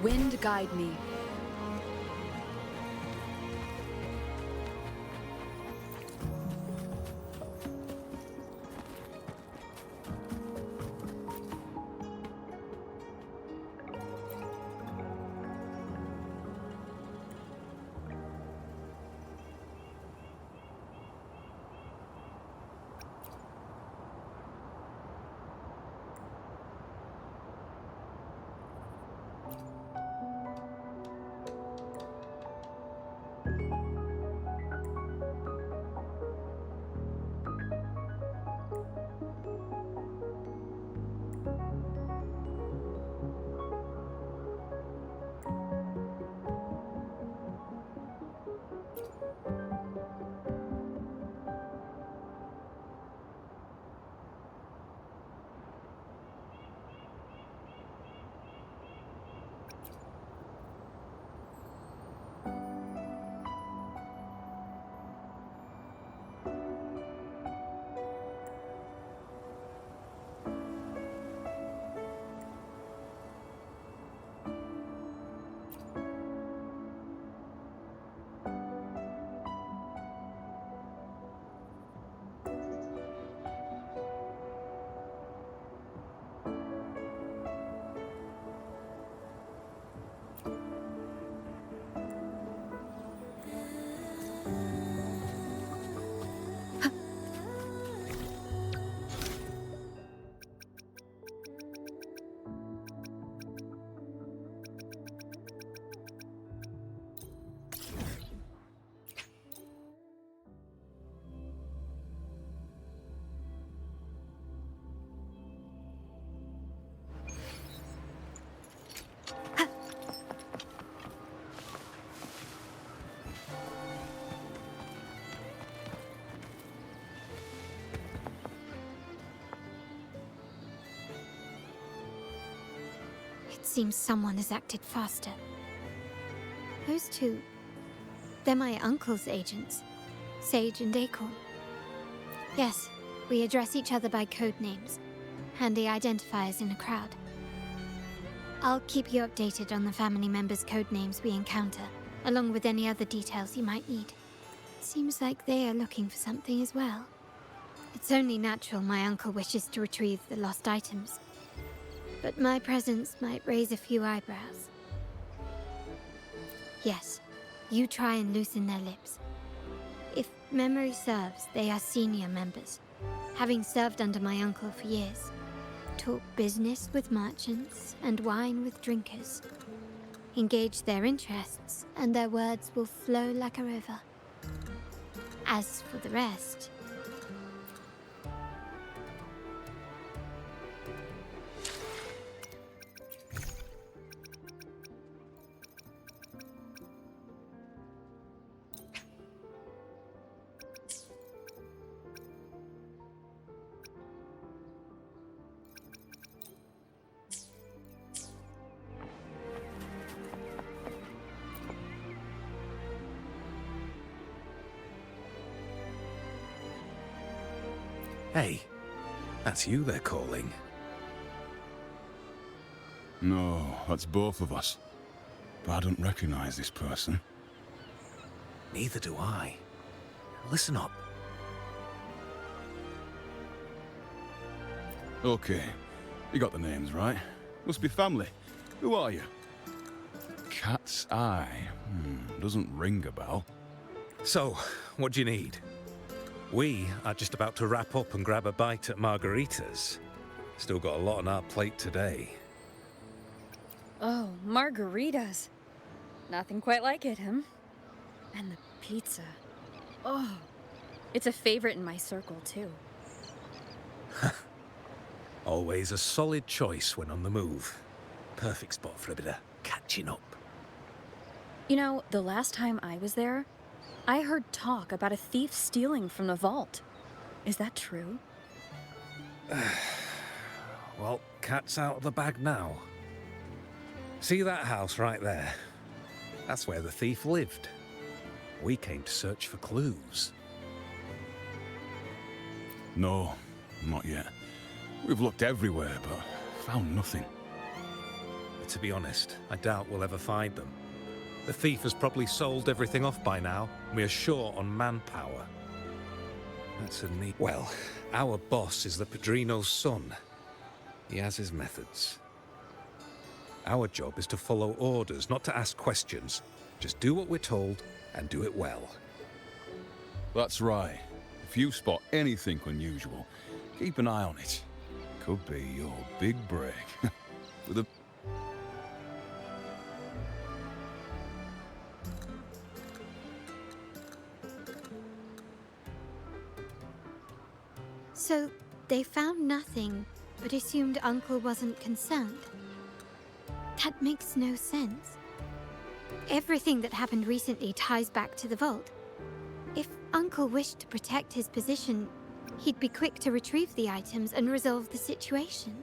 Wind guide me. It seems someone has acted faster. Those two, they're my uncle's agents, Sage and Acorn. Yes, we address each other by code names, handy identifiers in a crowd. I'll keep you updated on the family members' code names we encounter, along with any other details you might need. Seems like they are looking for something as well. It's only natural my uncle wishes to retrieve the lost items, but my presence might raise a few eyebrows. Yes, you try and loosen their lips. If memory serves, they are senior members, having served under my uncle for years. Talk business with merchants and wine with drinkers. Engage their interests, and their words will flow like a river. As for the rest... Hey, that's you they're calling. No, that's both of us. But I don't recognize this person. Neither do I. Listen up. Okay, you got the names right. Must be family. Who are you? Cat's Eye. Doesn't ring a bell. So, what do you need? We are just about to wrap up and grab a bite at Margarita's. Still got a lot on our plate today. Oh, margaritas. Nothing quite like it, huh? And the pizza. Oh, it's a favorite in my circle, too. Always a solid choice when on the move. Perfect spot for a bit of catching up. You know, the last time I was there, I heard talk about a thief stealing from the vault. Is that true? Well, cat's out of the bag now. See that house right there? That's where the thief lived. We came to search for clues. No, not yet. We've looked everywhere, but found nothing. But to be honest, I doubt we'll ever find them. The thief has probably sold everything off by now. We are short on manpower. That's a neat... Well, our boss is the Padrino's son. He has his methods. Our job is to follow orders, not to ask questions. Just do what we're told, and do it well. That's right. If you spot anything unusual, keep an eye on it. Could be your big break. For the... So, they found nothing, but assumed Uncle wasn't concerned. That makes no sense. Everything that happened recently ties back to the vault. If Uncle wished to protect his position, he'd be quick to retrieve the items and resolve the situation.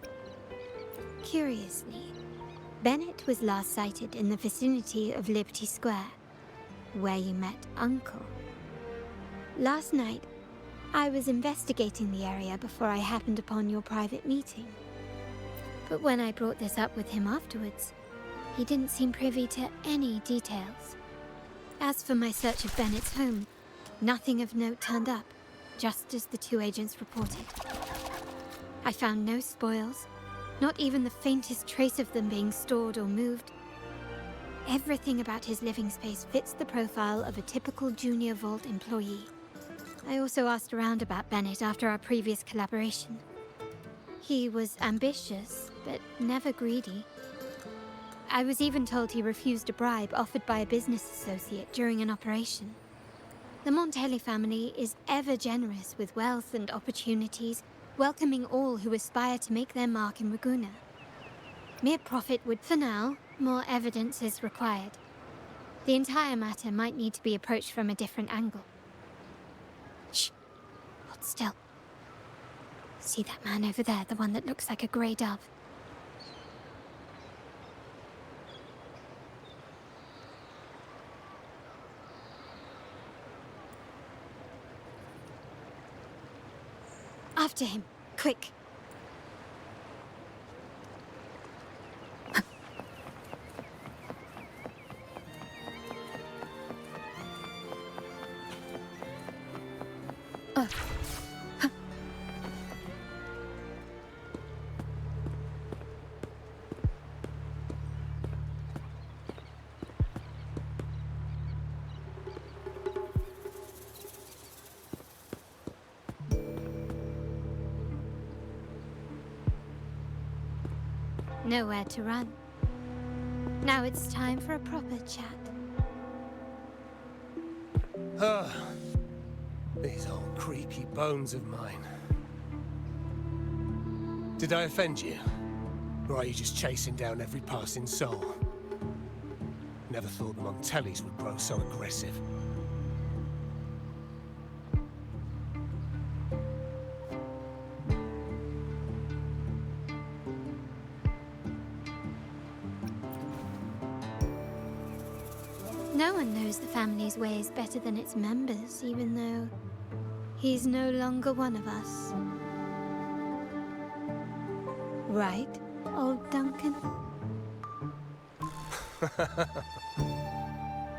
Curiously, Bennett was last sighted in the vicinity of Liberty Square, where you met Uncle. Last night, I was investigating the area before I happened upon your private meeting. But when I brought this up with him afterwards, he didn't seem privy to any details. As for my search of Bennett's home, nothing of note turned up, just as the two agents reported. I found no spoils, not even the faintest trace of them being stored or moved. Everything about his living space fits the profile of a typical junior vault employee. I also asked around about Bennett after our previous collaboration. He was ambitious, but never greedy. I was even told he refused a bribe offered by a business associate during an operation. The Montelli family is ever generous with wealth and opportunities, welcoming all who aspire to make their mark in Ragusa. Mere profit would, for now, more evidence is required. The entire matter might need to be approached from a different angle. Shh. Hold still. See that man over there, the one that looks like a grey dove? After him, quick. Nowhere to run. Now it's time for a proper chat. These old creaky bones of mine. Did I offend you? Or are you just chasing down every passing soul? Never thought the Montellis would grow so aggressive. No one knows the family's ways better than its members, even though he's no longer one of us. Right, old Duncan?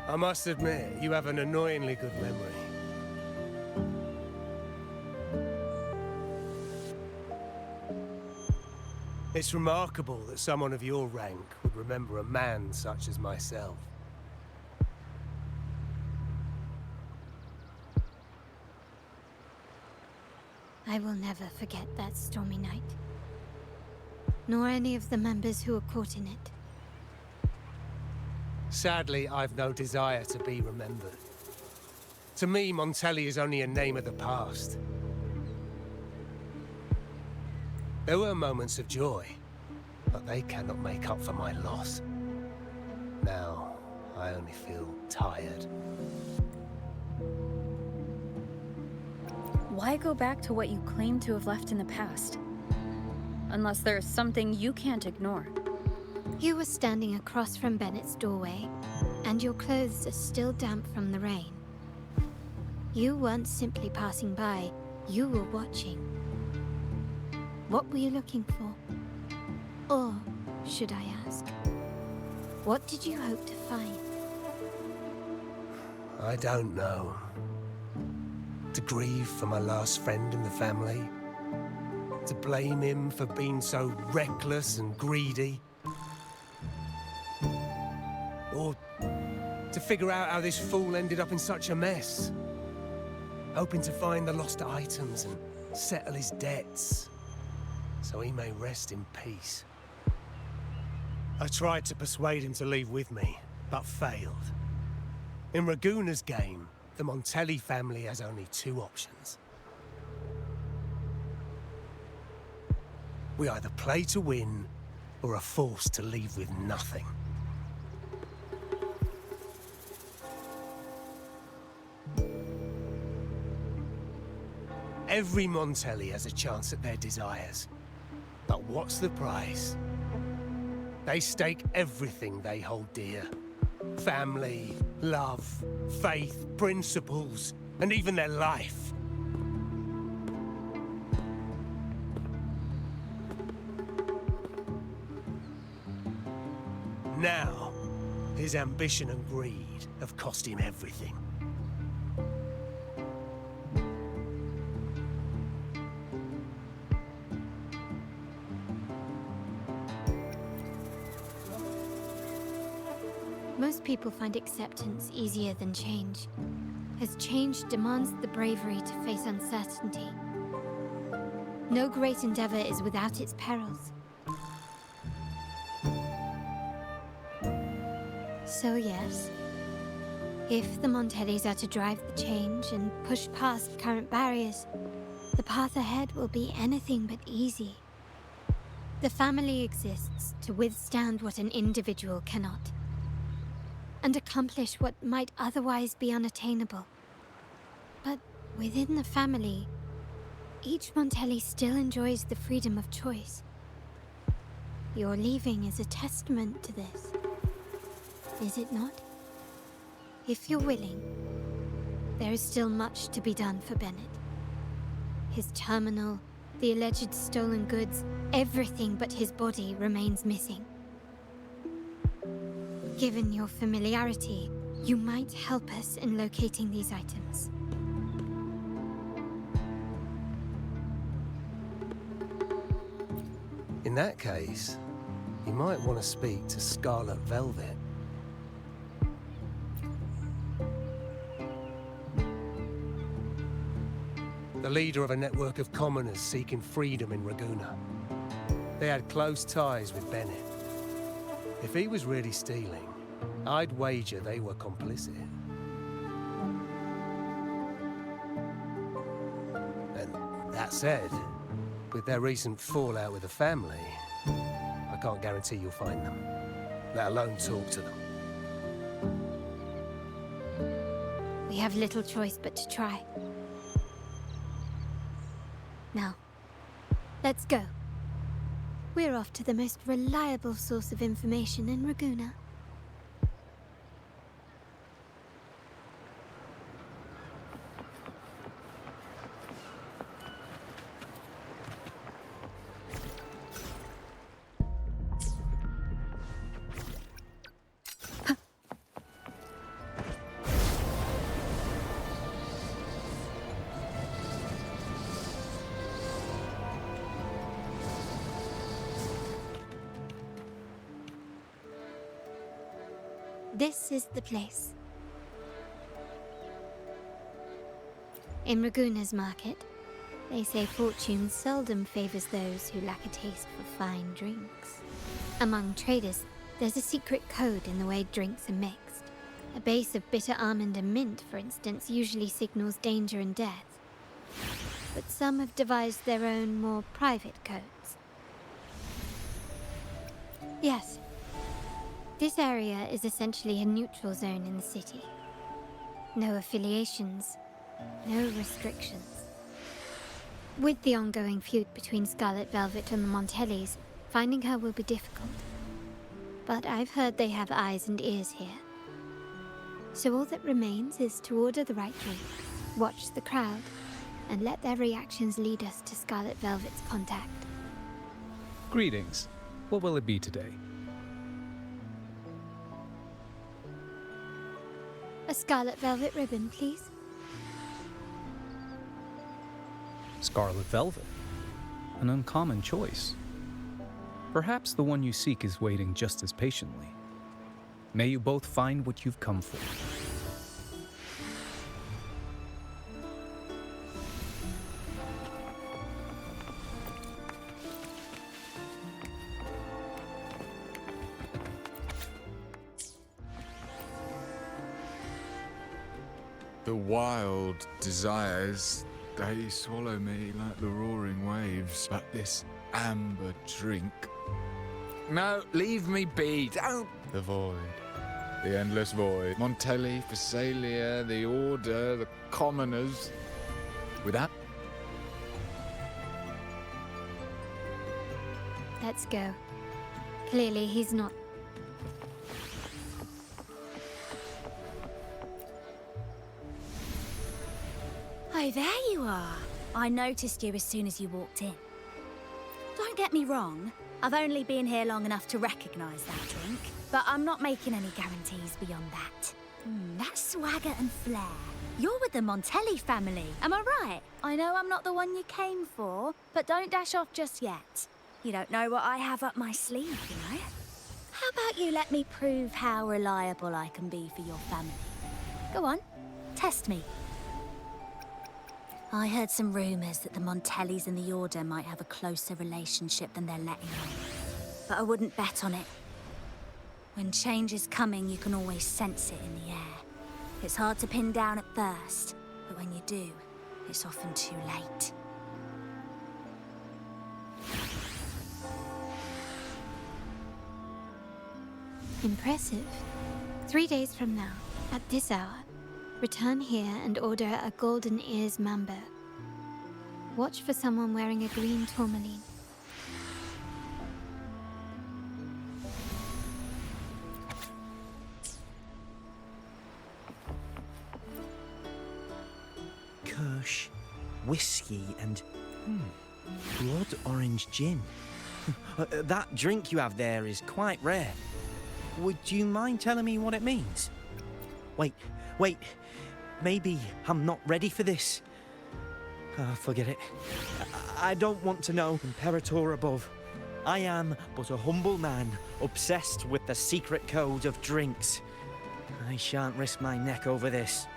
I must admit, you have an annoyingly good memory. It's remarkable that someone of your rank would remember a man such as myself. I will never forget that stormy night. Nor any of the members who were caught in it. Sadly, I've no desire to be remembered. To me, Montelli is only a name of the past. There were moments of joy, but they cannot make up for my loss. Now, I only feel tired. Why go back to what you claim to have left in the past? Unless there is something you can't ignore. You were standing across from Bennett's doorway, and your clothes are still damp from the rain. You weren't simply passing by, you were watching. What were you looking for? Or, should I ask, What did you hope to find? I don't know. To grieve for my last friend in the family? To blame him for being so reckless and greedy? Or to figure out how this fool ended up in such a mess? Hoping to find the lost items and settle his debts, so he may rest in peace. I tried to persuade him to leave with me, but failed. In Raguna's game, the Montelli family has only two options. We either play to win, or are forced to leave with nothing. Every Montelli has a chance at their desires. But what's the price? They stake everything they hold dear. Family, love, faith, principles, and even their life. Now, his ambition and greed have cost him everything. Most people find acceptance easier than change, as change demands the bravery to face uncertainty. No great endeavor is without its perils. So yes, if the Montellis are to drive the change and push past current barriers, the path ahead will be anything but easy. The family exists to withstand what an individual cannot, and accomplish what might otherwise be unattainable. But within the family, each Montelli still enjoys the freedom of choice. Your leaving is a testament to this, is it not? If you're willing, there is still much to be done for Bennett. His terminal, the alleged stolen goods, everything but his body remains missing. Given your familiarity, you might help us in locating these items. In that case, you might want to speak to Scarlet Velvet. The leader of a network of commoners seeking freedom in Raguna. They had close ties with Bennett. If he was really stealing, I'd wager they were complicit. And that said, with their recent fallout with the family, I can't guarantee you'll find them, let alone talk to them. We have little choice but to try. Now, let's go. We're off to the most reliable source of information in Raguna. This is the place. In Raguna's market, they say fortune seldom favors those who lack a taste for fine drinks. Among traders, there's a secret code in the way drinks are mixed. A base of bitter almond and mint, for instance, usually signals danger and death. But some have devised their own, more private codes. Yes. This area is essentially a neutral zone in the city. No affiliations, no restrictions. With the ongoing feud between Scarlet Velvet and the Montellis, finding her will be difficult. But I've heard they have eyes and ears here. So all that remains is to order the right drink, watch the crowd, and let their reactions lead us to Scarlet Velvet's contact. Greetings. What will it be today? A scarlet velvet ribbon, please. Scarlet velvet. An uncommon choice. Perhaps the one you seek is waiting just as patiently. May you both find what you've come for. The wild desires, they swallow me like the roaring waves. But this amber drink... No, leave me be, don't! The void. The endless void. Montelli, Phasalia, the Order, the Commoners. Without... Let's go. Clearly he's not. Oh, there you are. I noticed you as soon as you walked in. Don't get me wrong, I've only been here long enough to recognise that drink, but I'm not making any guarantees beyond that. That swagger and flair. You're with the Montelli family, am I right? I know I'm not the one you came for, but don't dash off just yet. You don't know what I have up my sleeve, you know? How about you let me prove how reliable I can be for your family? Go on, test me. I heard some rumours that the Montellis and the Order might have a closer relationship than they're letting on. But I wouldn't bet on it. When change is coming, you can always sense it in the air. It's hard to pin down at first, but when you do, it's often too late. Impressive. 3 days from now, at this hour, return here and order a golden ears mambo. Watch for someone wearing a green tourmaline. Kirsch, whiskey, and blood orange gin. That drink you have there is quite rare. Would you mind telling me what it means? Wait. Maybe I'm not ready for this. Forget it. I don't want to know, Imperator above. I am but a humble man, obsessed with the secret code of drinks. I shan't risk my neck over this.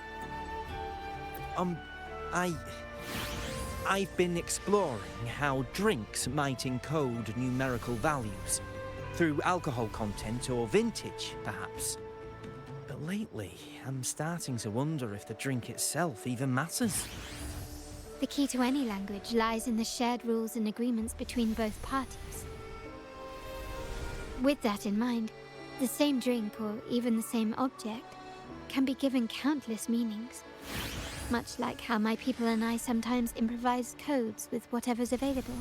I've been exploring how drinks might encode numerical values. Through alcohol content or vintage, perhaps. But lately, I'm starting to wonder if the drink itself even matters. The key to any language lies in the shared rules and agreements between both parties. With that in mind, the same drink, or even the same object, can be given countless meanings. Much like how my people and I sometimes improvise codes with whatever's available.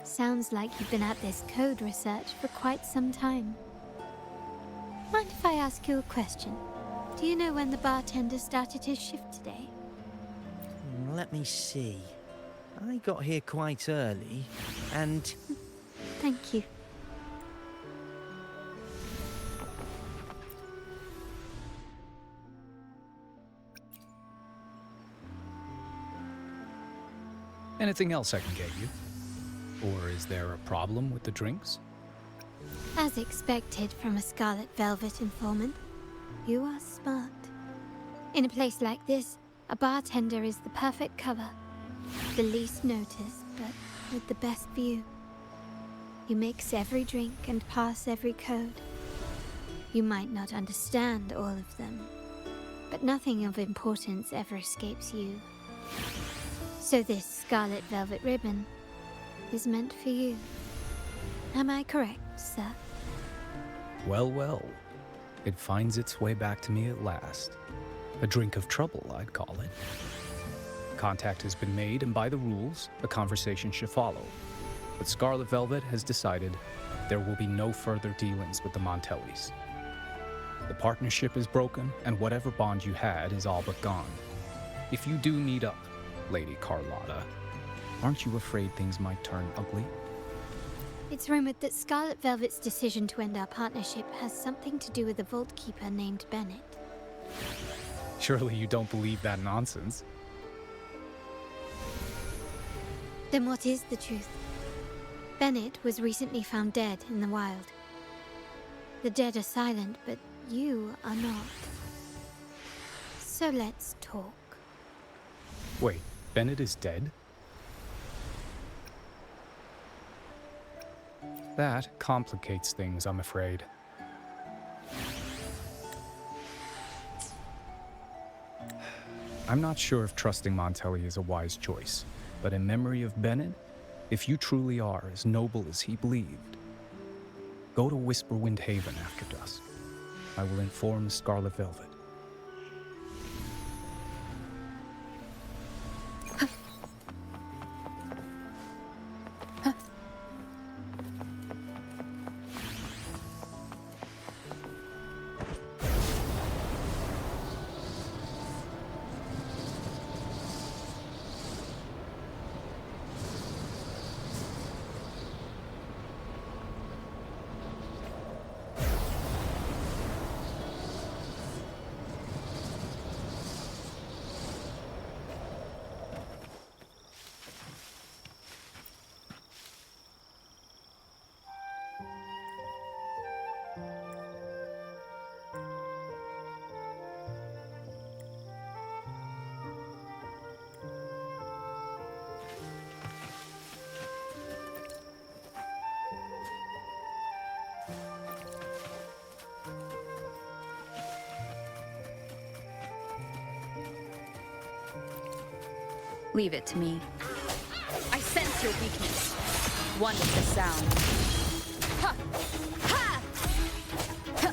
Sounds like you've been at this code research for quite some time. Mind if I ask you a question? Do you know when the bartender started his shift today? Let me see. I got here quite early, and... Thank you. Anything else I can get you? Or is there a problem with the drinks? As expected from a Scarlet Velvet informant, you are smart. In a place like this, a bartender is the perfect cover. The least noticed, but with the best view. You mix every drink and pass every code. You might not understand all of them, but nothing of importance ever escapes you. So this Scarlet Velvet ribbon is meant for you. Am I correct, sir? Well. It finds its way back to me at last. A drink of trouble, I'd call it. Contact has been made, and by the rules, a conversation should follow. But Scarlet Velvet has decided there will be no further dealings with the Montellis. The partnership is broken, and whatever bond you had is all but gone. If you do meet up, Lady Carlotta, aren't you afraid things might turn ugly? It's rumored that Scarlet Velvet's decision to end our partnership has something to do with a Vault Keeper named Bennett. Surely you don't believe that nonsense. Then what is the truth? Bennett was recently found dead in the wild. The dead are silent, but you are not. So let's talk. Wait, Bennett is dead? That complicates things, I'm afraid. I'm not sure if trusting Montelli is a wise choice, but in memory of Bennett, if you truly are as noble as he believed, go to Whisperwind Haven after dusk. I will inform Scarlet Velvet. Leave it to me. I sense your weakness. One with the sound. Ha! Ha! Ha!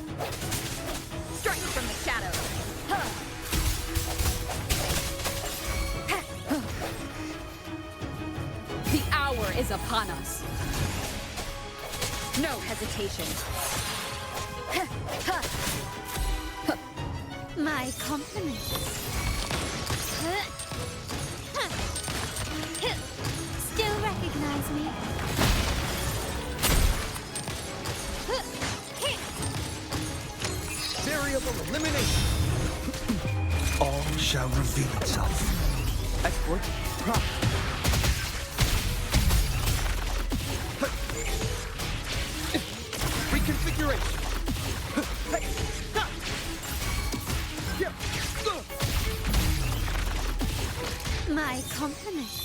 Strike from the shadows. Ha! Ha! The hour is upon us. No hesitation. Ha! Ha! Ha! My compliments. Still recognize me? Variable elimination. All shall reveal itself. Exploit. Prop. Reconfiguration. My compliments.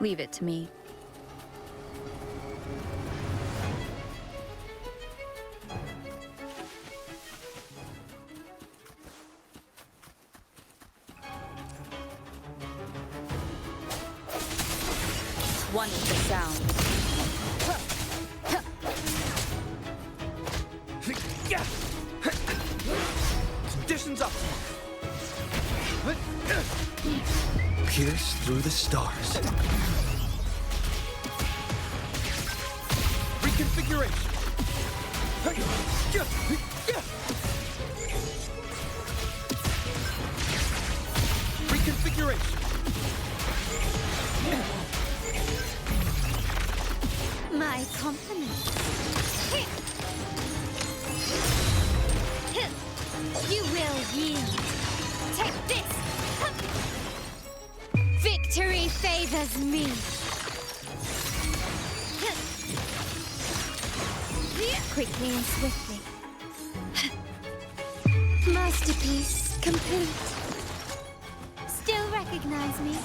Leave it to me. One with the sound. Conditions up. Pierce through the stars. Reconfiguration. Reconfiguration. My compliments. You will yield. Take this. Victory favors me. Quickly and swiftly. Masterpiece complete. Still recognize me?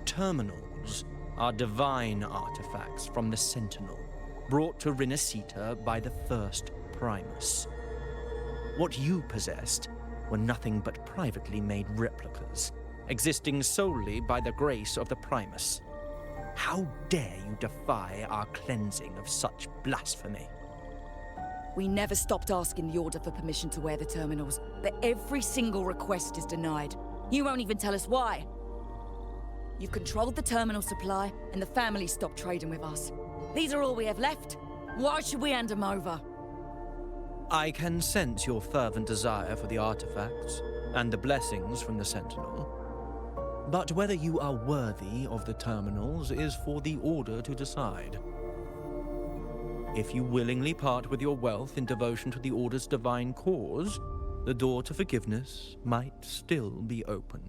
Terminals are divine artifacts from the Sentinel, brought to Rinascita by the first Primus. What you possessed were nothing but privately made replicas, existing solely by the grace of the Primus. How dare you defy our cleansing of such blasphemy? We never stopped asking the Order for permission to wear the terminals, but every single request is denied. You won't even tell us why. You've controlled the terminal supply, and the family stopped trading with us. These are all we have left. Why should we hand them over? I can sense your fervent desire for the artifacts and the blessings from the Sentinel. But whether you are worthy of the terminals is for the Order to decide. If you willingly part with your wealth in devotion to the Order's divine cause, the door to forgiveness might still be open.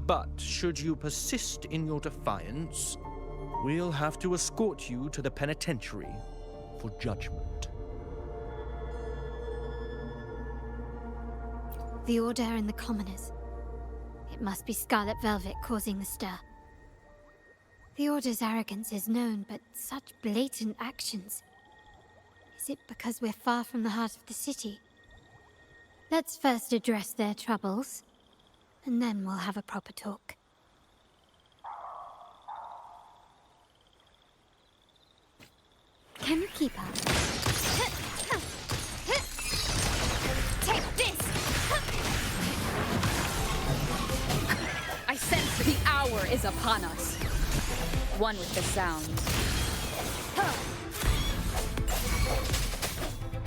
But should you persist in your defiance, we'll have to escort you to the penitentiary for judgment. The Order and the commoners. It must be Scarlet Velvet causing the stir. The Order's arrogance is known, but such blatant actions. Is it because we're far from the heart of the city? Let's first address their troubles, and then we'll have a proper talk. Can you keep up? Take this! I sense the hour is upon us. One with the sound.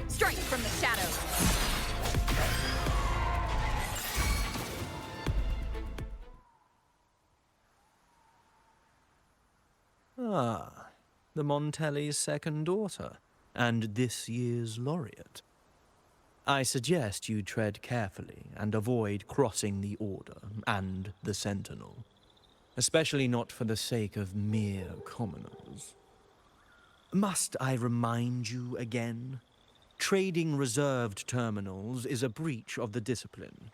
Strike from the shadows. Ah, the Montelli's second daughter, and this year's laureate. I suggest you tread carefully and avoid crossing the Order and the Sentinel, especially not for the sake of mere commoners. Must I remind you again? Trading reserved terminals is a breach of the discipline.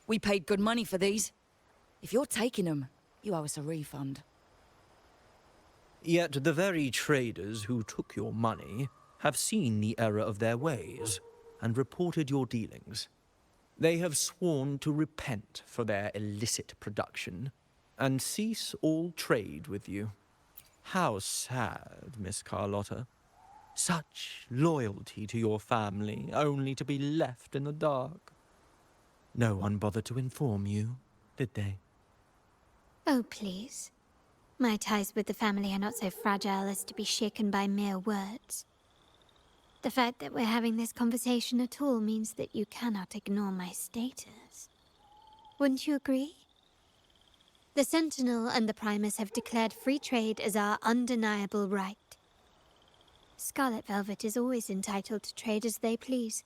We paid good money for these. If you're taking them, you owe us a refund. Yet the very traders who took your money have seen the error of their ways and reported your dealings. They have sworn to repent for their illicit production and cease all trade with you. How sad, Miss Carlotta. Such loyalty to your family, only to be left in the dark. No one bothered to inform you, did they? Oh, please. My ties with the family are not so fragile as to be shaken by mere words. The fact that we're having this conversation at all means that you cannot ignore my status. Wouldn't you agree? The Sentinel and the Primus have declared free trade as our undeniable right. Scarlet Velvet is always entitled to trade as they please,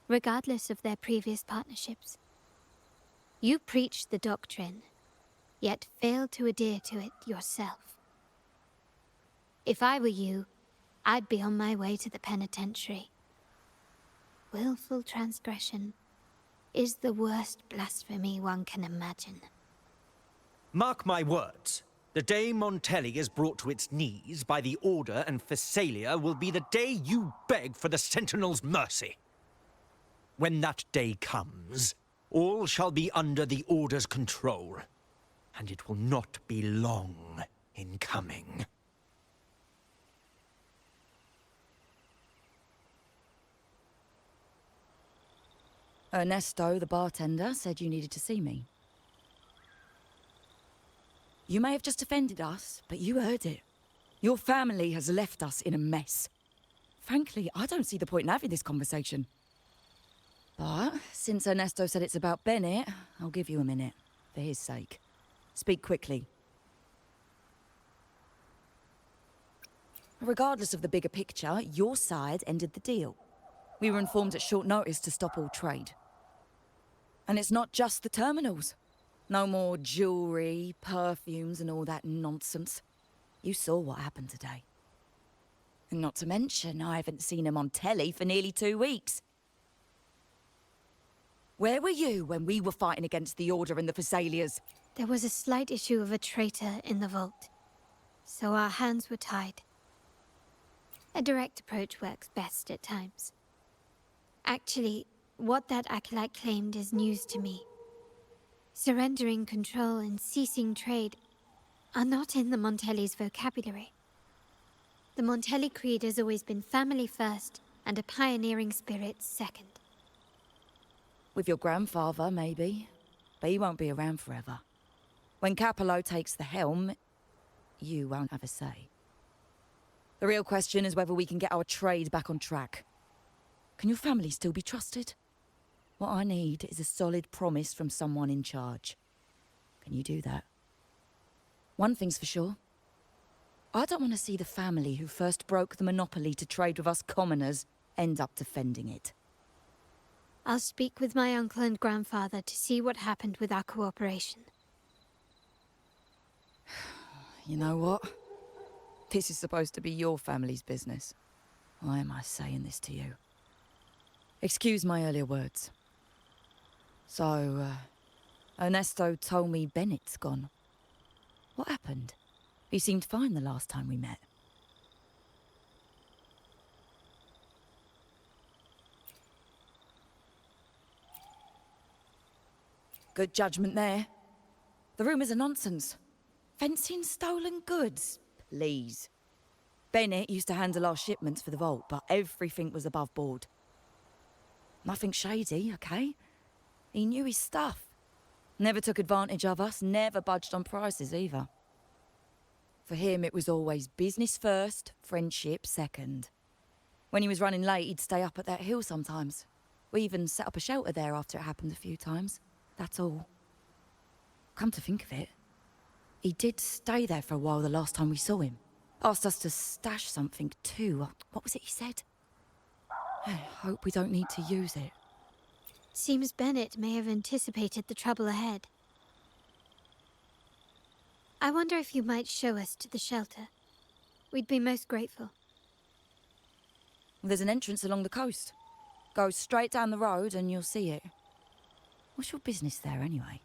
regardless of their previous partnerships. You preach the doctrine, yet fail to adhere to it yourself. If I were you, I'd be on my way to the penitentiary. Willful transgression is the worst blasphemy one can imagine. Mark my words. The day Montelli is brought to its knees by the Order and Phasalia will be the day you beg for the Sentinel's mercy. When that day comes, all shall be under the Order's control, and it will not be long in coming. Ernesto, the bartender, said you needed to see me. You may have just offended us, but you heard it. Your family has left us in a mess. Frankly, I don't see the point in having this conversation. But since Ernesto said it's about Bennett, I'll give you a minute, for his sake. Speak quickly. Regardless of the bigger picture, your side ended the deal. We were informed at short notice to stop all trade. And it's not just the terminals. No more jewelry, perfumes, and all that nonsense. You saw what happened today. And not to mention, I haven't seen him on telly for nearly 2 weeks. Where were you when we were fighting against the Order and the Phasalias? There was a slight issue of a traitor in the vault, so our hands were tied. A direct approach works best at times. Actually, what that acolyte claimed is news to me. Surrendering control and ceasing trade are not in the Montelli's vocabulary. The Montelli creed has always been family first and a pioneering spirit second. With your grandfather, maybe. But he won't be around forever. When Capello takes the helm, you won't have a say. The real question is whether we can get our trade back on track. Can your family still be trusted? What I need is a solid promise from someone in charge. Can you do that? One thing's for sure. I don't want to see the family who first broke the monopoly to trade with us commoners end up defending it. I'll speak with my uncle and grandfather to see what happened with our cooperation. You know what? This is supposed to be your family's business. Why am I saying this to you? Excuse my earlier words. So, Ernesto told me Bennett's gone. What happened? He seemed fine the last time we met. Good judgment there. The rumours are nonsense. Fencing stolen goods? Please. Bennett used to handle our shipments for the vault, but everything was above board. Nothing shady, okay? He knew his stuff. Never took advantage of us, never budged on prices either. For him, it was always business first, friendship second. When he was running late, he'd stay up at that hill sometimes. We even set up a shelter there after it happened a few times. That's all. Come to think of it, he did stay there for a while the last time we saw him. Asked us to stash something too. What was it he said? I hope we don't need to use it. Seems Bennett may have anticipated the trouble ahead. I wonder if you might show us to the shelter. We'd be most grateful. There's an entrance along the coast. Go straight down the road and you'll see it. What's your business there anyway?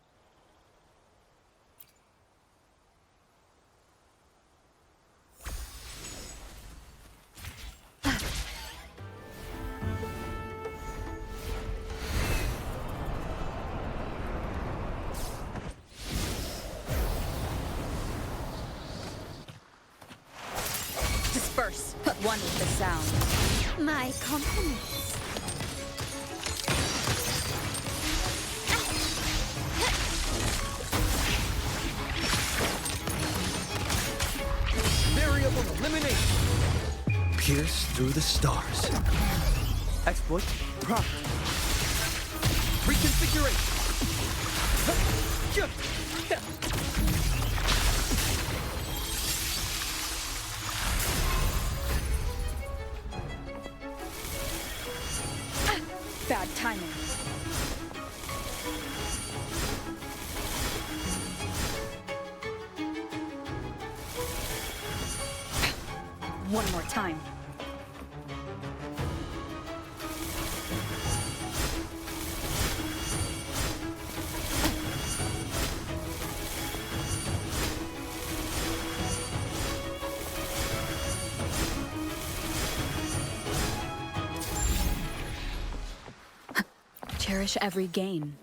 One with the sound. My compliments. Variable elimination. Pierce through the stars. Exploit proc. Reconfiguration. Bad timing. One more time. Cherish every gain.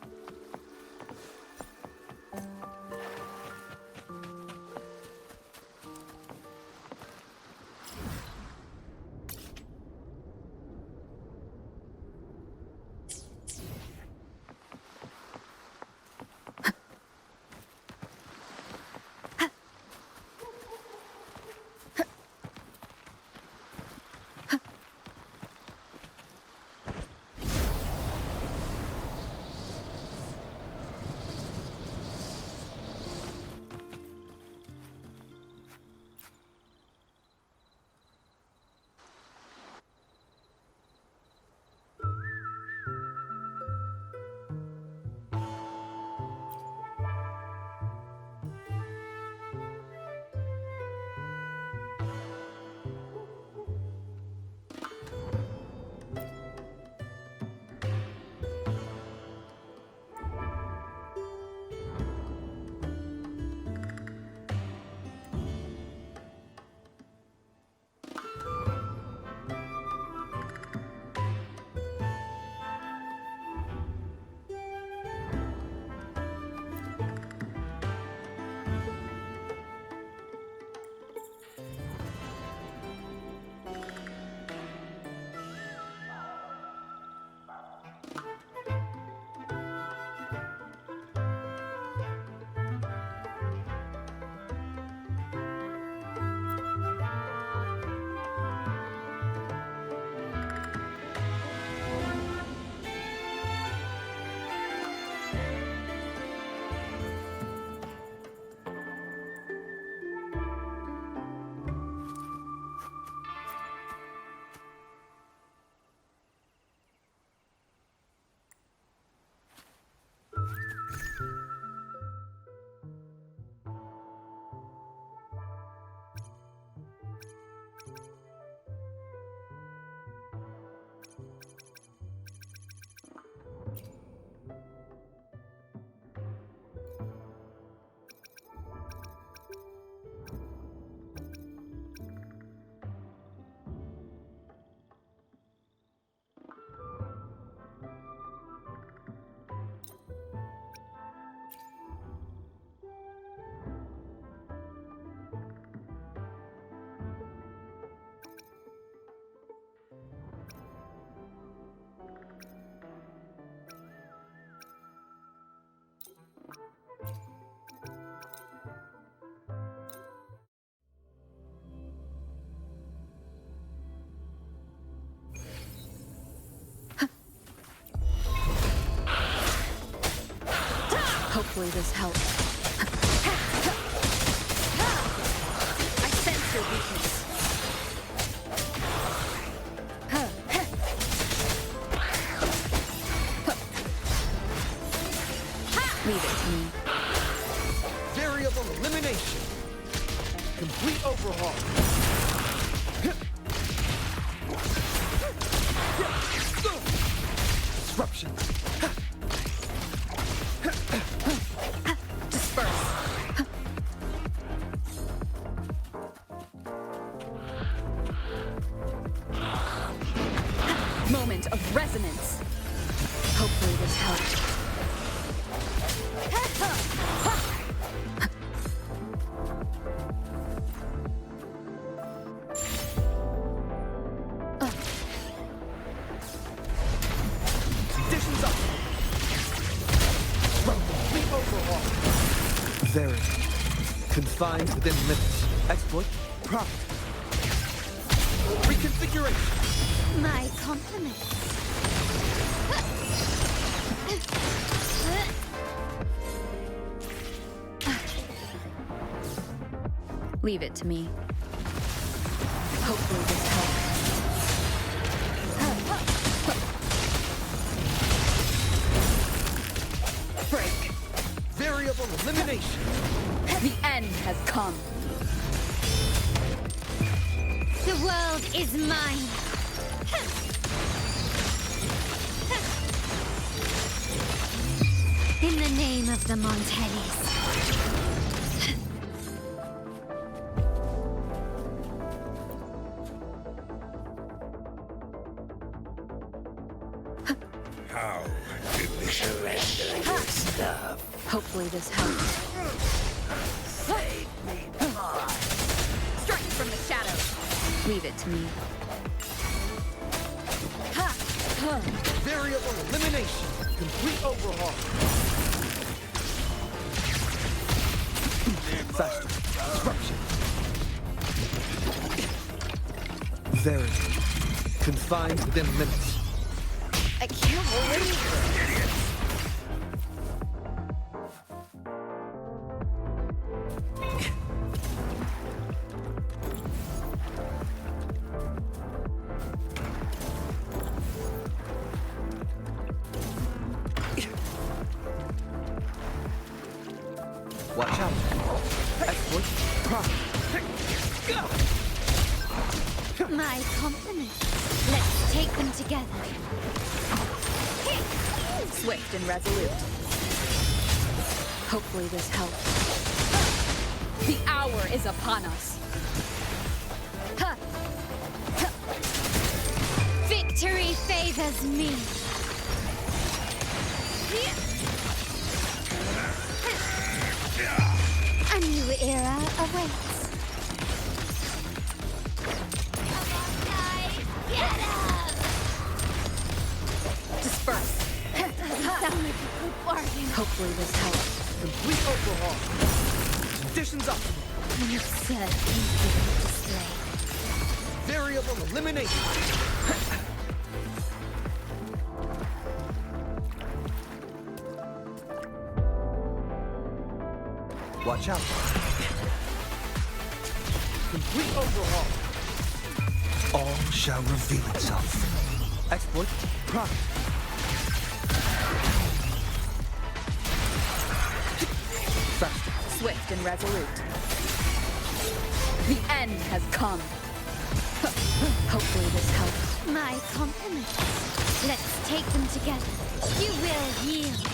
Hopefully this helps. I sense your weakness. Leave it to me. Variable elimination. Complete overhaul. Disruption. Moment of resonance. Hopefully this helps. Confined within limits. Exploit. Profit. Reconfiguration. My compliments. Leave it to me. Hopefully this helps. Break. Variable elimination. The end has come. The world is mine. In the name of the Montellis. How did we surrender this love? Hopefully this helps. Strike from the shadows. Leave it to me. Variable elimination. Complete overhaul. Faster. Disruption. Verity. Confined within limits. I can't believe it. Watch out. Exploit. Profit. My compliments. Let's take them together. Swift and resolute. Hopefully this helps. The hour is upon us. Victory favors me. A new era awaits. Come on, guys! Get up! Disperse. Sound like a good bargain. Hopefully this helps. Complete overhaul. Conditions optimal. An absurd impudent display. Variable elimination. Watch out. Complete overhaul. All shall reveal itself. Exploit. Profit. Faster. Swift and resolute. The end has come. Hopefully this helps. My compliments. Let's take them together. You will yield.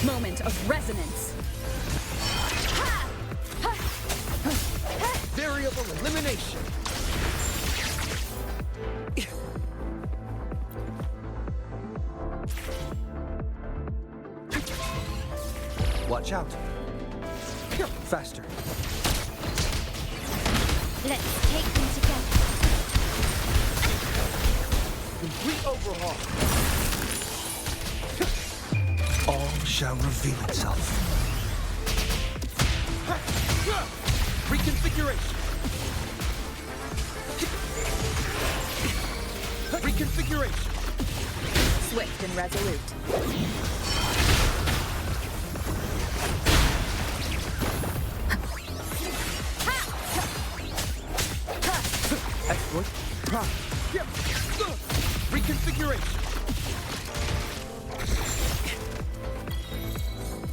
Moment of resonance. Variable elimination. Watch out. Faster. Let's take them together. Complete overhaul. All shall reveal itself. Reconfiguration. Reconfiguration. Swift and resolute. Exploit. Reconfiguration.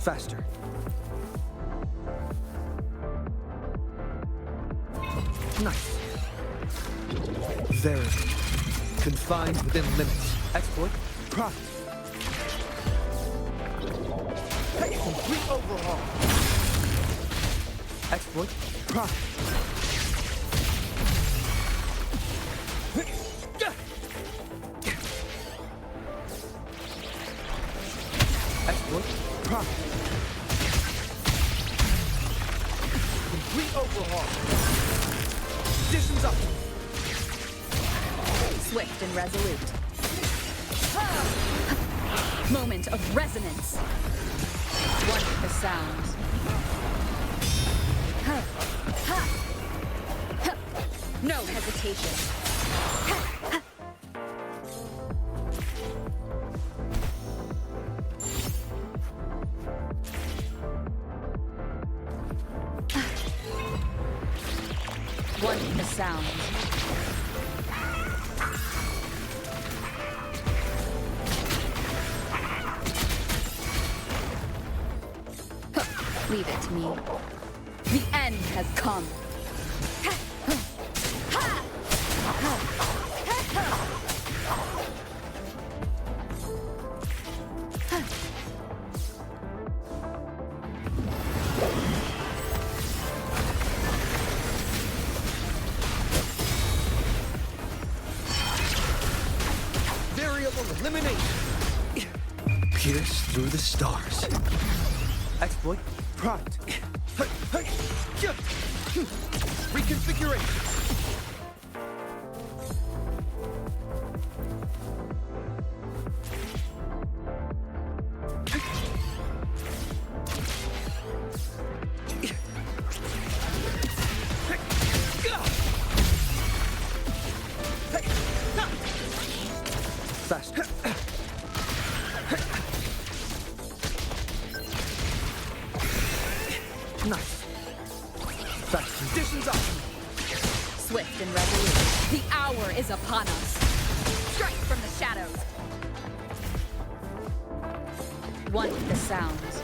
Faster. Nice. Very. Confined within limits. Exploit. Profit. Complete overhaul. Exploit. Profit. Exploit. Profit. Complete overhaul. Conditions up. Swift and resolute. Moment of resonance. One with the sounds. No hesitation. One with the sounds. Leave it to me. The end has come. Variable elimination. Pierce through the stars. Exploit. Product. Reconfiguration. Faster. Nice. Fast conditions up. Swift and resolute. The hour is upon us. Strike from the shadows. One with the sounds.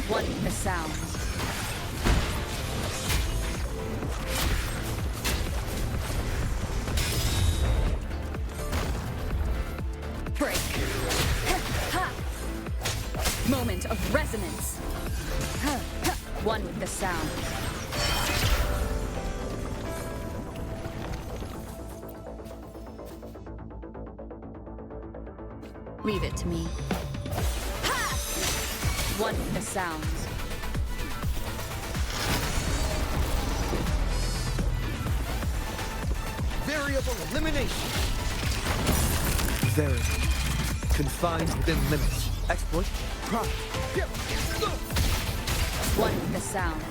One with the sounds. Break. Moment of resonance. One with the sounds. Leave it to me. One with the sounds. Variable elimination. Very. Confined within limits. Exploit. Profit. One with the sounds.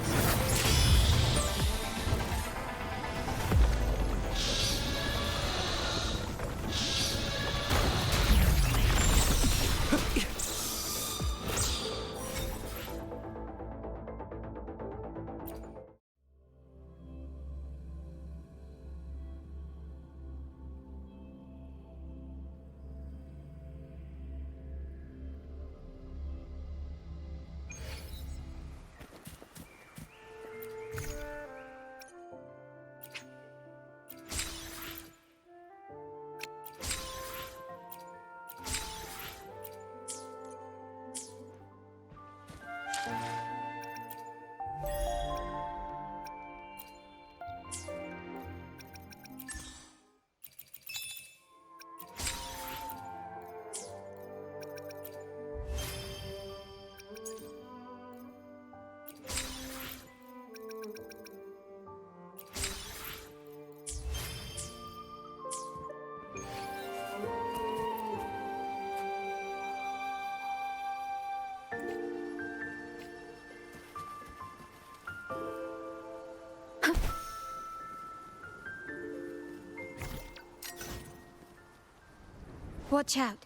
Watch out.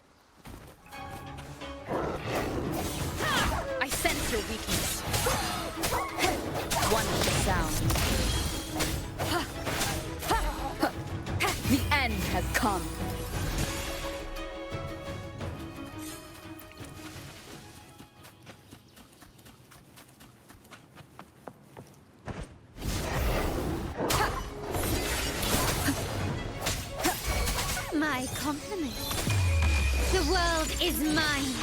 I sense your weakness. One with the sound. The end has come. My compliment. The world is mine.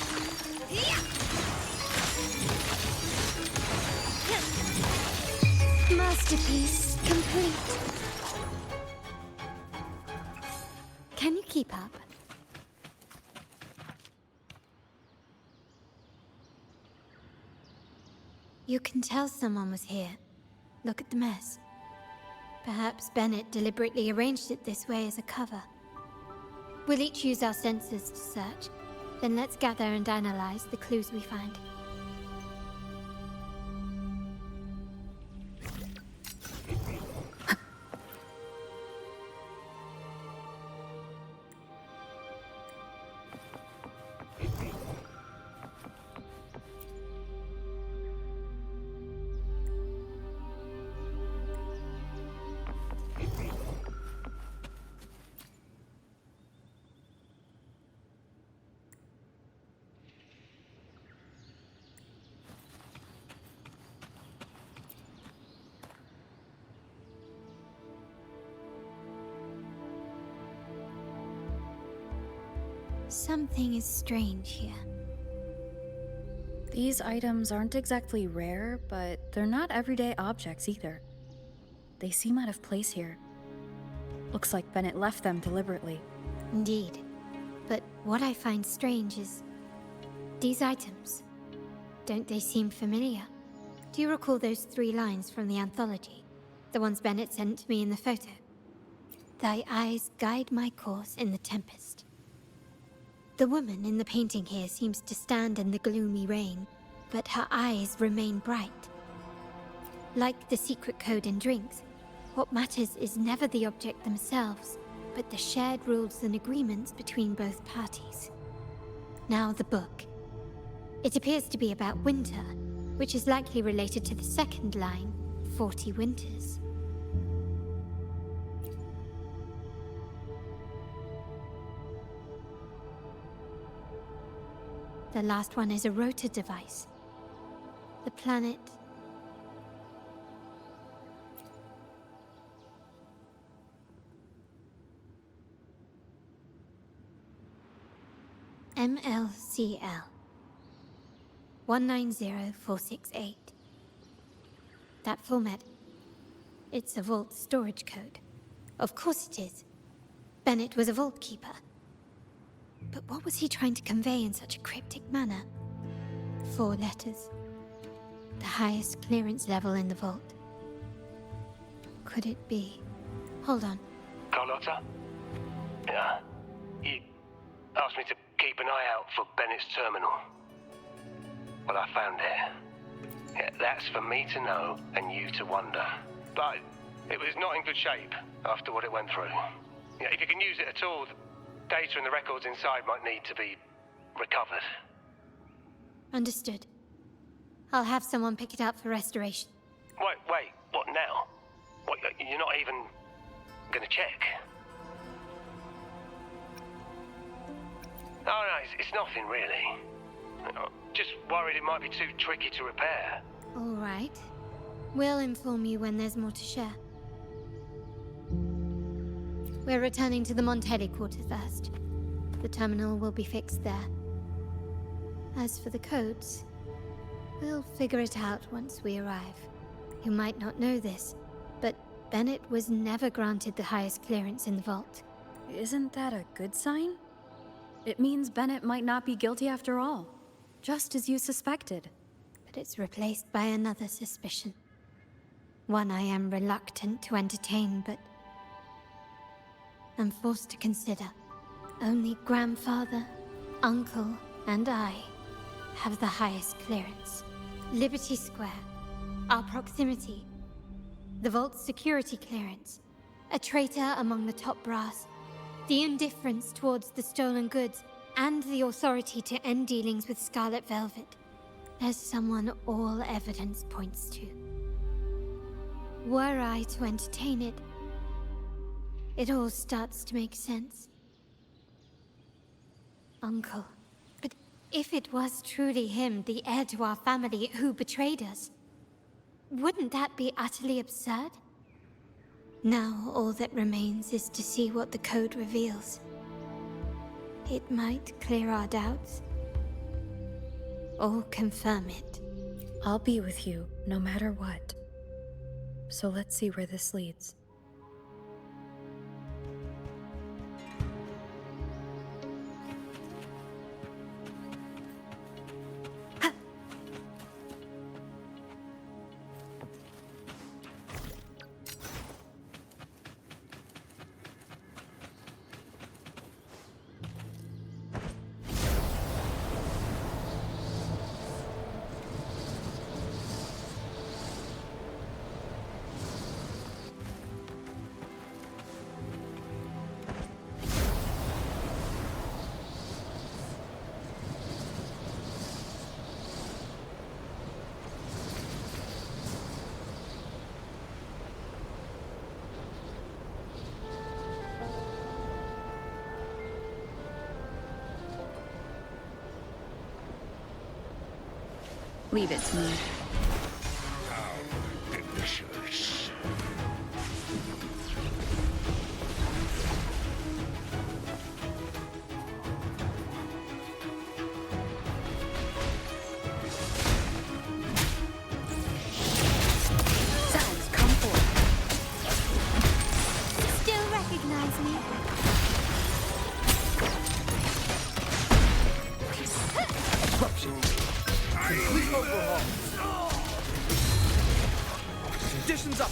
Masterpiece complete. Can you keep up? You can tell someone was here. Look at the mess. Perhaps Bennett deliberately arranged it this way as a cover. We'll each use our senses to search. Then let's gather and analyze the clues we find. Something is strange here. These items aren't exactly rare, but they're not everyday objects either. They seem out of place here. Looks like Bennett left them deliberately. Indeed. But what I find strange is these items. Don't they seem familiar? Do you recall those 3 lines from the anthology? The ones Bennett sent to me in the photo? Thy eyes guide my course in the tempest. The woman in the painting here seems to stand in the gloomy rain, but her eyes remain bright. Like the secret code in drinks, what matters is never the object themselves, but the shared rules and agreements between both parties. Now the book. It appears to be about winter, which is likely related to the second line, 40 winters. The last one is a rotor device. The planet... MLCL 190468. That format. It's a vault storage code. Of course it is. Bennett was a vault keeper. But what was he trying to convey in such a cryptic manner? 4 letters. The highest clearance level in the vault. Could it be? Hold on. Carlotta? Yeah. You asked me to keep an eye out for Bennett's terminal. Well, I found it. Yeah, that's for me to know and you to wonder. But it was not in good shape after what it went through. Yeah, if you can use it at all, the data and the records inside might need to be recovered. Understood. I'll have someone pick it up for restoration. Wait, what now? What, you're not even gonna check? No, it's nothing really. Just worried it might be too tricky to repair. All right. We'll inform you when there's more to share. We're returning to the Montelli quarter first. The terminal will be fixed there. As for the codes, we'll figure it out once we arrive. You might not know this, but Bennett was never granted the highest clearance in the vault. Isn't that a good sign? It means Bennett might not be guilty after all, just as you suspected. But it's replaced by another suspicion. One I am reluctant to entertain, but I'm forced to consider. Only grandfather, uncle, and I have the highest clearance. Liberty Square, our proximity, the vault's security clearance, a traitor among the top brass. The indifference towards the stolen goods, and the authority to end dealings with Scarlet Velvet. There's someone all evidence points to. Were I to entertain it, it all starts to make sense. Uncle. But if it was truly him, the heir to our family, who betrayed us, wouldn't that be utterly absurd? Now all that remains is to see what the code reveals. It might clear our doubts, or confirm it. I'll be with you, no matter what. So let's see where this leads. Leave it to me. How delicious. Sounds come forth. Still recognize me? Complete overhaul. Conditions up.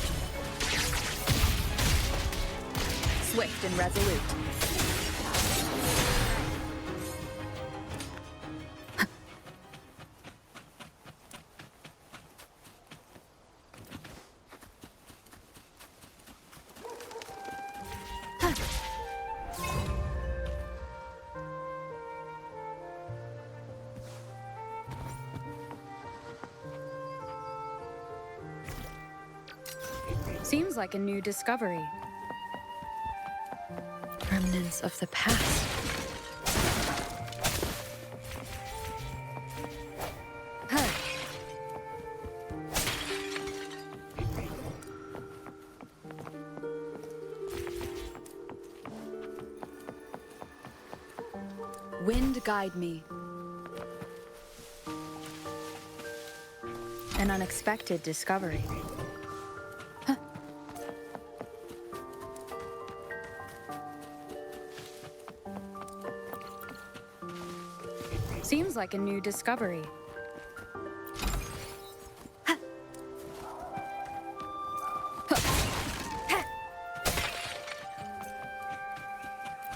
Swift and resolute. Seems like a new discovery. Remnants of the past. Wind guide me. An unexpected discovery. Seems like a new discovery.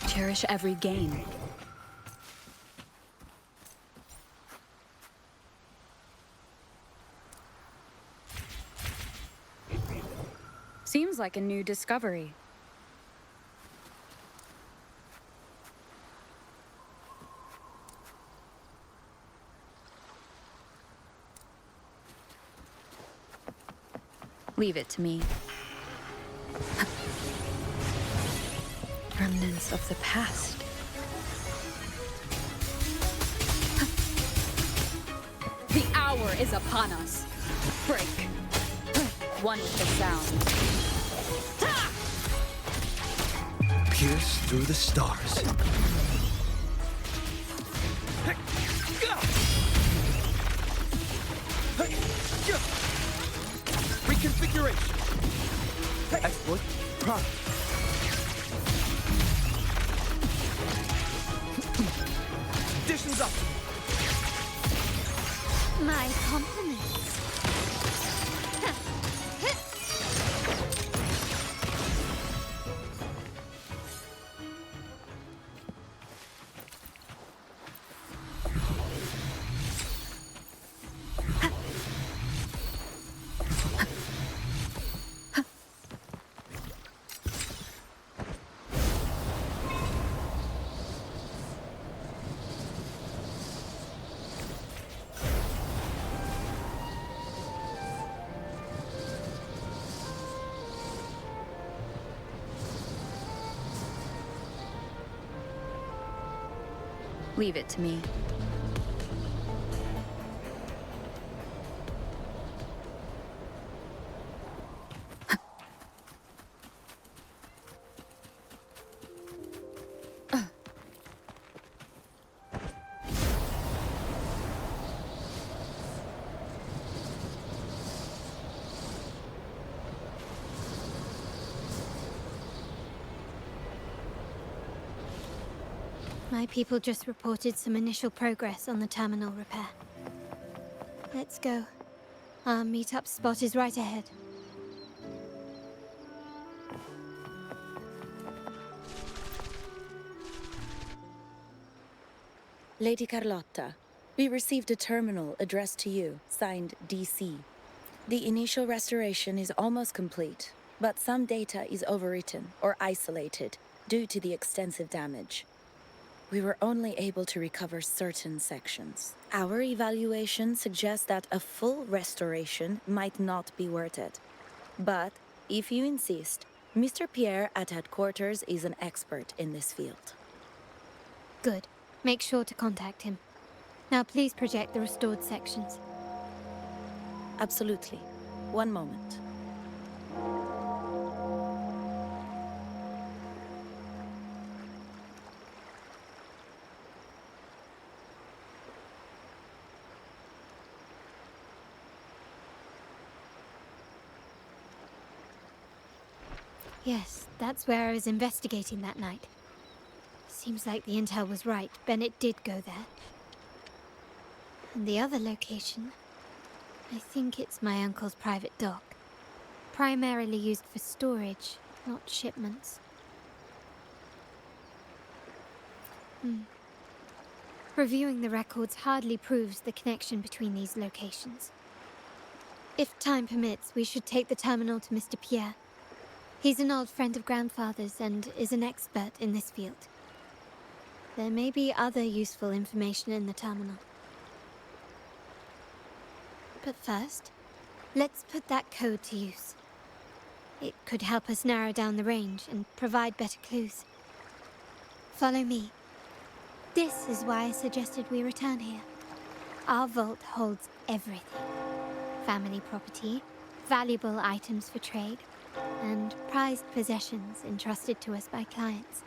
Cherish every gain. Seems like a new discovery. Leave it to me. Remnants of the past. The hour is upon us. Break. One with the sound. Pierce through the stars. Reconfiguration. Exploit. Prime. Conditions up. My compliments. Leave it to me. My people just reported some initial progress on the terminal repair. Let's go. Our meetup spot is right ahead. Lady Carlotta, we received a terminal addressed to you, signed DC. The initial restoration is almost complete, but some data is overwritten or isolated due to the extensive damage. We were only able to recover certain sections. Our evaluation suggests that a full restoration might not be worth it. But, if you insist, Mr. Pierre at headquarters is an expert in this field. Good. Make sure to contact him. Now please project the restored sections. Absolutely. One moment. Yes, that's where I was investigating that night. Seems like the intel was right. Bennett did go there. And the other location, I think it's my uncle's private dock. Primarily used for storage, not shipments. Reviewing the records hardly proves the connection between these locations. If time permits, we should take the terminal to Mr. Pierre. He's an old friend of Grandfather's and is an expert in this field. There may be other useful information in the terminal. But first, let's put that code to use. It could help us narrow down the range and provide better clues. Follow me. This is why I suggested we return here. Our vault holds everything. Family property, valuable items for trade, and prized possessions entrusted to us by clients.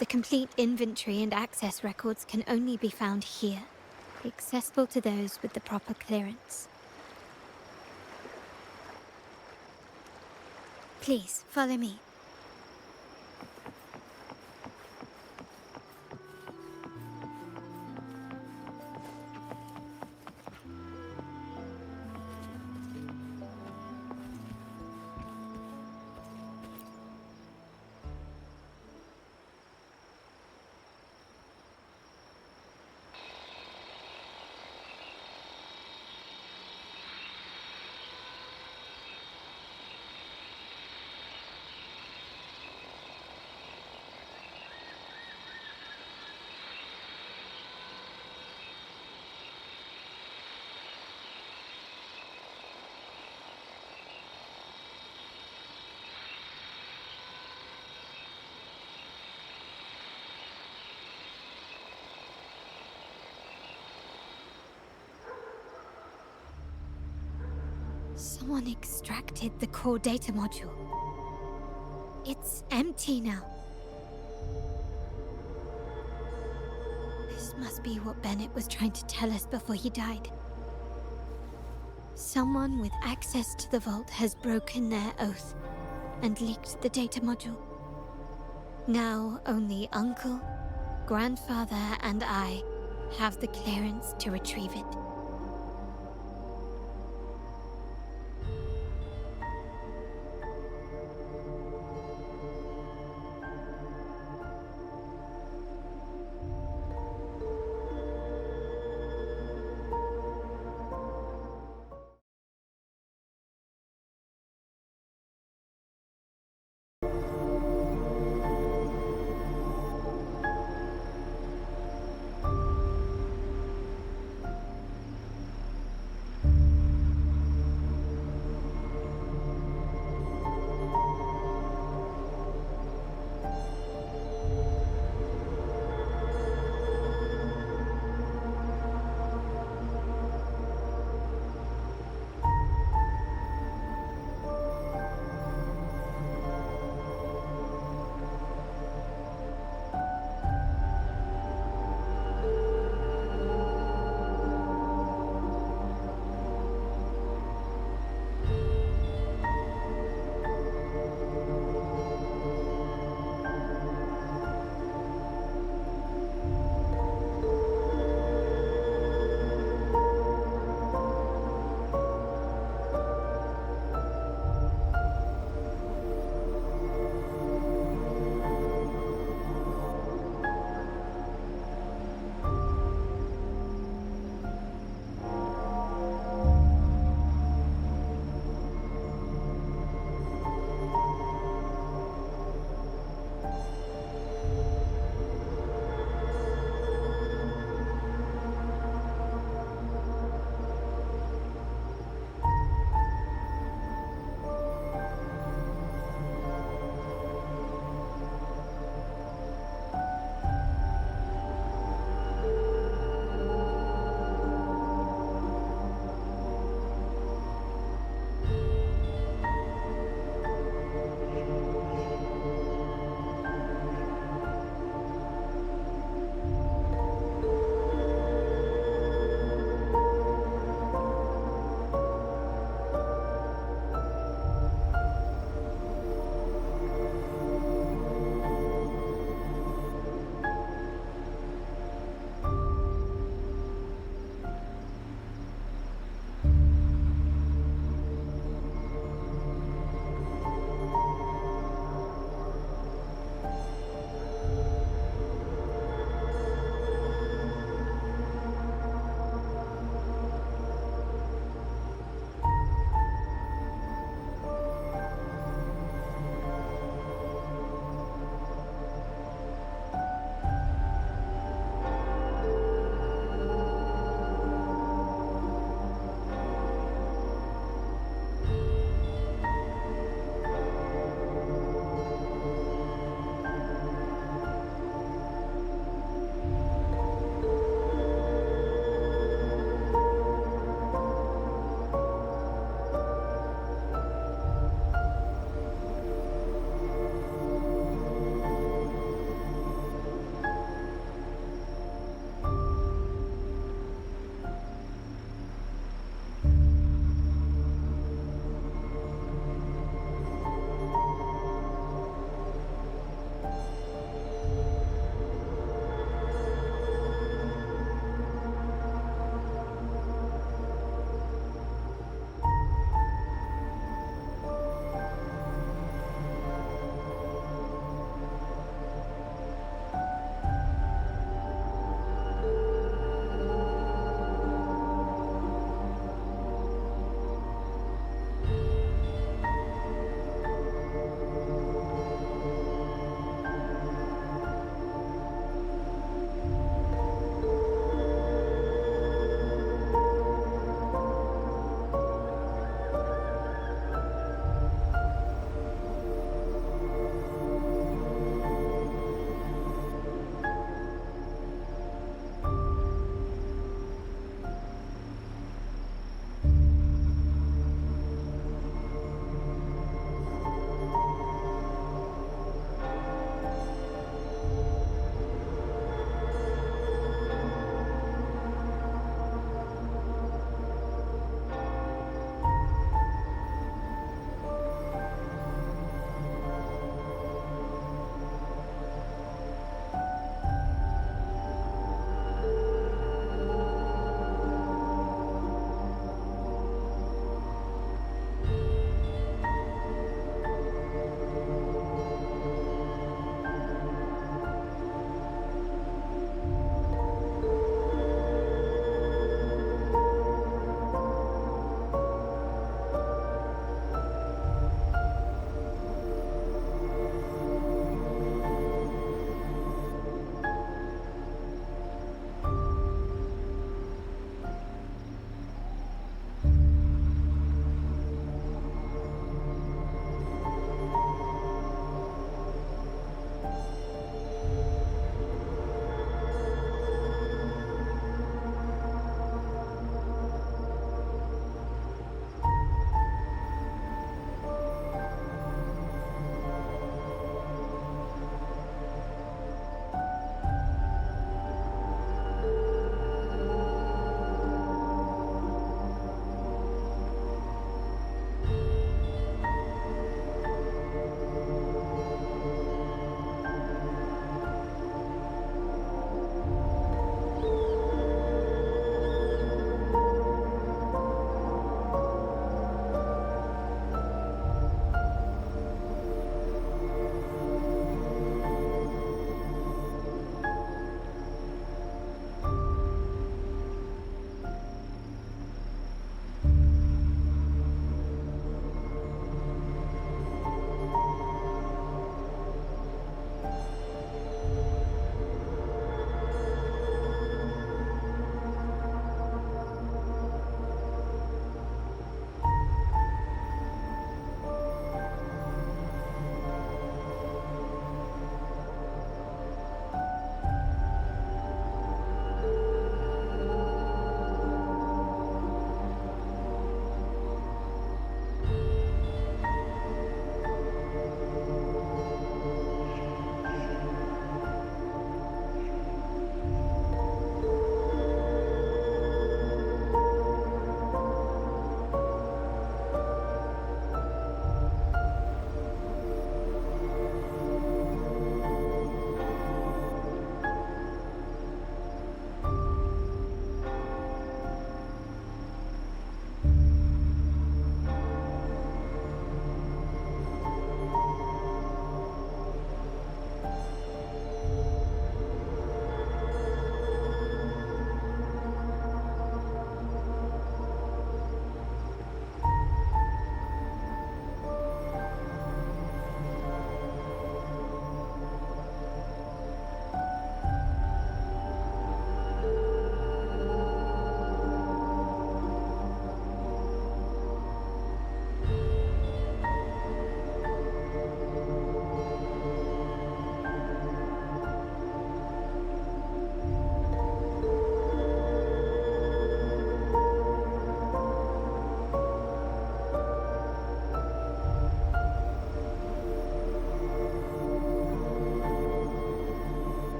The complete inventory and access records can only be found here, accessible to those with the proper clearance. Please, follow me. Someone extracted the core data module. It's empty now. This must be what Bennett was trying to tell us before he died. Someone with access to the vault has broken their oath and leaked the data module. Now only Uncle, Grandfather, and I have the clearance to retrieve it.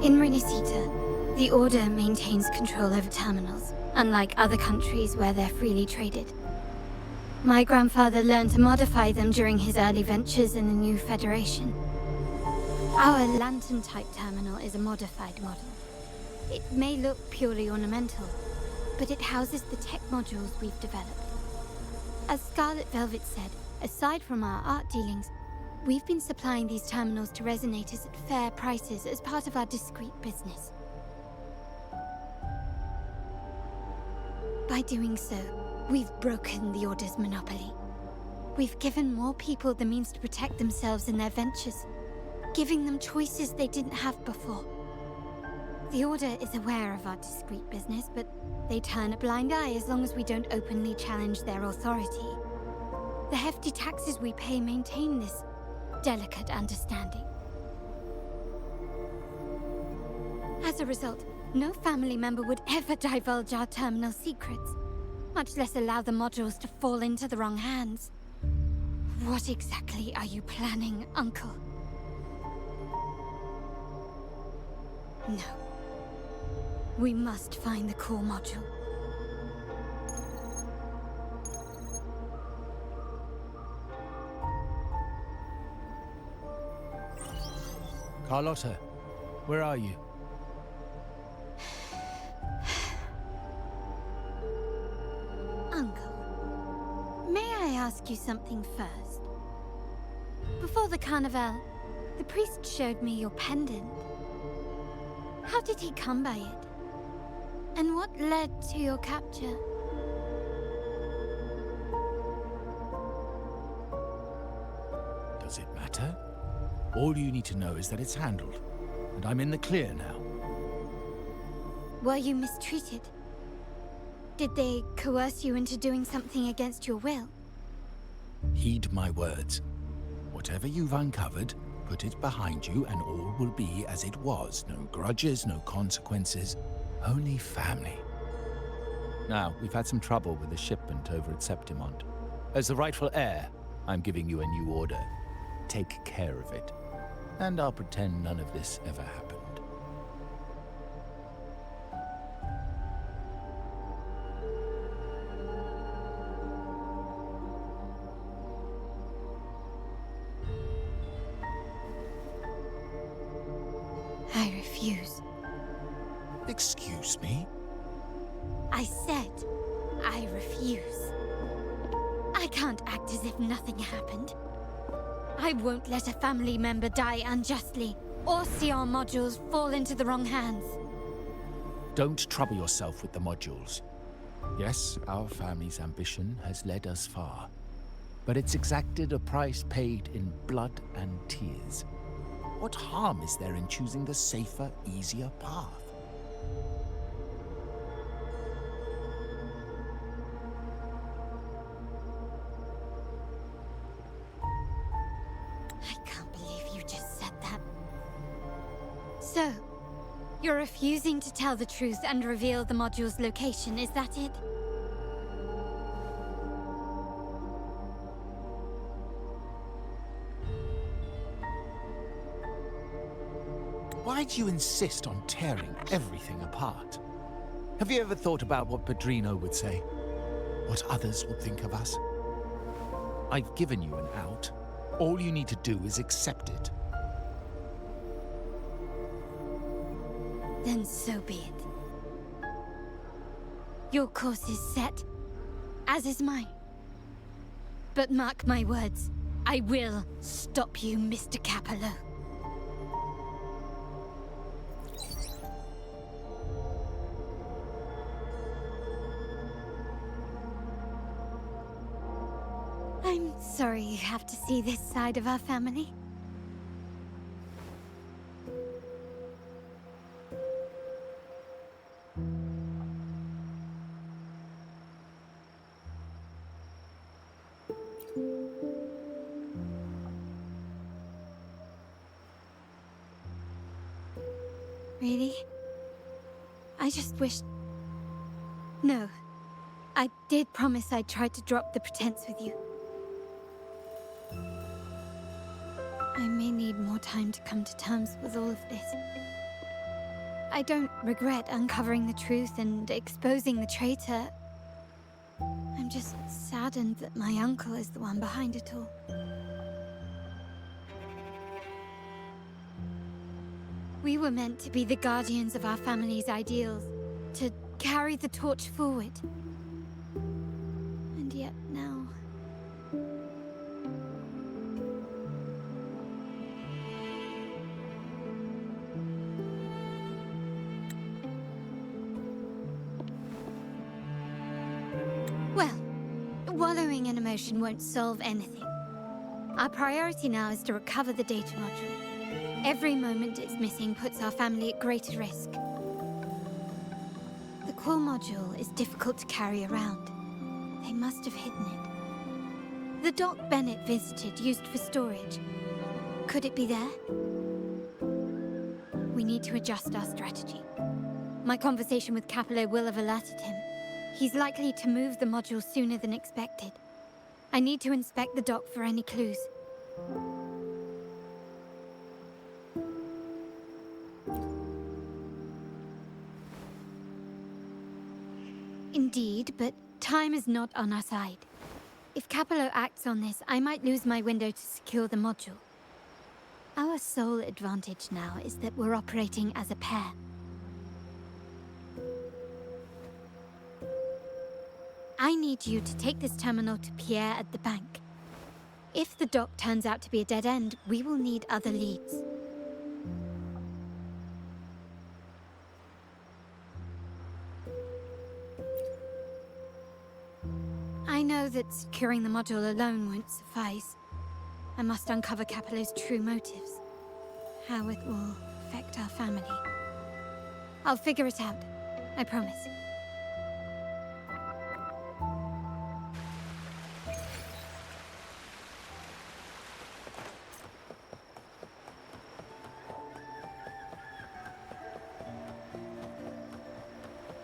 In Renisita, the Order maintains control over terminals, unlike other countries where they're freely traded. My grandfather learned to modify them during his early ventures in the new Federation. Our lantern-type terminal is a modified model. It may look purely ornamental, but it houses the tech modules we've developed. As Scarlet Velvet said, aside from our art dealings, we've been supplying these terminals to resonators at fair prices as part of our discreet business. By doing so, we've broken the Order's monopoly. We've given more people the means to protect themselves in their ventures, giving them choices they didn't have before. The Order is aware of our discreet business, but they turn a blind eye as long as we don't openly challenge their authority. The hefty taxes we pay maintain this delicate understanding. As a result, no family member would ever divulge our terminal secrets, much less allow the modules to fall into the wrong hands. What exactly are you planning, Uncle? No. We must find the core module. Carlotta, where are you? Uncle, may I ask you something first? Before the carnival, the priest showed me your pendant. How did he come by it? And what led to your capture? Does it matter? All you need to know is that it's handled, and I'm in the clear now. Were you mistreated? Did they coerce you into doing something against your will? Heed my words. Whatever you've uncovered, put it behind you and all will be as it was. No grudges, no consequences, only family. Now, we've had some trouble with the shipment over at Septimont. As the rightful heir, I'm giving you a new order. Take care of it. And I'll pretend none of this ever happened. I refuse. Excuse me? I said I refuse. I can't act as if nothing happened. I won't let a family member die unjustly, or see our modules fall into the wrong hands. Don't trouble yourself with the modules. Yes, our family's ambition has led us far, but it's exacted a price paid in blood and tears. What harm is there in choosing the safer, easier path? I can't believe you just said that. So, you're refusing to tell the truth and reveal the module's location, is that it? Why do you insist on tearing everything apart? Have you ever thought about what Pt.2 would say? What others would think of us? I've given you an out. All you need to do is accept it. Then so be it. Your course is set, as is mine. But mark my words, I will stop you, Mr. Capello. I'm sorry you have to see this side of our family. Really? I just wished... No. I did promise I'd try to drop the pretense with you. I may need more time to come to terms with all of this. I don't regret uncovering the truth and exposing the traitor. I'm just saddened that my uncle is the one behind it all. We were meant to be the guardians of our family's ideals, to carry the torch forward. And yet now... Well, wallowing in emotion won't solve anything. Our priority now is to recover the data module. Every moment it's missing puts our family at greater risk. The core module is difficult to carry around. They must have hidden it. The dock Bennett visited used for storage. Could it be there? We need to adjust our strategy. My conversation with Capello will have alerted him. He's likely to move the module sooner than expected. I need to inspect the dock for any clues. Indeed, but time is not on our side. If Capello acts on this, I might lose my window to secure the module. Our sole advantage now is that we're operating as a pair. I need you to take this terminal to Pierre at the bank. If the dock turns out to be a dead end, we will need other leads. I know that securing the module alone won't suffice. I must uncover Capello's true motives. How it will affect our family. I'll figure it out. I promise.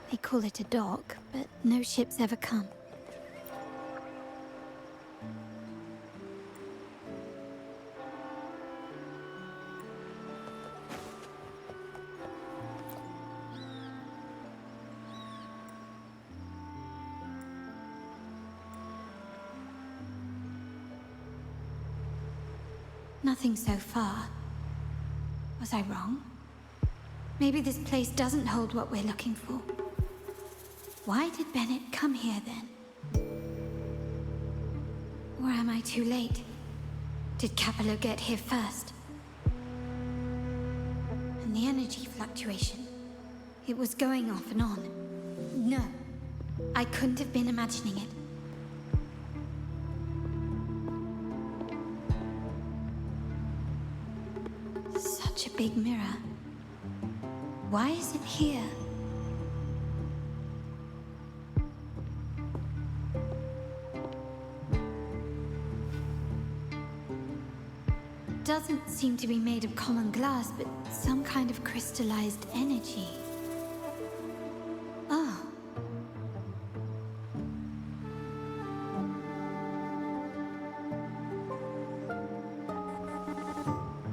They call it a dock, but no ships ever come. Nothing so far. Was I wrong? Maybe this place doesn't hold what we're looking for. Why did Bennett come here then? Or am I too late? Did Capello get here first? And the energy fluctuation. It was going off and on. No, I couldn't have been imagining it. Such a big mirror. Why is it here? Doesn't seem to be made of common glass, but some kind of crystallized energy. Oh.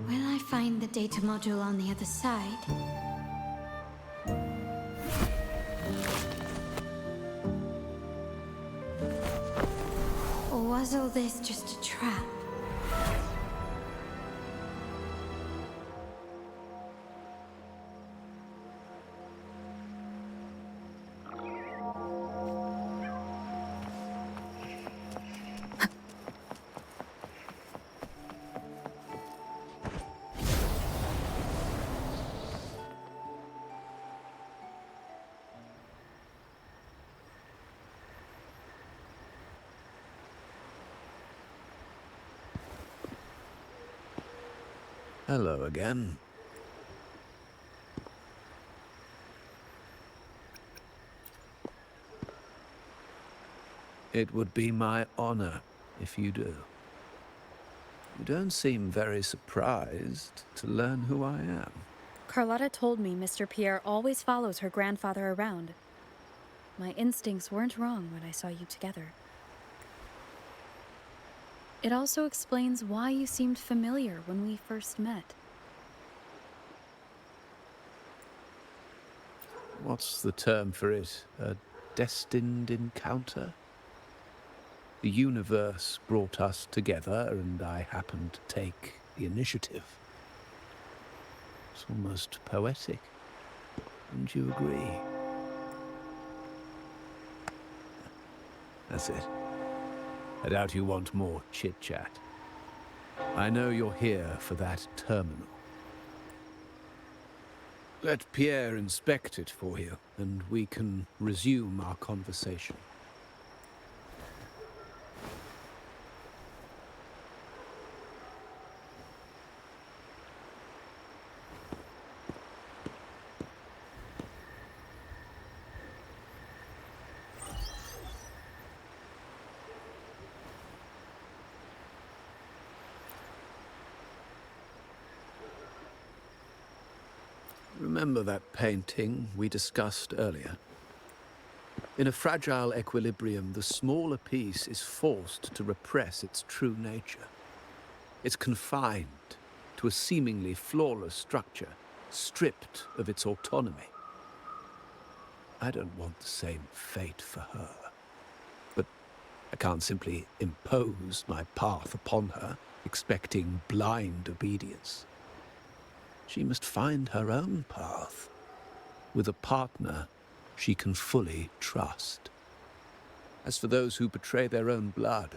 Will I find the data module on the other side? Or was all this just a trap? Hello again. It would be my honor if you do. You don't seem very surprised to learn who I am. Carlotta told me Mr. Pierre always follows her grandfather around. My instincts weren't wrong when I saw you together. It also explains why you seemed familiar when we first met. What's the term for it? A destined encounter? The universe brought us together, and I happened to take the initiative. It's almost poetic. Wouldn't you agree? That's it. I doubt you want more chit-chat. I know you're here for that terminal. Let Pierre inspect it for you, and we can resume our conversation. Remember that painting we discussed earlier? In a fragile equilibrium, the smaller piece is forced to repress its true nature. It's confined to a seemingly flawless structure, stripped of its autonomy. I don't want the same fate for her. But I can't simply impose my path upon her, expecting blind obedience. She must find her own path, with a partner she can fully trust. As for those who betray their own blood,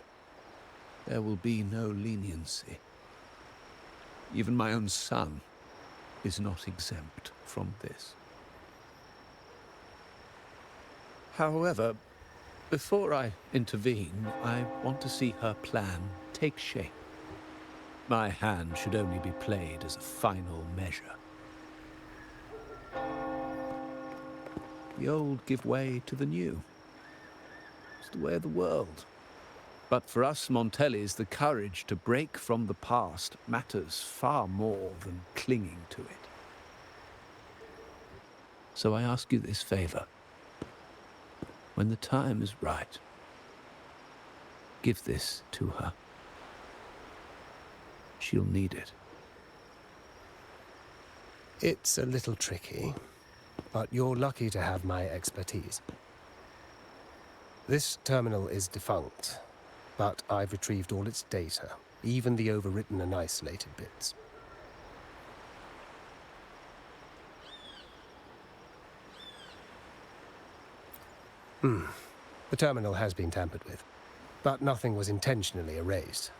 there will be no leniency. Even my own son is not exempt from this. However, before I intervene, I want to see her plan take shape. My hand should only be played as a final measure. The old give way to the new. It's the way of the world. But for us Montellis, the courage to break from the past matters far more than clinging to it. So I ask you this favor. When the time is right, give this to her. She'll need it. It's a little tricky, but you're lucky to have my expertise. This terminal is defunct, but I've retrieved all its data, even the overwritten and isolated bits. The terminal has been tampered with, but nothing was intentionally erased.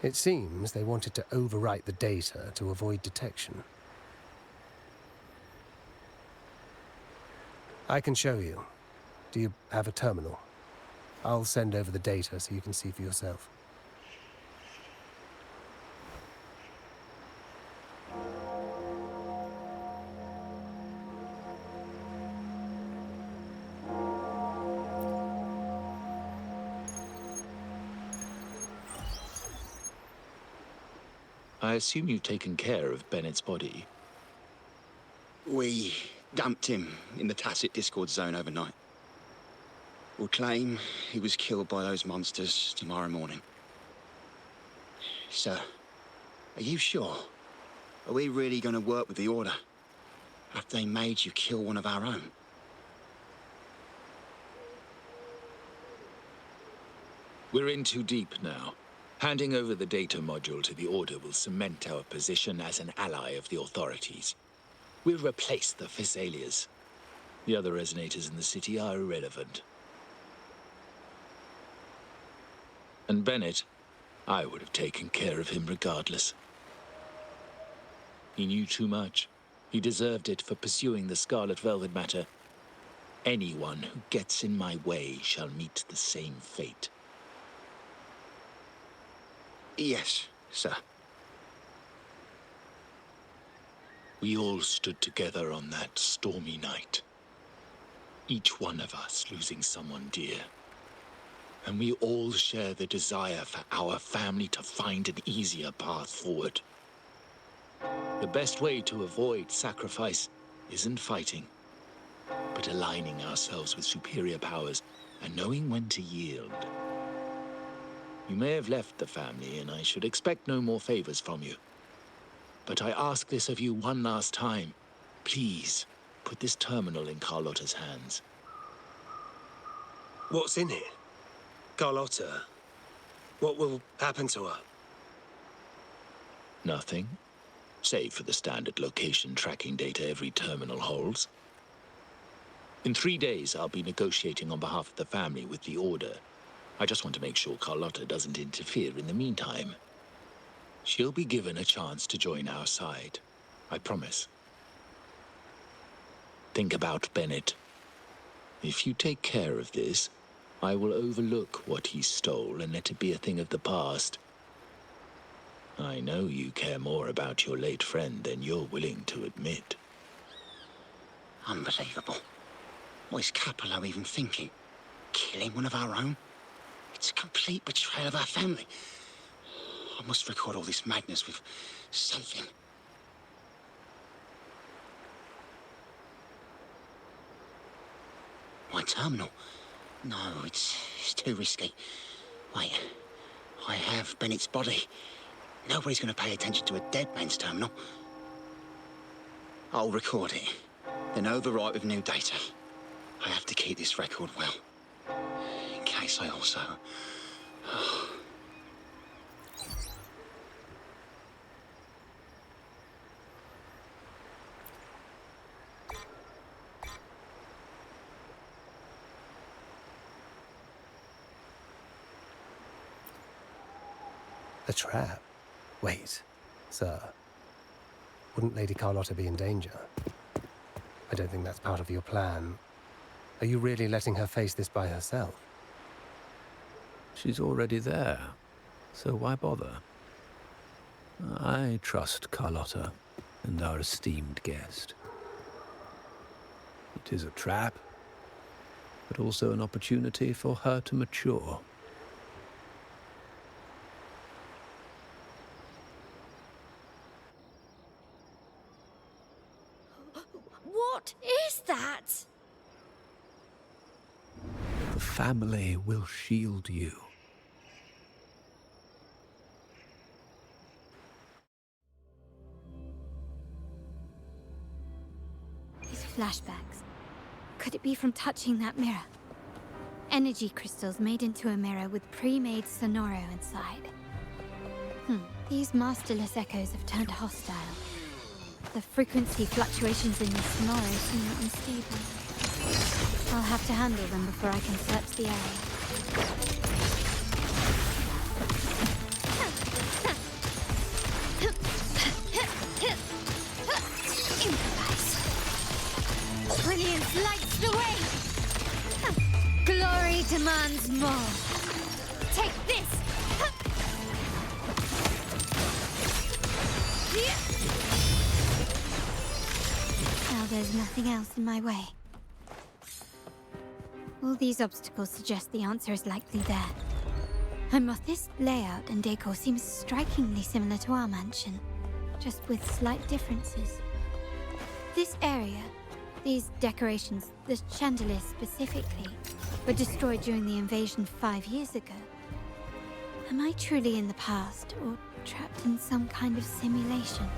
It seems they wanted to overwrite the data to avoid detection. I can show you. Do you have a terminal? I'll send over the data so you can see for yourself. I assume you've taken care of Bennett's body. We dumped him in the tacit Discord zone overnight. We'll claim he was killed by those monsters tomorrow morning. Sir, are you sure? Are we really going to work with the Order? Have they made you kill one of our own? We're in too deep now. Handing over the data module to the Order will cement our position as an ally of the authorities. We'll replace the Physaelias. The other resonators in the city are irrelevant. And Bennett, I would have taken care of him regardless. He knew too much. He deserved it for pursuing the Scarlet Velvet matter. Anyone who gets in my way shall meet the same fate. Yes, sir. We all stood together on that stormy night. Each one of us losing someone dear. And we all share the desire for our family to find an easier path forward. The best way to avoid sacrifice isn't fighting, but aligning ourselves with superior powers and knowing when to yield. You may have left the family, and I should expect no more favors from you. But I ask this of you one last time. Please, put this terminal in Carlotta's hands. What's in it? Carlotta? What will happen to her? Nothing, save for the standard location tracking data every terminal holds. In 3 days, I'll be negotiating on behalf of the family with the Order. I just want to make sure Carlotta doesn't interfere in the meantime. She'll be given a chance to join our side. I promise. Think about Bennett. If you take care of this, I will overlook what he stole and let it be a thing of the past. I know you care more about your late friend than you're willing to admit. Unbelievable. What is Capello even thinking? Killing one of our own? It's a complete betrayal of our family. I must record all this madness with something. My terminal? No, it's too risky. Wait, I have Bennett's body. Nobody's going to pay attention to a dead man's terminal. I'll record it, then overwrite with new data. I have to keep this record well, in case I also... A trap? Wait, sir. Wouldn't Lady Carlotta be in danger? I don't think that's part of your plan. Are you really letting her face this by herself? She's already there, so why bother? I trust Carlotta and our esteemed guest. It is a trap, but also an opportunity for her to mature. What is that? The family will shield you. These flashbacks. Could it be from touching that mirror? Energy crystals made into a mirror with pre-made sonoro inside. These masterless echoes have turned hostile. The frequency fluctuations in the sonoro seem unstable. I'll have to handle them before I can search the area. Improvise. Brilliance lights the way! Glory demands more. Take this! Now there's nothing else in my way. All these obstacles suggest the answer is likely there. And this layout and decor seems strikingly similar to our mansion, just with slight differences. This area, these decorations, the chandeliers specifically, were destroyed during the invasion 5 years ago. Am I truly in the past, or trapped in some kind of simulation?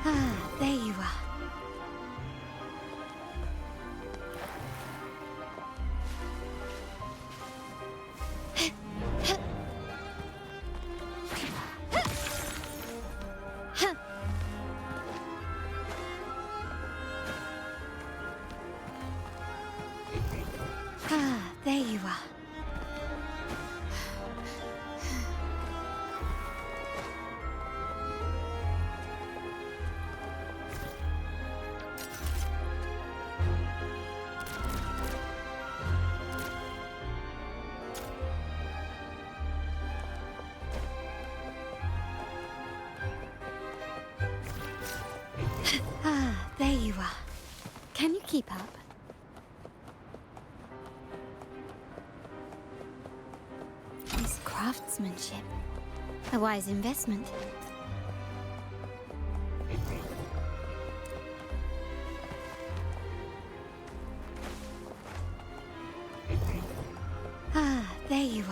Ah, there you are. Ah, there you are. Ah, there you are. Can you keep up? This craftsmanship. A wise investment.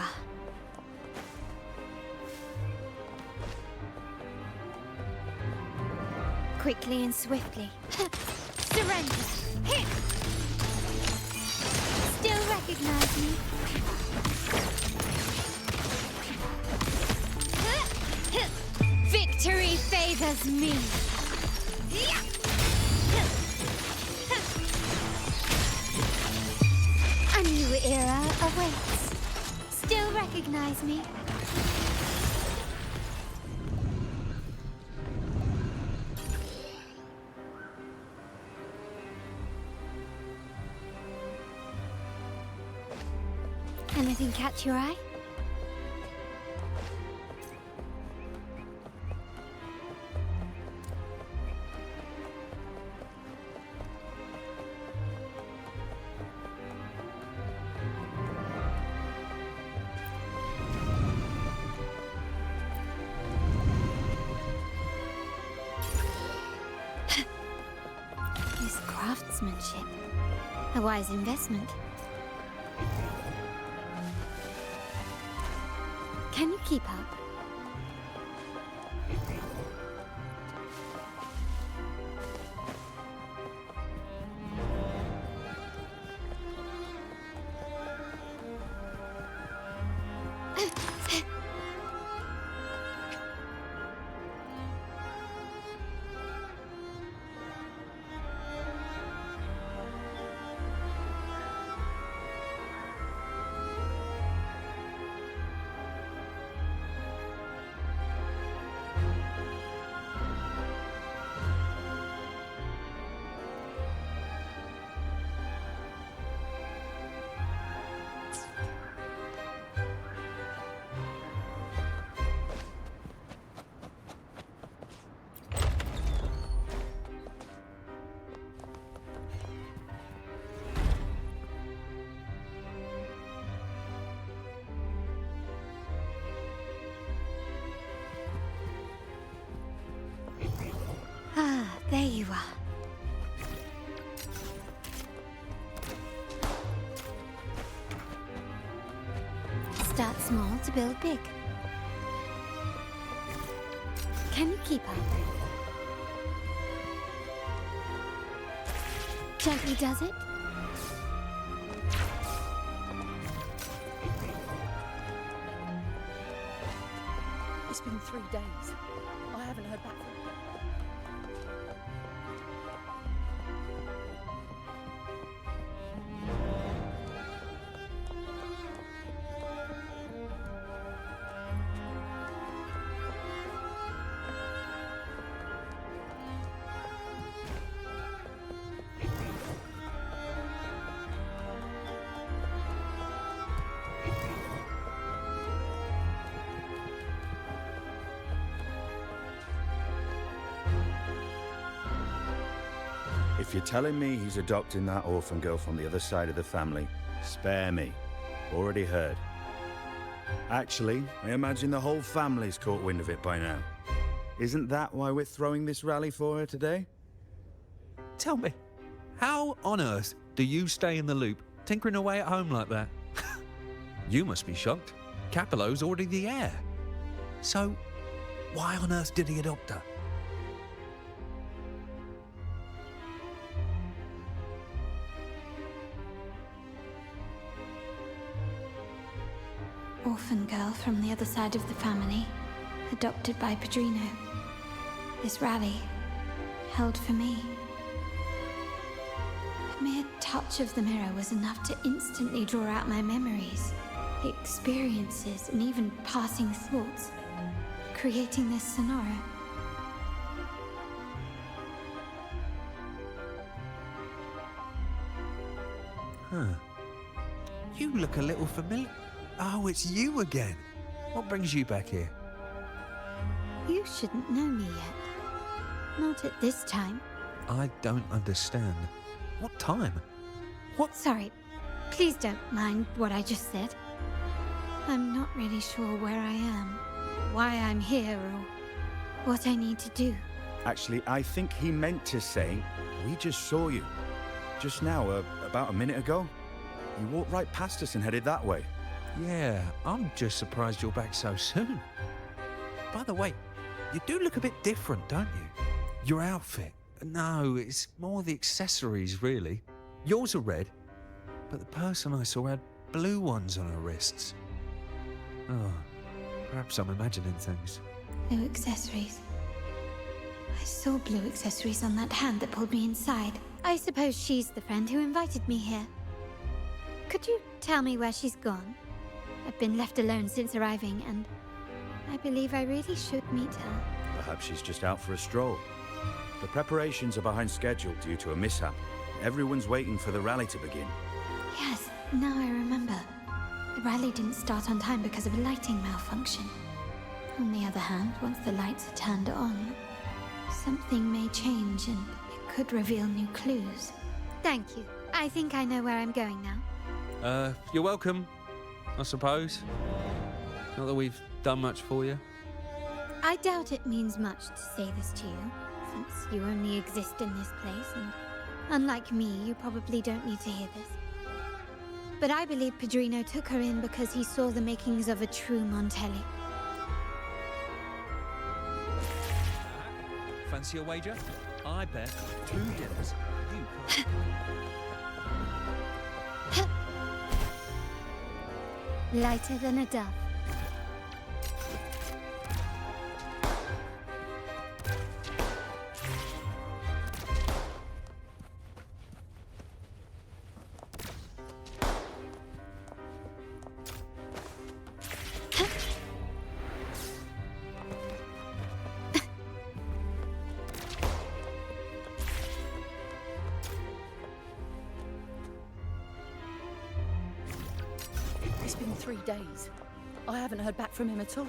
are. Quickly and swiftly. Surrender. Still recognize me? Victory favors me. A new era awaits. Still recognize me? Anything catch your eye? This craftsmanship. A wise investment. Can you keep up? Ah, there you are. Start small to build big. Can you keep up? Gently does it? It's been 3 days. I haven't heard back from him. If you're telling me he's adopting that orphan girl from the other side of the family, spare me. Already heard. Actually, I imagine the whole family's caught wind of it by now. Isn't that why we're throwing this rally for her today? Tell me, how on earth do you stay in the loop, tinkering away at home like that? You must be shocked. Capello's already the heir. So, why on earth did he adopt her? Orphan girl from the other side of the family, adopted by Pt.2. This rally, held for me. A mere touch of the mirror was enough to instantly draw out my memories, experiences, and even passing thoughts, creating this sonora. Huh. You look a little familiar. Oh, it's you again. What brings you back here? You shouldn't know me yet. Not at this time. I don't understand. What time? What? Sorry. Please don't mind what I just said. I'm not really sure where I am, why I'm here, or what I need to do. Actually, I think he meant to say, we just saw you. Just now, about a minute ago. You walked right past us and headed that way. Yeah, I'm just surprised you're back so soon. By the way, you do look a bit different, don't you? Your outfit. No, it's more the accessories, really. Yours are red, but the person I saw had blue ones on her wrists. Oh, perhaps I'm imagining things. Blue accessories. I saw blue accessories on that hand that pulled me inside. I suppose she's the friend who invited me here. Could you tell me where she's gone? I've been left alone since arriving, and I believe I really should meet her. Perhaps she's just out for a stroll. The preparations are behind schedule due to a mishap. Everyone's waiting for the rally to begin. Yes, now I remember. The rally didn't start on time because of a lighting malfunction. On the other hand, once the lights are turned on, something may change and it could reveal new clues. Thank you. I think I know where I'm going now. You're welcome, I suppose. Not that we've done much for you. I doubt it means much to say this to you, since you only exist in this place, and unlike me, you probably don't need to hear this. But I believe Pedrino took her in because he saw the makings of a true Montelli. Fancy a wager? I bet 2 dinners. You can't. Lighter than a dove. It's been 3 days. I haven't heard back from him at all.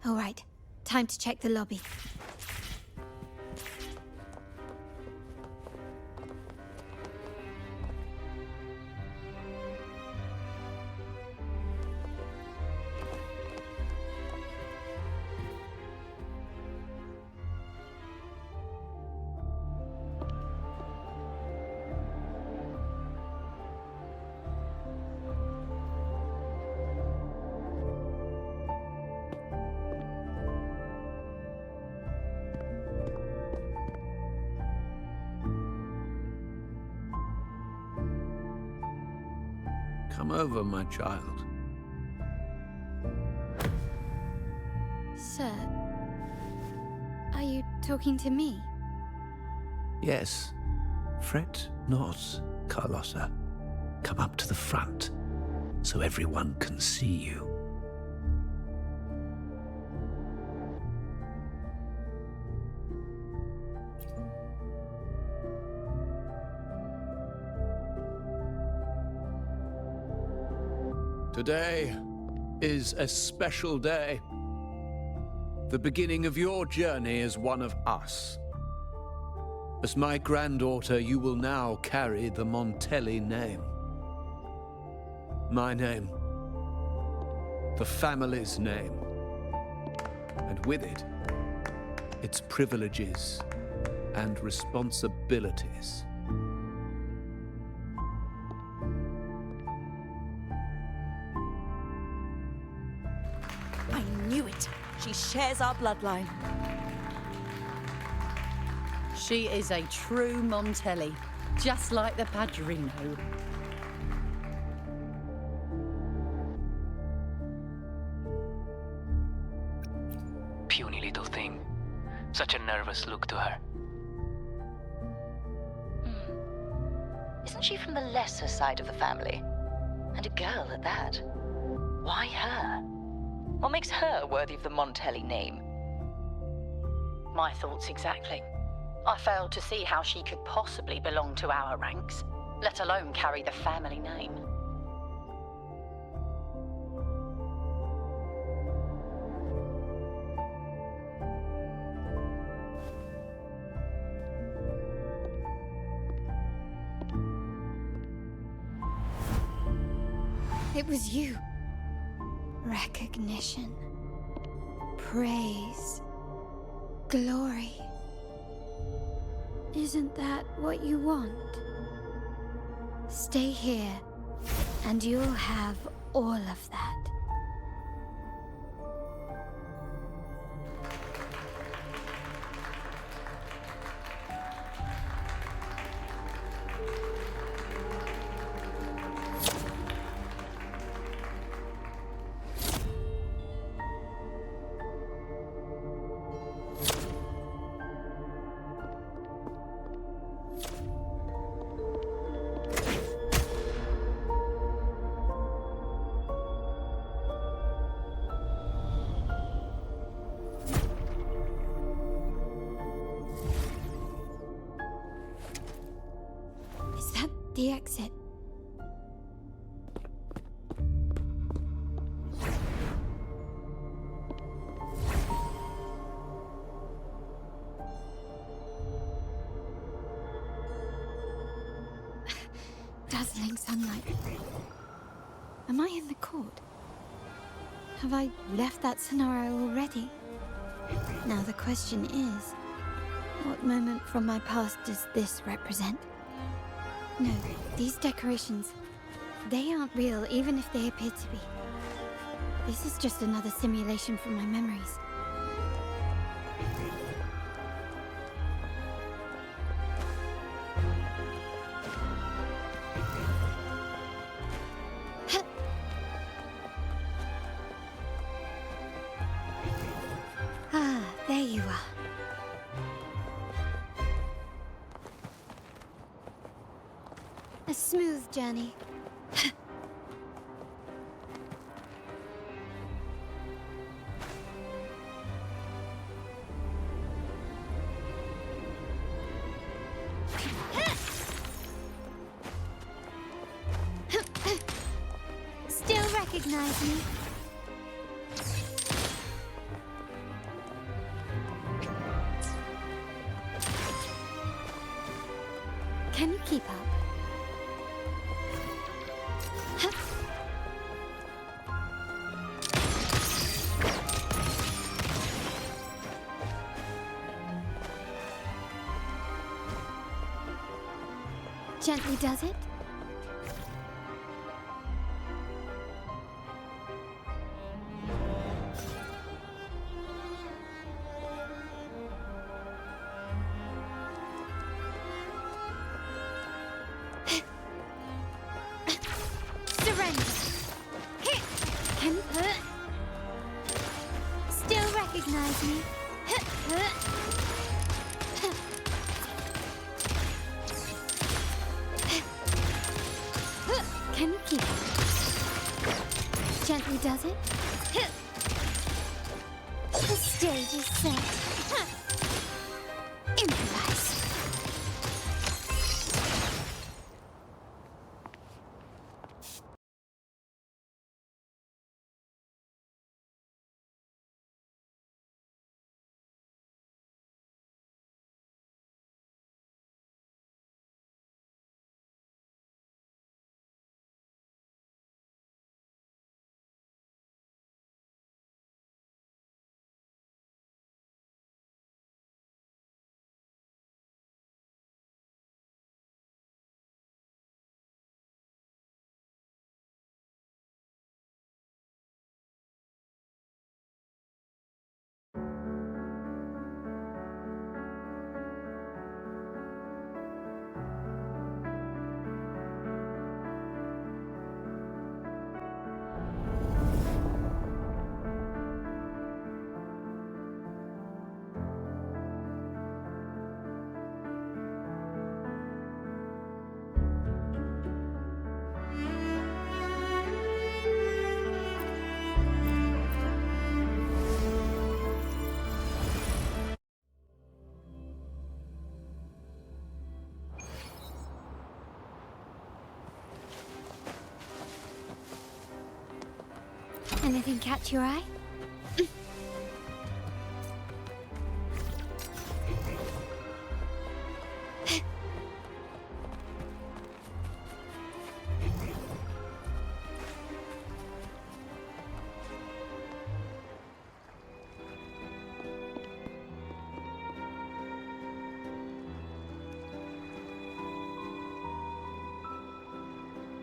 All right, time to check the lobby. Come over, my child. Sir, are you talking to me? Yes. Fret not, Carlotta. Come up to the front, so everyone can see you. Today is a special day. The beginning of your journey as one of us. As my granddaughter, you will now carry the Montelli name. My name. The family's name. And with it, its privileges and responsibilities. I knew it. She shares our bloodline. She is a true Montelli, just like the Padrino. Puny little thing. Such a nervous look to her. Isn't she from the lesser side of the family? And a girl at that. Why her? What makes her worthy of the Montelli name? My thoughts exactly. I failed to see how she could possibly belong to our ranks, let alone carry the family name. It was you. Recognition. Praise. Glory. Isn't that what you want? Stay here, and you'll have all of that. Is that the exit? Dazzling sunlight. Am I in the court? Have I left that scenario already? Now the question is, what moment from my past does this represent? No, these decorations, they aren't real even if they appear to be. This is just another simulation from my memories. Ah, there you are. A smooth journey. Still recognize me? Can you keep up? Gently does it? Surrender! recognize me? Can you keep it? Gently does it? The stage is set. Improvise. Anything catch your eye?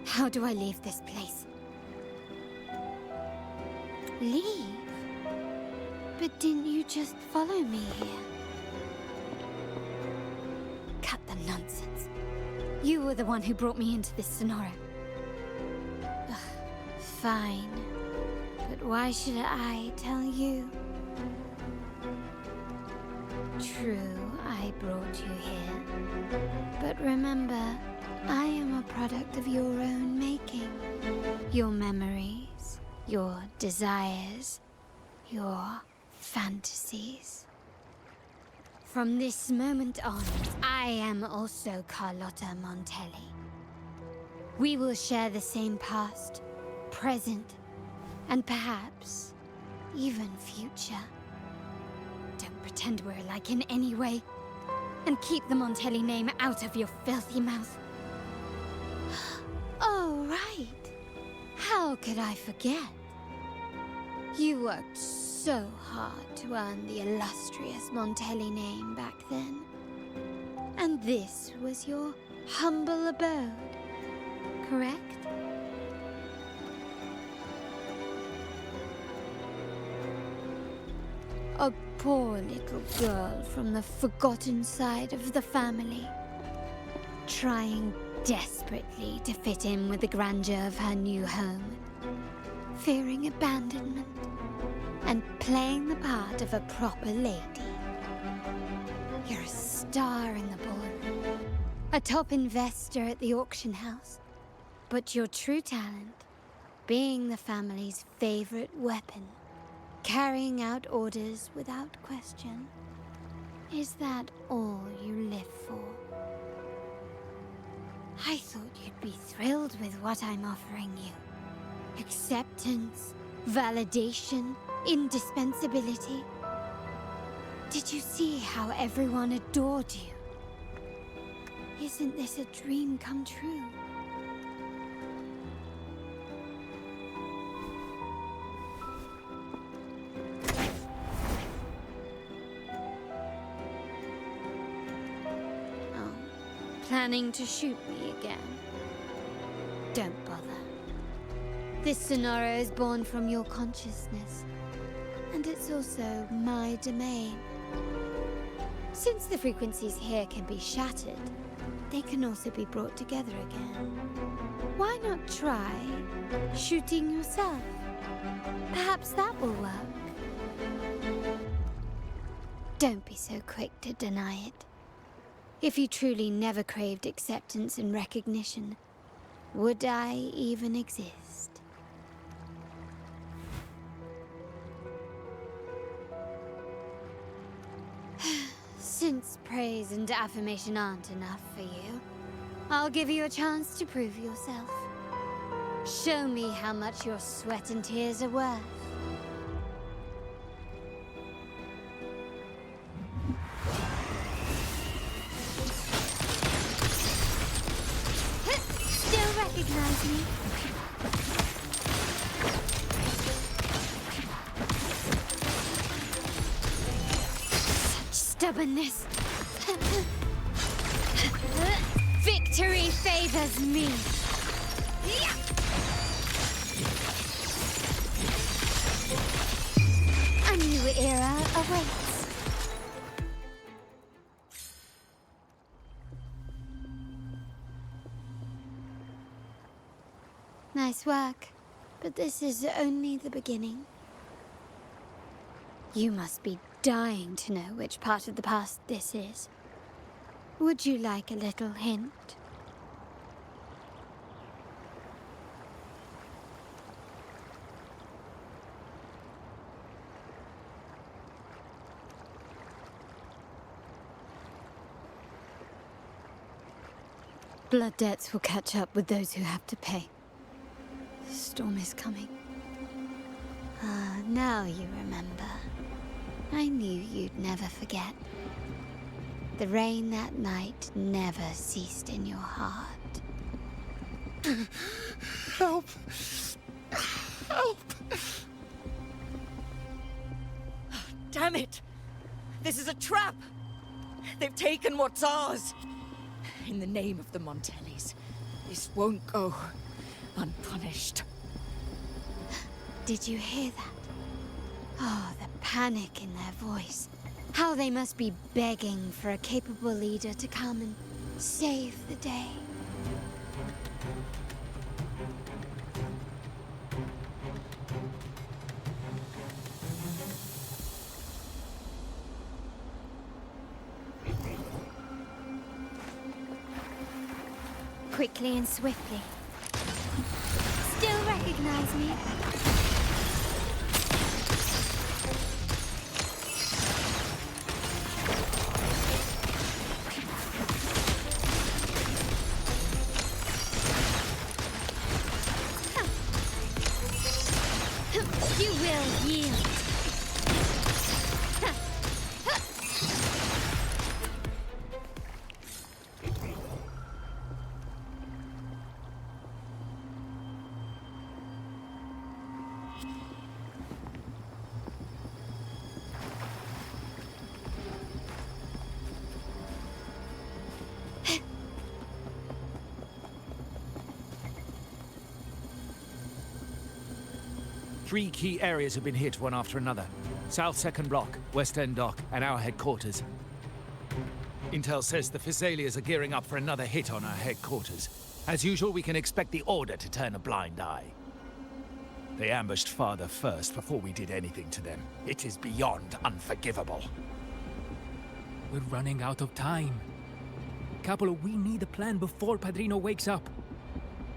How do I leave this place? Leave? But didn't you just follow me here? Cut the nonsense. You were the one who brought me into this scenario. Ugh, fine. But why should I tell you? True, I brought you here. But remember, I am a product of your own making. Your memories, your desires, your fantasies. From this moment on, I am also Carlotta Montelli. We will share the same past, present, and perhaps even future. Don't pretend we're alike in any way, and keep the Montelli name out of your filthy mouth. Oh, right. How could I forget? You worked so hard to earn the illustrious Montelli name back then. And this was your humble abode, correct? A poor little girl from the forgotten side of the family, trying desperately to fit in with the grandeur of her new home, fearing abandonment, and playing the part of a proper lady. You're a star in the ballroom, a top investor at the auction house, but your true talent, being the family's favorite weapon, carrying out orders without question. Is that all you live for? I thought you'd be thrilled with what I'm offering you. Acceptance, validation, indispensability. Did you see how everyone adored you? Isn't this a dream come true? Planning to shoot me again? Don't bother. This scenario is born from your consciousness, and it's also my domain. Since the frequencies here can be shattered, they can also be brought together again. Why not try shooting yourself? Perhaps that will work. Don't be so quick to deny it. If you truly never craved acceptance and recognition, would I even exist? Since praise and affirmation aren't enough for you, I'll give you a chance to prove yourself. Show me how much your sweat and tears are worth. Still recognize me? Such stubbornness. Victory favors me. A new era awaits. Nice work, but this is only the beginning. You must be dying to know which part of the past this is. Would you like a little hint? Blood debts will catch up with those who have to pay. The storm is coming. Ah, now you remember. I knew you'd never forget. The rain that night never ceased in your heart. Help! Help! Damn it! This is a trap! They've taken what's ours! In the name of the Montellis, this won't go unpunished. Did you hear that? Oh, the panic in their voice. How they must be begging for a capable leader to come and save the day. Quickly and swiftly. Still recognize me? You will yield. Three key areas have been hit one after another. South Second Block, West End Dock, and our headquarters. Intel says the Physaelians are gearing up for another hit on our headquarters. As usual, we can expect the Order to turn a blind eye. They ambushed Father first before we did anything to them. It is beyond unforgivable. We're running out of time. Capolo, we need a plan before Padrino wakes up.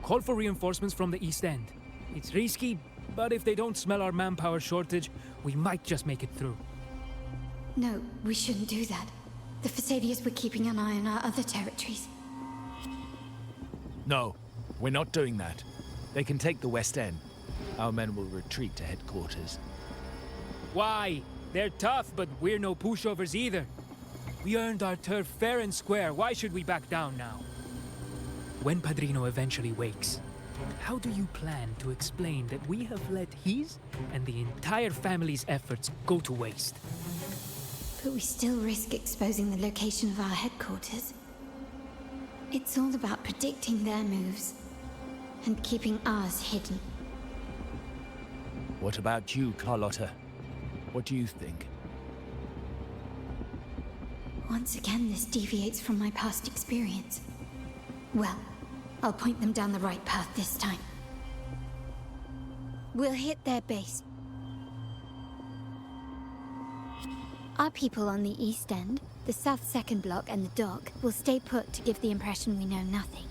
Call for reinforcements from the East End. It's risky, but if they don't smell our manpower shortage, we might just make it through. No, we shouldn't do that. The Physaelians were keeping an eye on our other territories. No, we're not doing that. They can take the West End. Our men will retreat to headquarters. Why? They're tough, but we're no pushovers either. We earned our turf fair and square. Why should we back down now? When Padrino eventually wakes, how do you plan to explain that we have let his and the entire family's efforts go to waste? But we still risk exposing the location of our headquarters. It's all about predicting their moves and keeping ours hidden. What about you, Carlotta? What do you think? Once again, this deviates from my past experience. Well, I'll point them down the right path this time. We'll hit their base. Our people on the East End, the South Second Block and the Dock will stay put to give the impression we know nothing.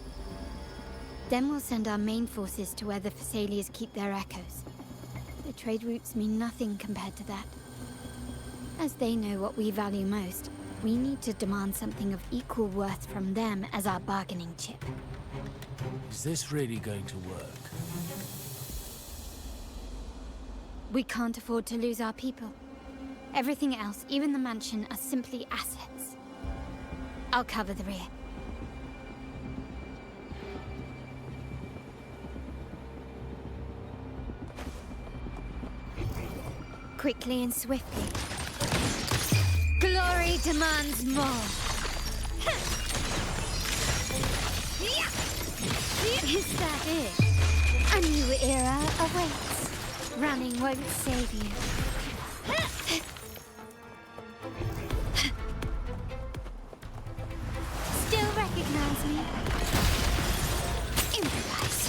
Then we'll send our main forces to where the Phassalias keep their echoes. The trade routes mean nothing compared to that. As they know what we value most, we need to demand something of equal worth from them as our bargaining chip. Is this really going to work? We can't afford to lose our people. Everything else, even the mansion, are simply assets. I'll cover the rear. Quickly and swiftly. Glory demands more. Is that it? A new era awaits. Running won't save you. Still recognize me? Improvise.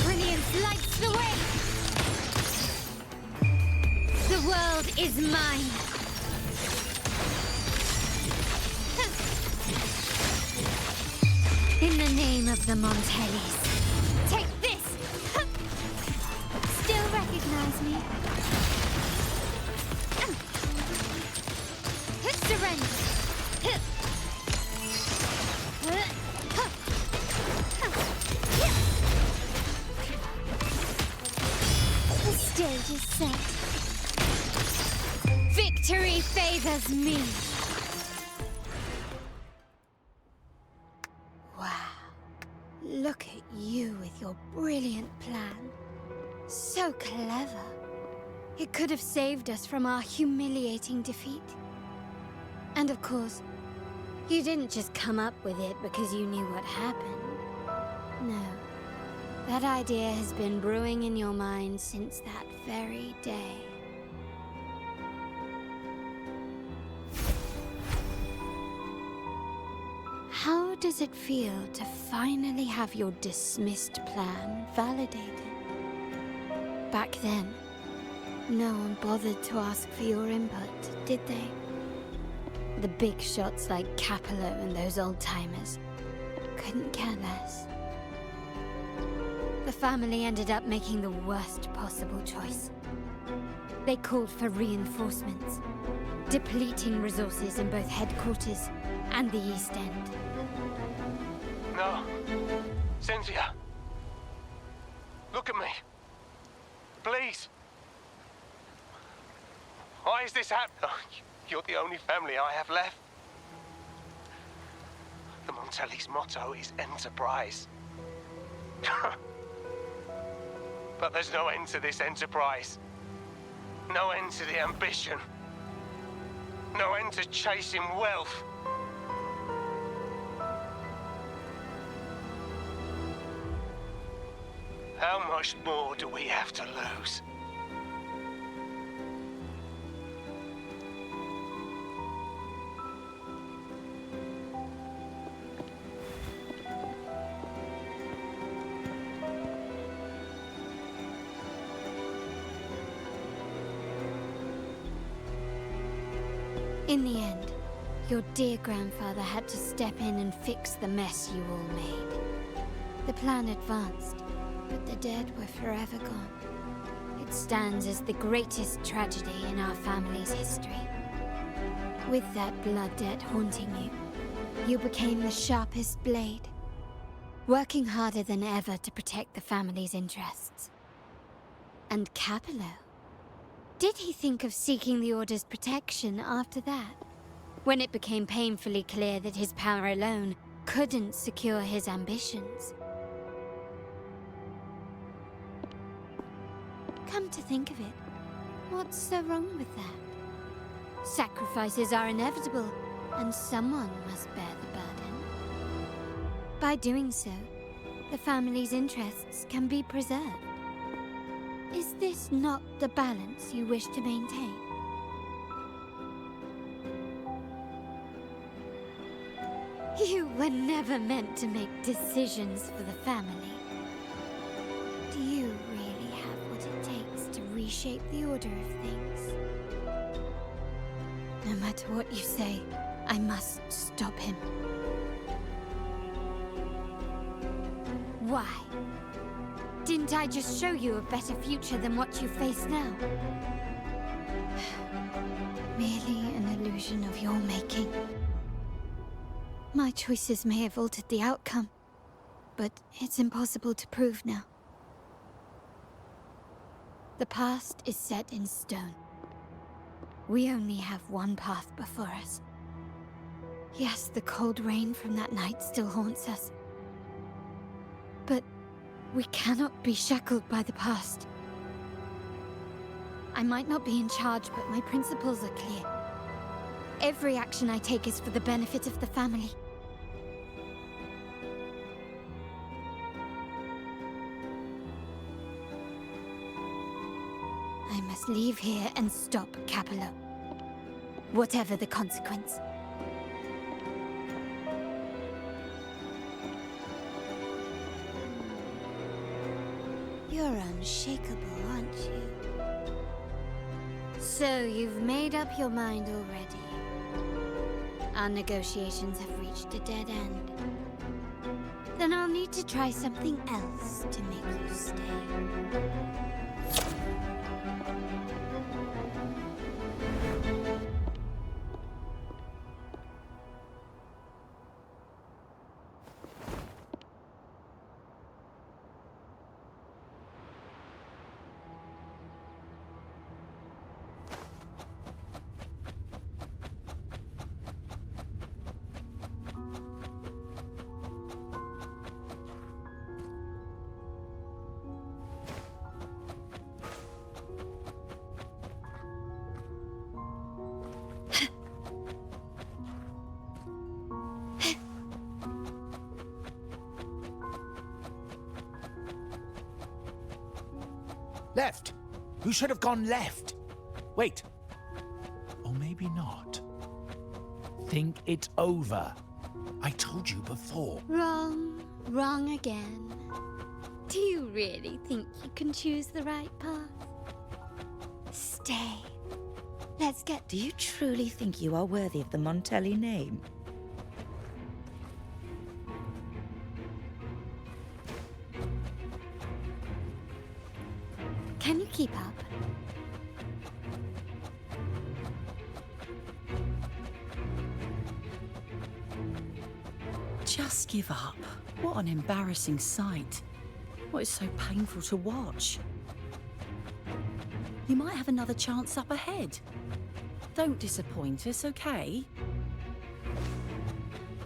Brilliance lights the way. The world is mine. In the name of the Montellis. Take this! Still recognize me? Surrender! The stage is set. Victory favors me! Look at you with your brilliant plan. So clever. It could have saved us from our humiliating defeat. And of course, you didn't just come up with it because you knew what happened. No. That idea has been brewing in your mind since that very day. How does it feel to finally have your dismissed plan validated? Back then, no one bothered to ask for your input, did they? The big shots like Capello and those old-timers couldn't care less. The family ended up making the worst possible choice. They called for reinforcements, depleting resources in both headquarters and the East End. No. Cynthia. Look at me. Please. Why is this happening? Oh, you're the only family I have left. The Montelli's motto is enterprise. But there's no end to this enterprise. No end to the ambition. No end to chasing wealth. How much more do we have to lose? In the end, your dear grandfather had to step in and fix the mess you all made. The plan advanced, but the dead were forever gone. It stands as the greatest tragedy in our family's history. With that blood debt haunting you, you became the sharpest blade, working harder than ever to protect the family's interests. And Capello? Did he think of seeking the Order's protection after that? When it became painfully clear that his power alone couldn't secure his ambitions? Come to think of it, what's so wrong with that? Sacrifices are inevitable, and someone must bear the burden. By doing so, the family's interests can be preserved. Is this not the balance you wish to maintain? You were never meant to make decisions for the family. Do you really have what it takes to reshape the order of things? No matter what you say, I must stop him. Why? Didn't I just show you a better future than what you face now? Merely an illusion of your making. My choices may have altered the outcome, but it's impossible to prove now. The past is set in stone. We only have one path before us. Yes, the cold rain from that night still haunts us. But we cannot be shackled by the past. I might not be in charge, but my principles are clear. Every action I take is for the benefit of the family. I must leave here and stop Capello. Whatever the consequence. You're unshakable, aren't you? So you've made up your mind already. Our negotiations have reached a dead end. Then I'll need to try something else to make you stay. Left! You should have gone left! Wait. Or maybe not. Think it over. I told you before. Wrong. Wrong again. Do you really think you can choose the right path? Stay. Let's get... Do you truly think you are worthy of the Montelli name? Can you keep up? Just give up. What an embarrassing sight. What is so painful to watch? You might have another chance up ahead. Don't disappoint us, okay?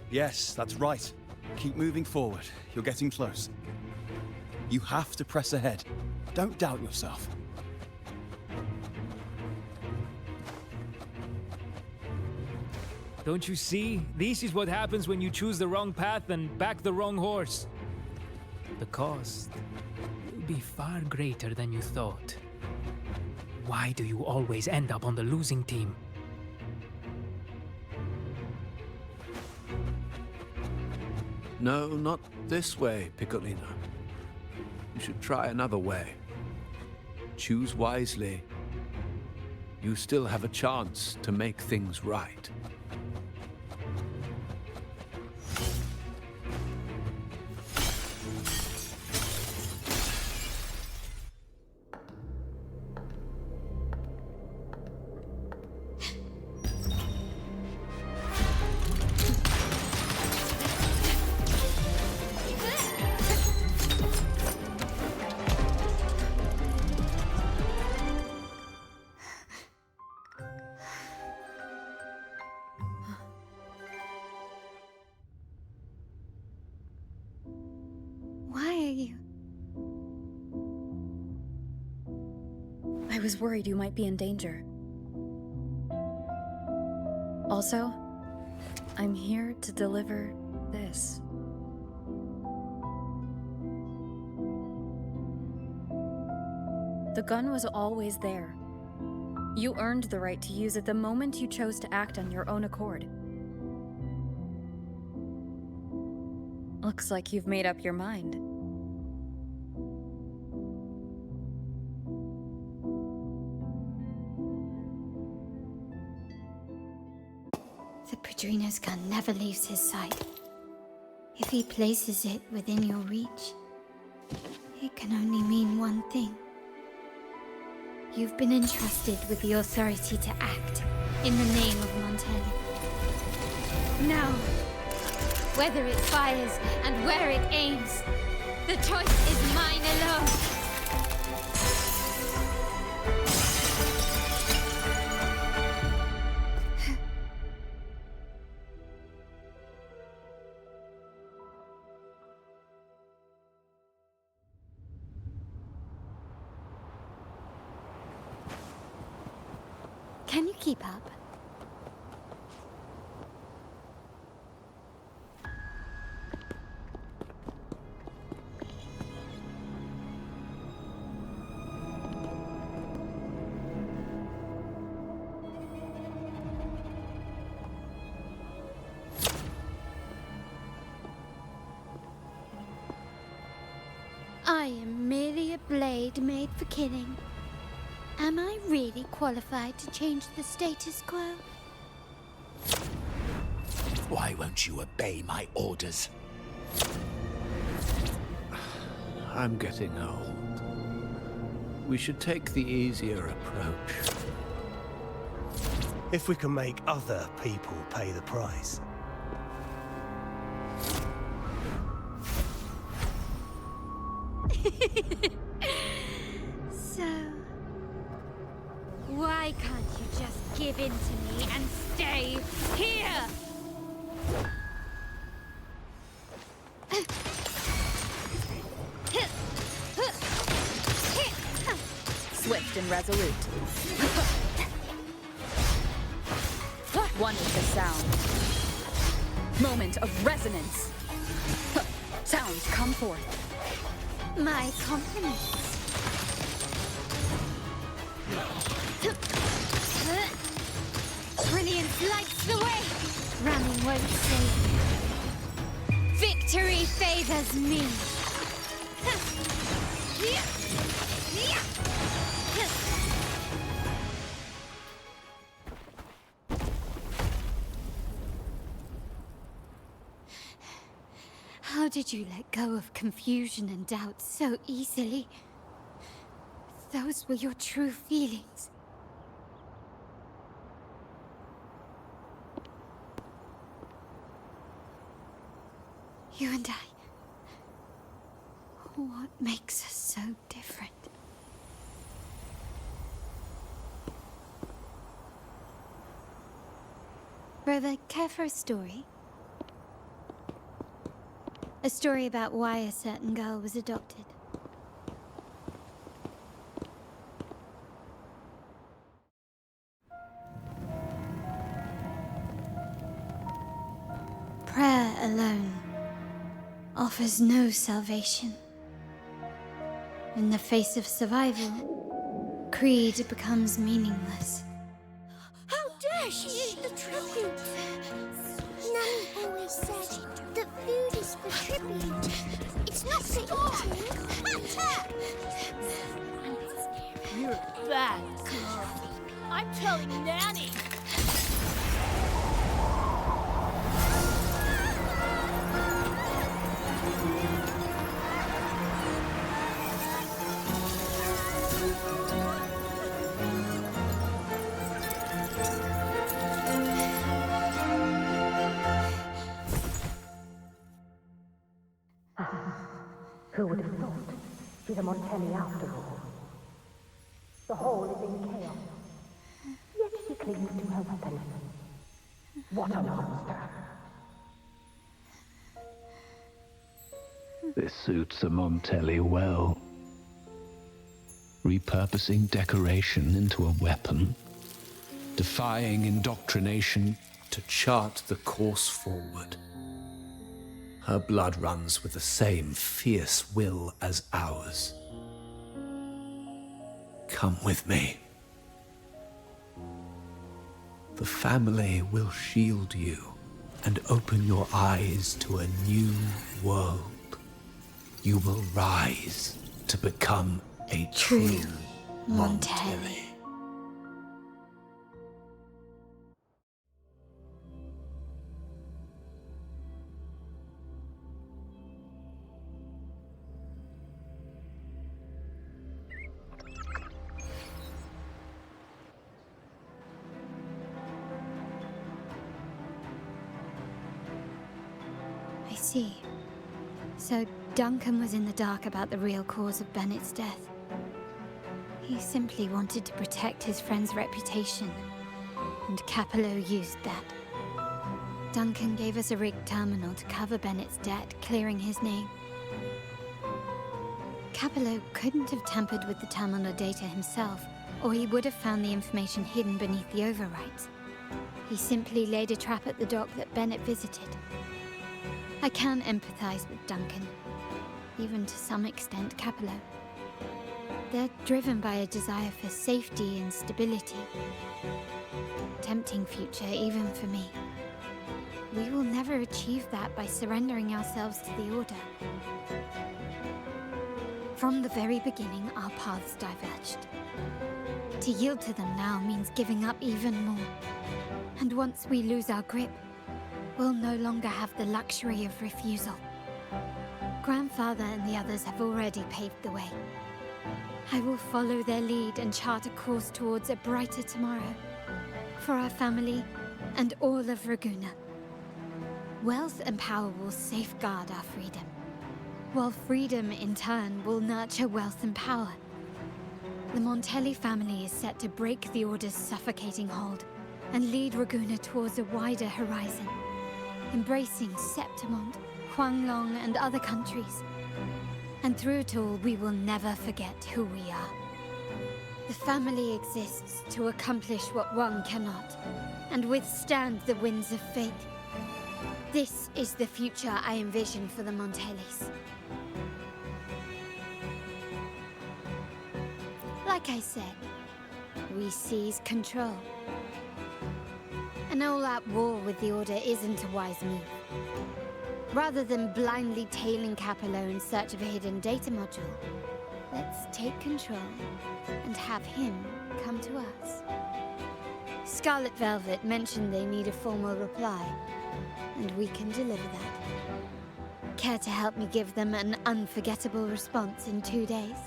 Yes, that's right. Keep moving forward. You're getting close. You have to press ahead. Don't doubt yourself. Don't you see? This is what happens when you choose the wrong path and back the wrong horse. The cost will be far greater than you thought. Why do you always end up on the losing team? No, not this way, Piccolino. You should try another way. Choose wisely. You still have a chance to make things right. Why are you... I was worried you might be in danger. Also, I'm here to deliver this. The gun was always there. You earned the right to use it the moment you chose to act on your own accord. Looks like you've made up your mind. The Padrino's gun never leaves his sight. If he places it within your reach, it can only mean one thing. You've been entrusted with the authority to act in the name of Montelli. Now, whether it fires and where it aims, the choice is mine alone. Can you keep up? I am merely a blade made for killing. Am I really qualified to change the status quo? Why won't you obey my orders? I'm getting old. We should take the easier approach. If we can make other people pay the price. So, why can't you just give in to me and stay here? Swift and resolute. One with the sound. Moment of resonance. Sounds come forth. My compliments. Brilliance lights the way. Running won't save you. Victory favors me. How did you let go of confusion and doubt so easily? Those were your true feelings. You and I. What makes us so different? Brother, care for a story? A story about why a certain girl was adopted. Prayer alone offers no salvation. In the face of survival, creed becomes meaningless. How dare she eat the tribute? Nanny always said that food is for tribute. It's not for eating. You're bad, girl. I'm telling Nanny. Who would have thought? She's a Montelli after all. The hall is in chaos. Yet she clings to her weapon. What a monster! This suits a Montelli well. Repurposing decoration into a weapon, defying indoctrination to chart the course forward. Her blood runs with the same fierce will as ours. Come with me. The family will shield you and open your eyes to a new world. You will rise to become a true Montelli. see. So Duncan was in the dark about the real cause of Bennett's death. He simply wanted to protect his friend's reputation, and Capello used that. Duncan gave us a rigged terminal to cover Bennett's debt, clearing his name. Capello couldn't have tampered with the terminal data himself, or he would have found the information hidden beneath the overwrites. He simply laid a trap at the dock that Bennett visited. I can empathize with Duncan, even to some extent Capello. They're driven by a desire for safety and stability. Tempting future, even for me. We will never achieve that by surrendering ourselves to the Order. From the very beginning, our paths diverged. To yield to them now means giving up even more. And once we lose our grip, we'll no longer have the luxury of refusal. Grandfather and the others have already paved the way. I will follow their lead and chart a course towards a brighter tomorrow. For our family and all of Raguna. Wealth and power will safeguard our freedom, while freedom in turn will nurture wealth and power. The Montelli family is set to break the Order's suffocating hold and lead Raguna towards a wider horizon, embracing Septimont, Huanglong, and other countries. And through it all, we will never forget who we are. The family exists to accomplish what one cannot, and withstand the winds of fate. This is the future I envision for the Montellis. Like I said, we seize control. An all-out war with the Order isn't a wise move. Rather than blindly tailing Capello in search of a hidden data module, let's take control and have him come to us. Scarlet Velvet mentioned they need a formal reply, and we can deliver that. Care to help me give them an unforgettable response in 2 days?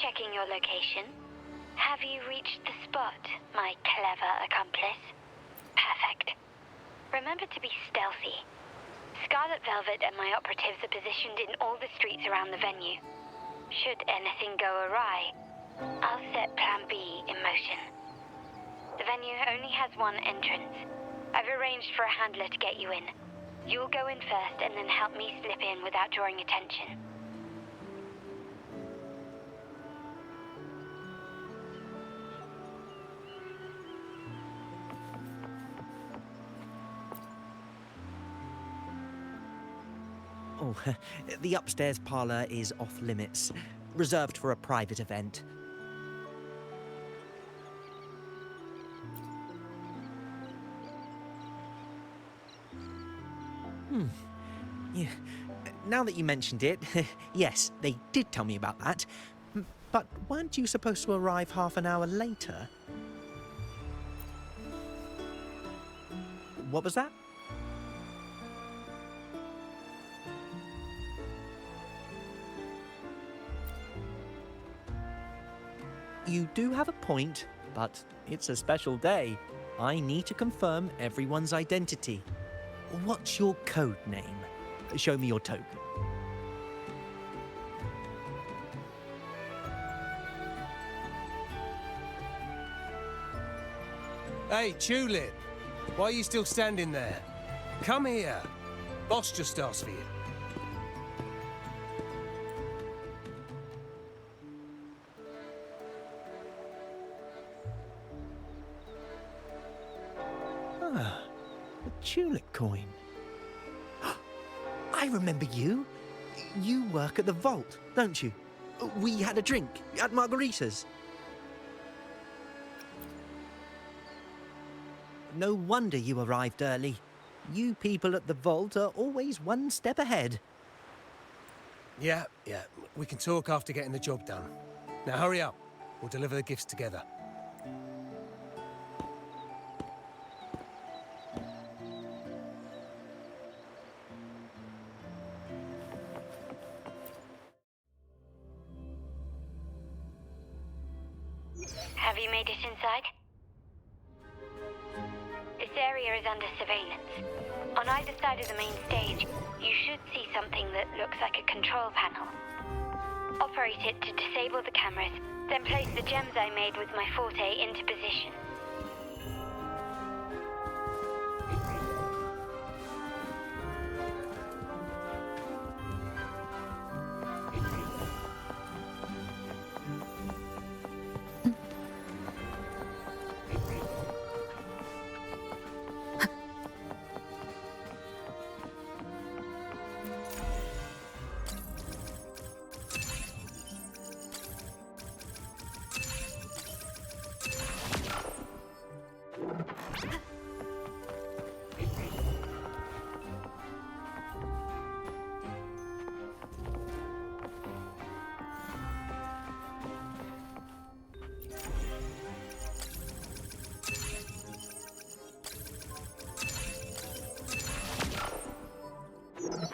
Checking your location. Have you reached the spot, my clever accomplice? Perfect. Remember to be stealthy. Scarlet Velvet and my operatives are positioned in all the streets around the venue. Should anything go awry, I'll set Plan B in motion. The venue only has one entrance. I've arranged for a handler to get you in. You'll go in first and then help me slip in without drawing attention. No, the upstairs parlour is off limits, reserved for a private event. Yeah. Now that you mentioned it, yes, they did tell me about that. But weren't you supposed to arrive half an hour later? What was that? You do have a point, but it's a special day. I need to confirm everyone's identity. What's your code name? Show me your token. Hey, Tulip! Why are you still standing there? Come here. Boss just asked for you. Ah, a tulip coin. I remember you. You work at the vault, don't you? We had a drink at Margarita's. No wonder you arrived early. You people at the vault are always one step ahead. Yeah. We can talk after getting the job done. Now hurry up. We'll deliver the gifts together. Have you made it inside? This area is under surveillance. On either side of the main stage, you should see something that looks like a control panel. Operate it to disable the cameras, then place the gems I made with my forte into position.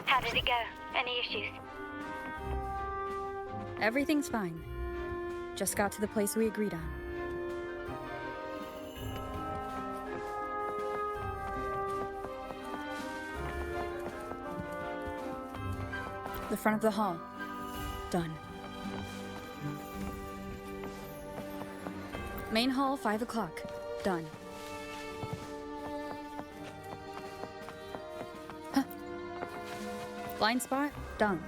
How did it go? Any issues? Everything's fine. Just got to the place we agreed on. The front of the hall. Done. Main hall, 5 o'clock. Done. Huh. Blind spot? Done.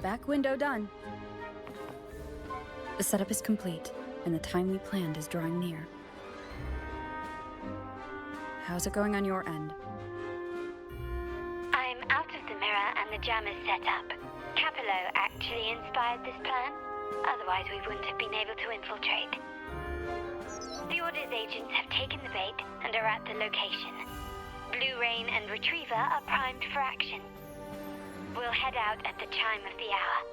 Back window done. The setup is complete, and the time we planned is drawing near. How's it going on your end? I'm out of the mirror and the jam is set up. Capello actually inspired this plan. Otherwise we wouldn't have been able to infiltrate. The Order's agents have taken the bait and are at the location. Blue Rain and Retriever are primed for action. We'll head out at the chime of the hour.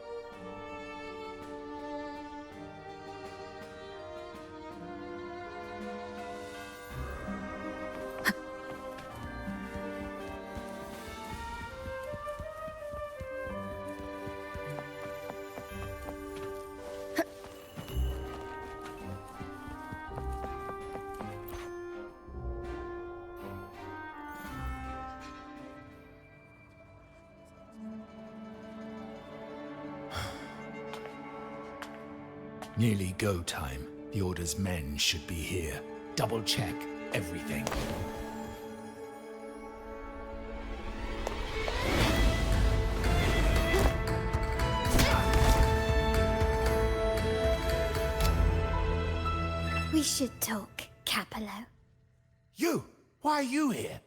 Nearly go time. The Order's men should be here. Double check. everything. We should talk, Capello. You! Why are you here?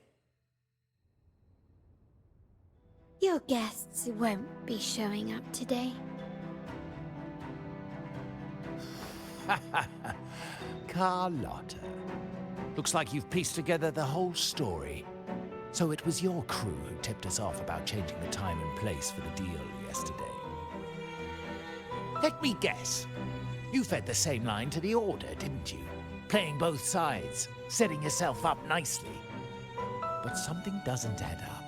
Your guests won't be showing up today. Carlotta. Looks like you've pieced together the whole story. So it was your crew who tipped us off about changing the time and place for the deal yesterday. Let me guess. You fed the same line to the Order, didn't you? Playing both sides, setting yourself up nicely. But something doesn't add up.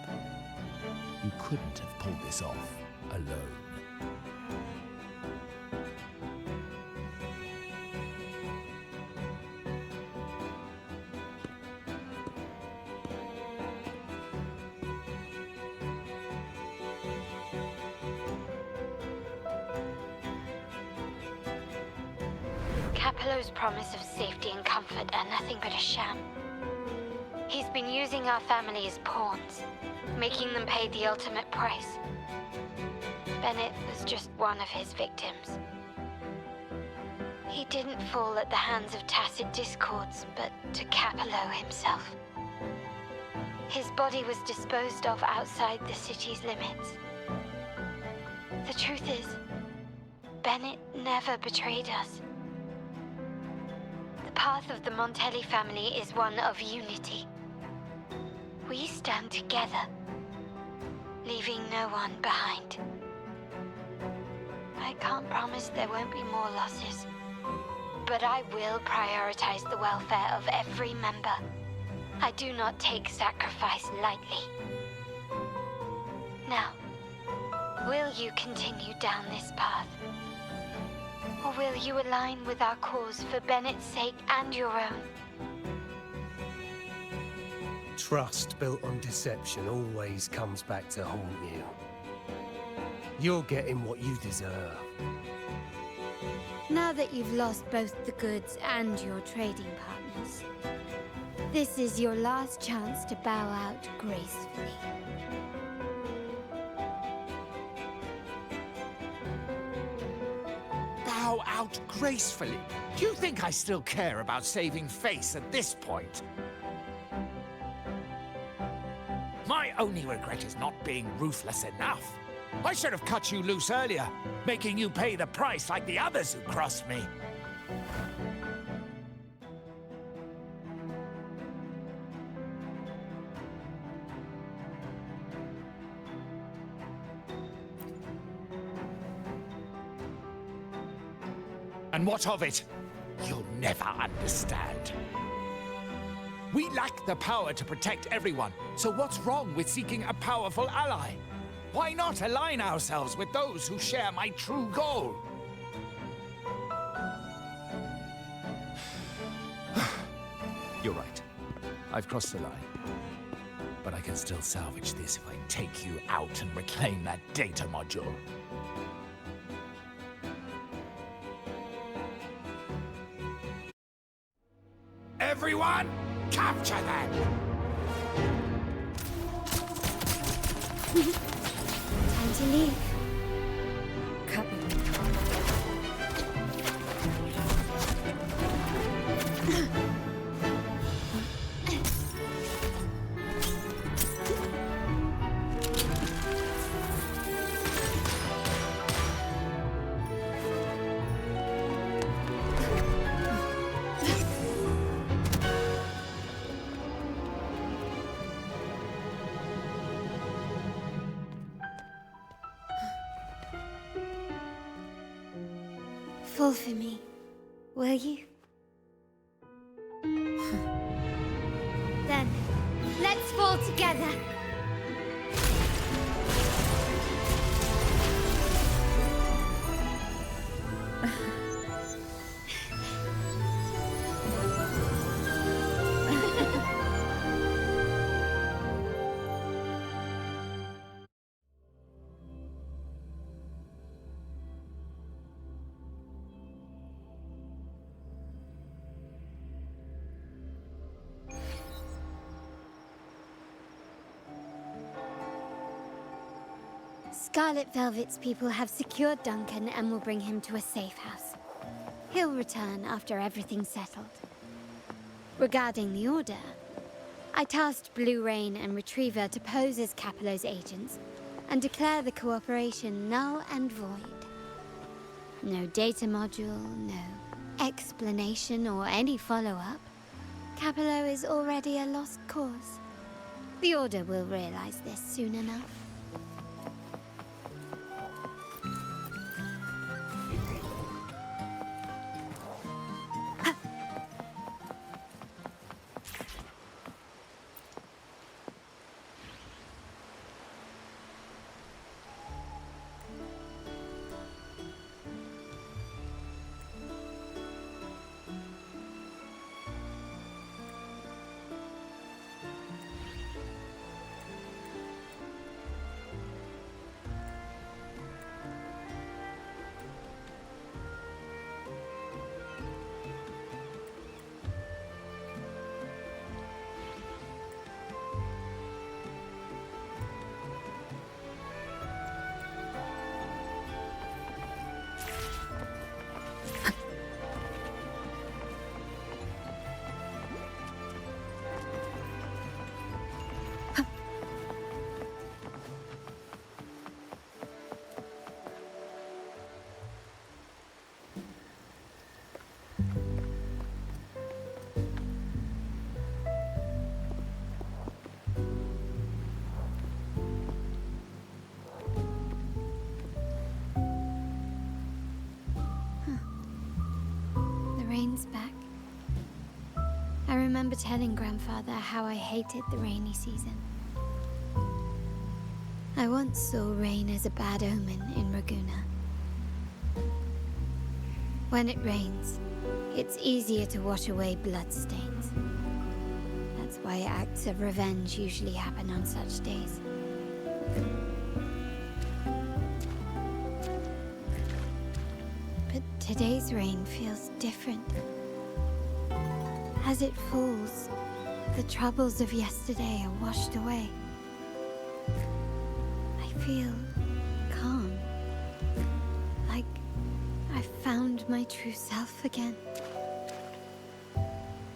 You couldn't have pulled this off alone. Capello's promise of safety and comfort are nothing but a sham. He's been using our family as pawns, making them pay the ultimate price. Bennett was just one of his victims. He didn't fall at the hands of tacit discords, but to Capello himself. His body was disposed of outside the city's limits. The truth is, Bennett never betrayed us. The path of the Montelli family is one of unity. We stand together, leaving no one behind. I can't promise there won't be more losses, but I will prioritize the welfare of every member. I do not take sacrifice lightly. Now, will you continue down this path? Or will you align with our cause for Bennett's sake and your own? Trust built on deception always comes back to haunt you. You're getting what you deserve. Now that you've lost both the goods and your trading partners, this is your last chance to bow out gracefully. Bow out gracefully? Do you think I still care about saving face at this point? My only regret is not being ruthless enough. I should have cut you loose earlier, making you pay the price like the others who crossed me. And what of it? You'll never understand. We lack the power to protect everyone, so what's wrong with seeking a powerful ally? Why not align ourselves with those who share my true goal? You're right. I've crossed the line. But I can still salvage this if I take you out and reclaim that data module. Everyone, capture them! Time to leave. Copy. Fall for me, will you? Then, let's fall together. Scarlet Velvet's people have secured Duncan and will bring him to a safe house. He'll return after everything's settled. Regarding the Order, I tasked Blue Rain and Retriever to pose as Capello's agents and declare the cooperation null and void. No data module, no explanation or any follow-up. Capello is already a lost cause. The Order will realize this soon enough. Rain's back. I remember telling Grandfather how I hated the rainy season. I once saw rain as a bad omen in Raguna. When it rains, it's easier to wash away bloodstains. That's why acts of revenge usually happen on such days. But today's rain feels different. As it falls, the troubles of yesterday are washed away. I feel calm. Like I've found my true self again.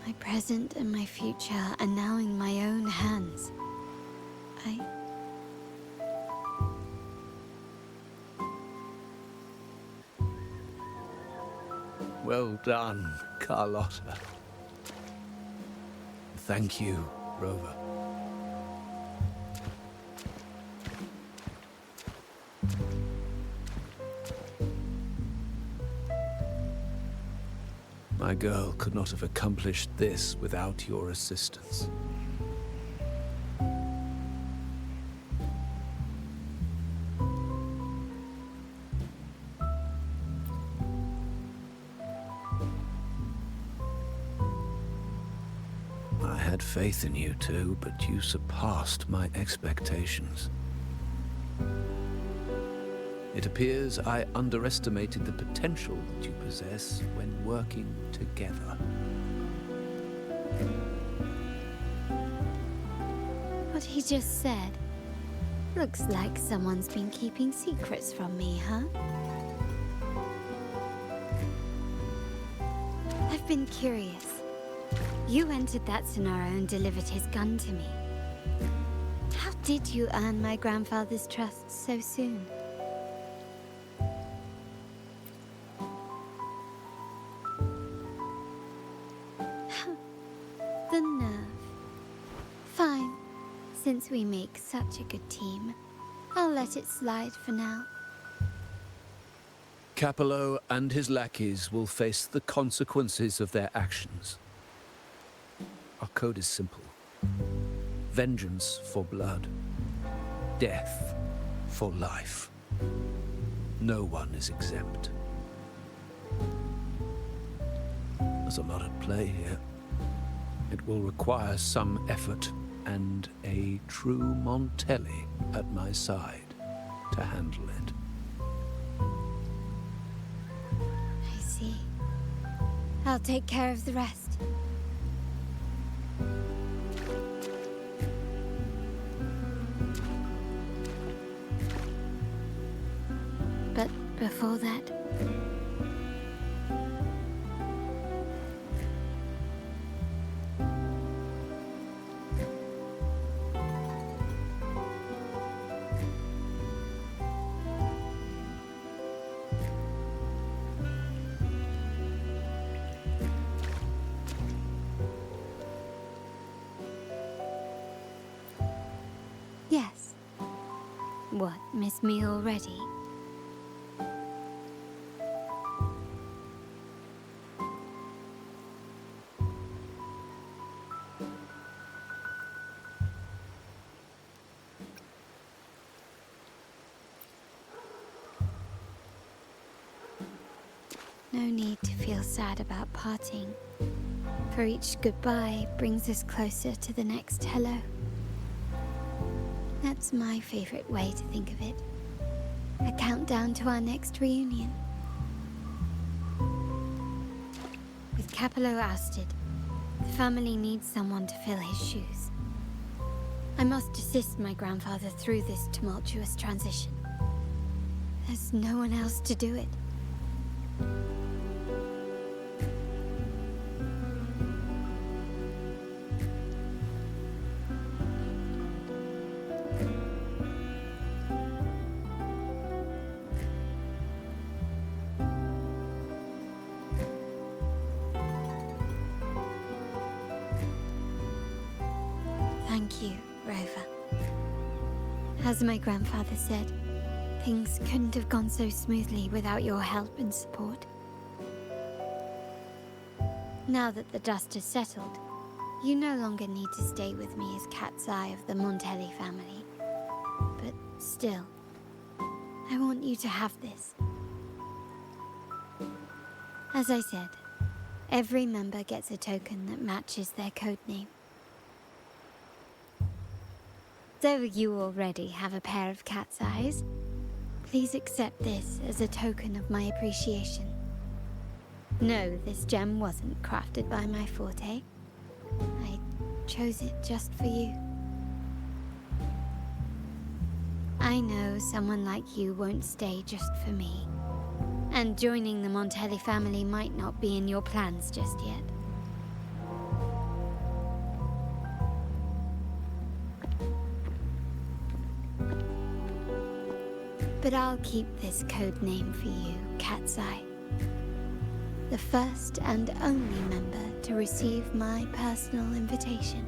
My present and my future are now in my own hands. Well done, Carlotta. Thank you, Rover. My girl could not have accomplished this without your assistance. I had faith in you too, but you surpassed my expectations. It appears I underestimated the potential that you possess when working together. What he just said. Looks like someone's been keeping secrets from me, huh? I've been curious. You entered that Sonaro and delivered his gun to me. How did you earn my grandfather's trust so soon? The nerve. Fine. Since we make such a good team, I'll let it slide for now. Capello and his lackeys will face the consequences of their actions. Our code is simple. Vengeance for blood. Death for life. No one is exempt. There's a lot at play here. It will require some effort and a true Montelli at my side to handle it. I see. I'll take care of the rest. before that. Yes. What, miss me already? No need to feel sad about parting, for each goodbye brings us closer to the next hello. That's my favorite way to think of it. A countdown to our next reunion. With Capello ousted, the family needs someone to fill his shoes. I must assist my grandfather through this tumultuous transition. There's no one else to do it. Thank you, Rover. As my grandfather said, things couldn't have gone so smoothly without your help and support. Now that the dust has settled, you no longer need to stay with me as Cat's Eye of the Montelli family. But still, I want you to have this. As I said, every member gets a token that matches their codename. Though you already have a pair of cat's eyes, please accept this as a token of my appreciation. No, this gem wasn't crafted by my forte. I chose it just for you. I know someone like you won't stay just for me, and joining the Montelli family might not be in your plans just yet. But I'll keep this code name for you, Cat's Eye. The first and only member to receive my personal invitation.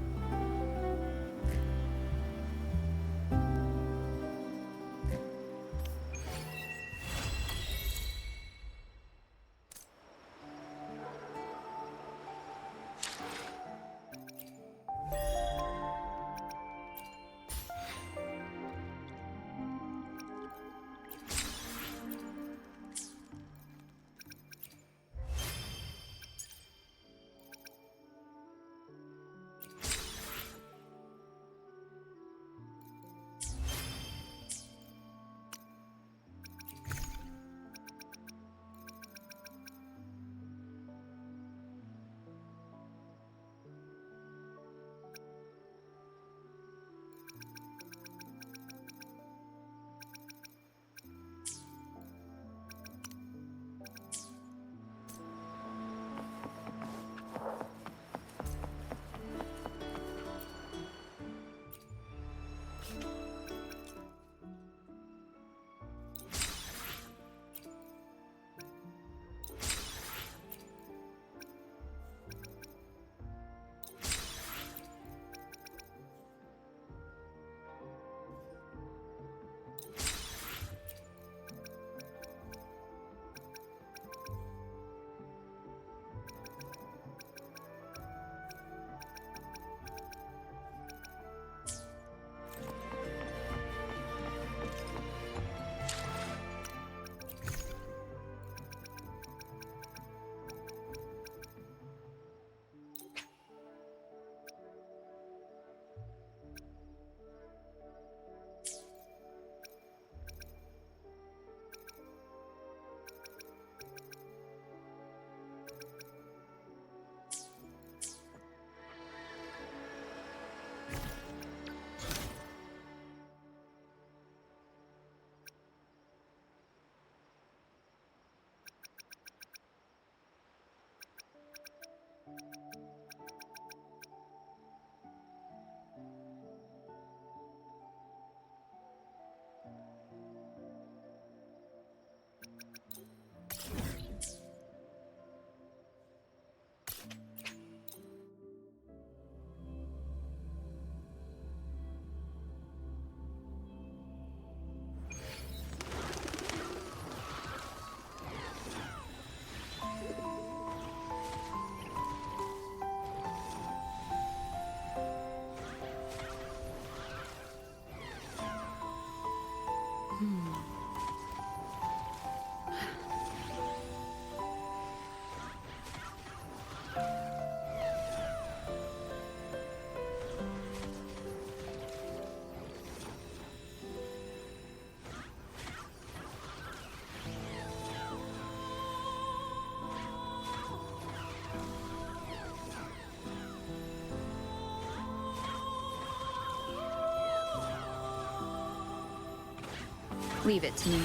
Leave it to me.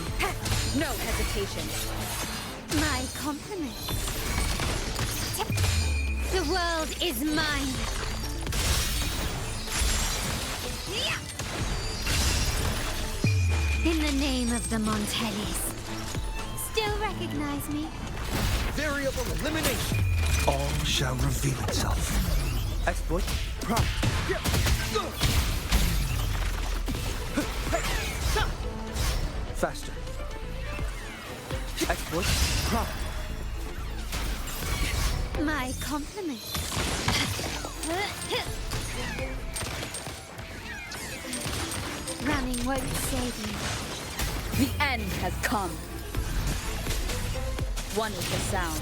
No hesitation. My compliments. The world is mine. In the name of the Montellis. Still recognize me? Variable elimination. All shall reveal itself. Exploit. Prompt. Faster. Exploit. Prompt. My compliments. Running won't save me. The end has come. One is the sound.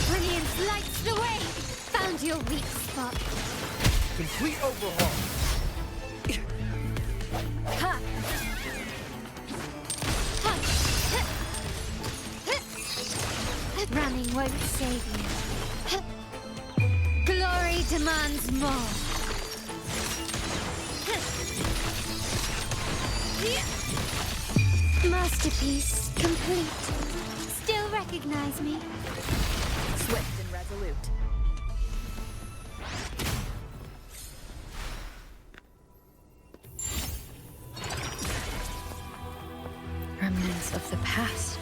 Brilliance lights the way. Found your weak spot. Complete overhaul. Ha! Running won't save you. Glory demands more. Masterpiece complete. Still recognize me? Swift and resolute. Remnants of the past.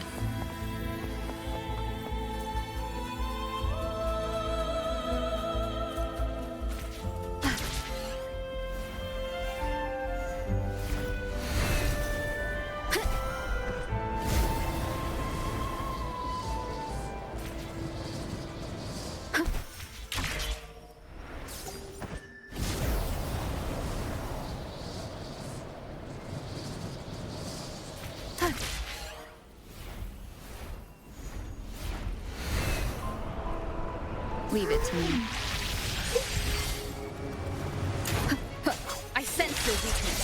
Leave it to me. I sense your weakness.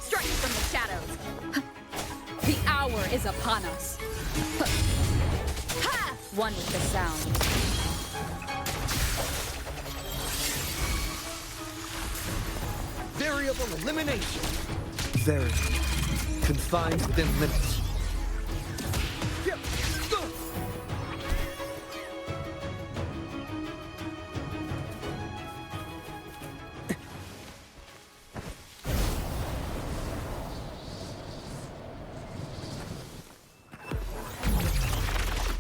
Strike from the shadows. The hour is upon us. One with the sound. Variable elimination. Very. Confined within limits.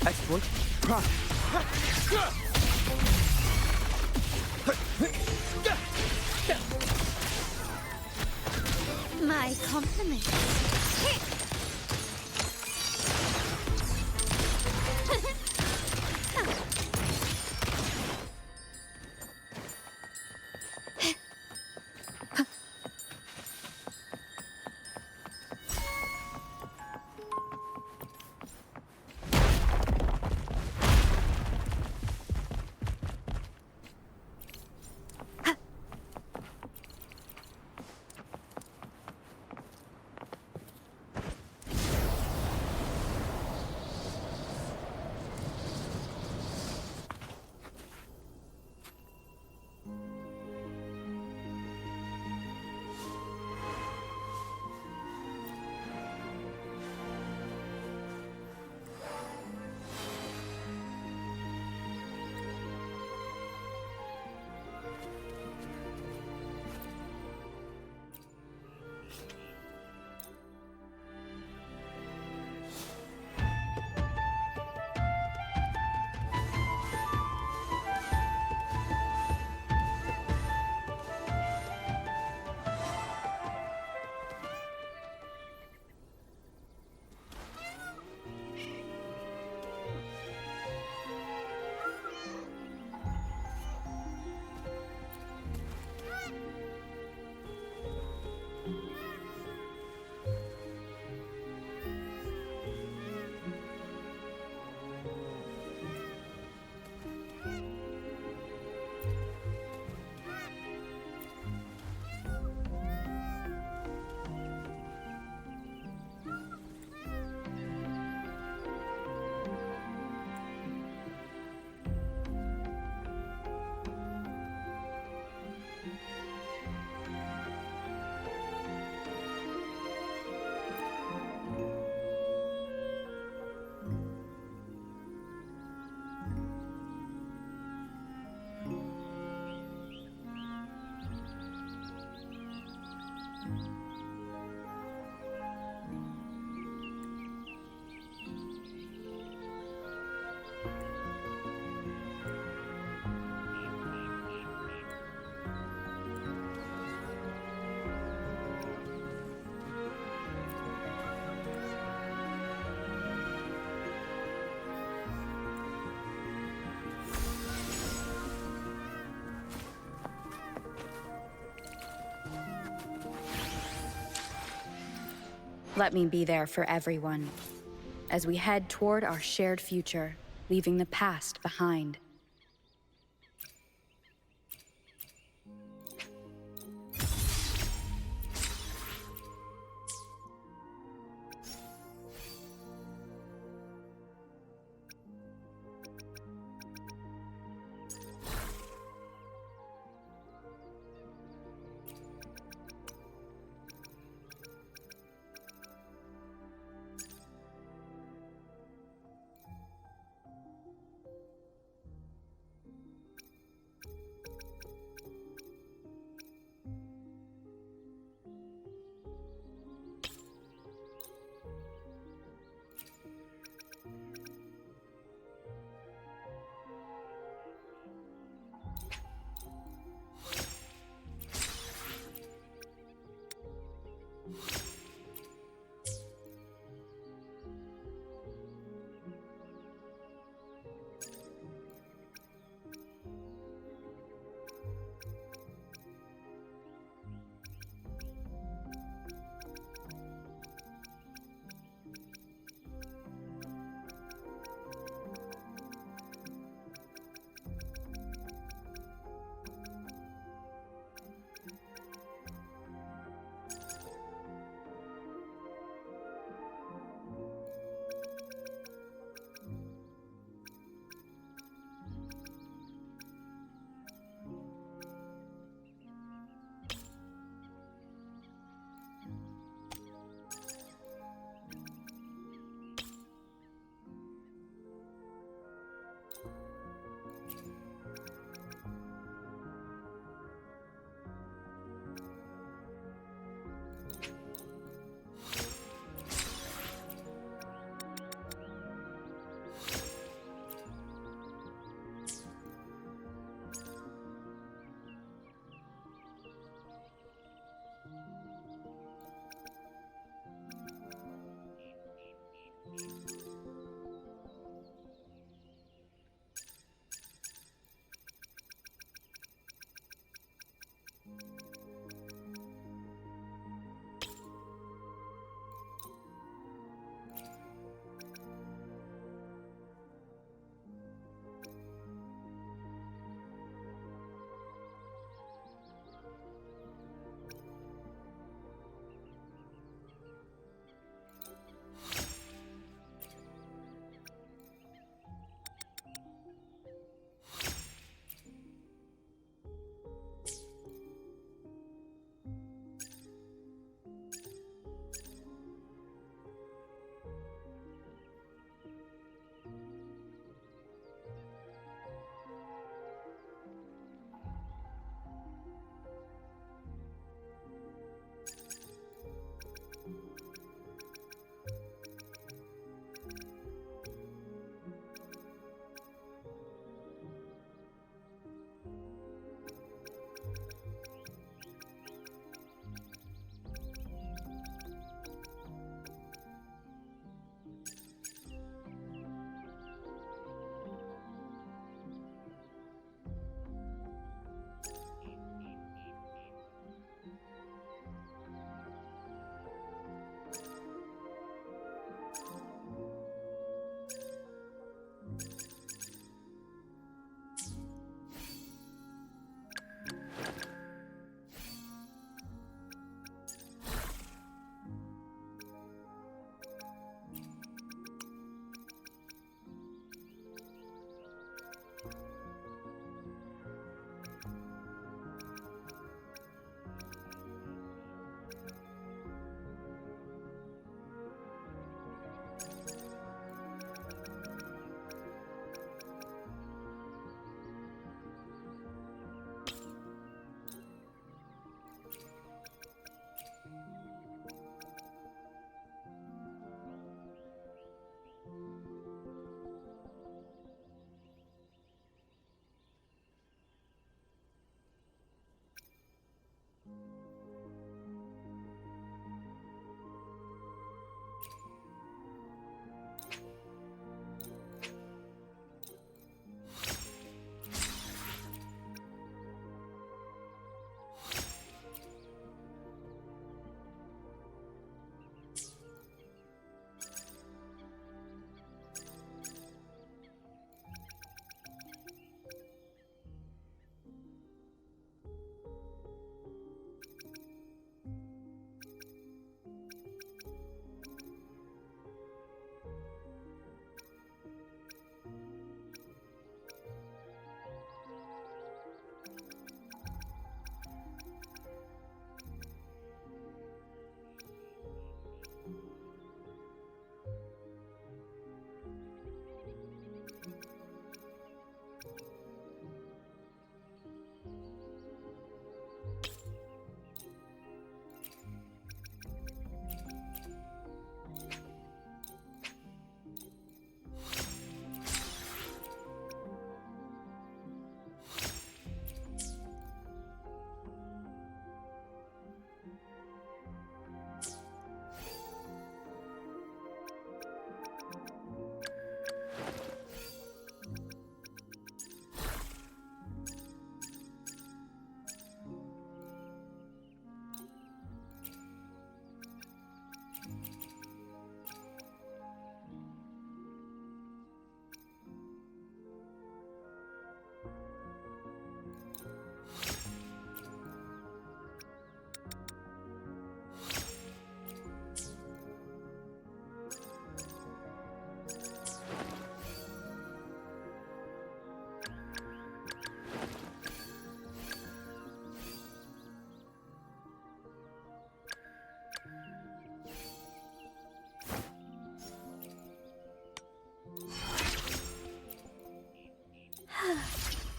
Exploit. Prime. My compliments. Let me be there for everyone, as we head toward our shared future, leaving the past behind.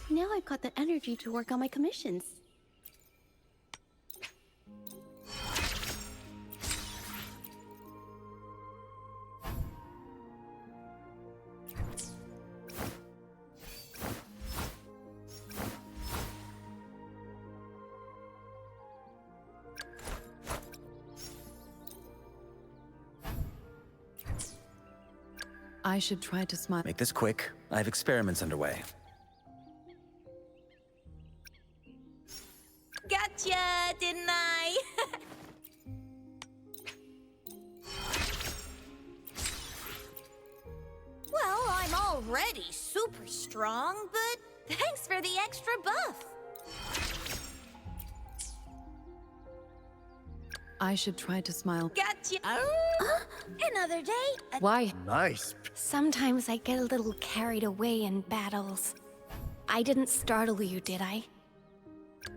Now I've got the energy to work on my commissions. I should try to smile. Make this quick. I have experiments underway. Gotcha, didn't I? Well, I'm already super strong, but thanks for the extra buff. I should try to smile. Gotcha. Another day. Why? Nice. Sometimes I get a little carried away in battles. I didn't startle you, did I?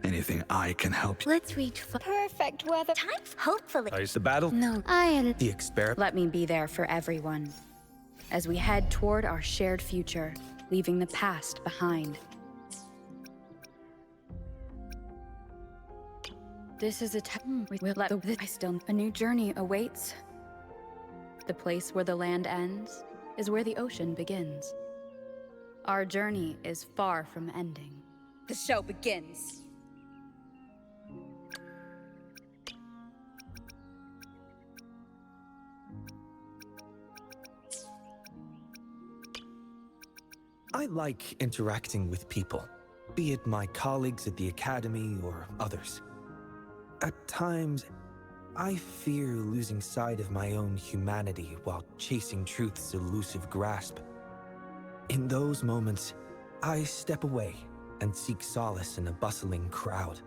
Anything I can help you. Let's reach for perfect weather. Time, hopefully. Is the battle? No, I... The experiment. Let me be there for everyone as we head toward our shared future, leaving the past behind. This is a time we will let a new journey awaits. The place where the land ends is where the ocean begins. Our journey is far from ending. The show begins. I like interacting with people, be it my colleagues at the Academy or others. At times, I fear losing sight of my own humanity while chasing truth's elusive grasp. In those moments, I step away and seek solace in a bustling crowd.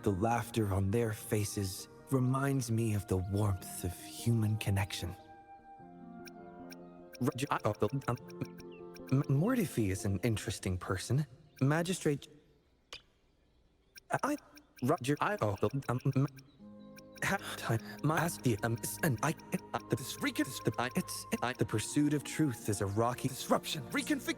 The laughter on their faces reminds me of the warmth of human connection. Mortifi is an interesting person. Magistrate... the pursuit of truth is a rocky disruption. Reconfig...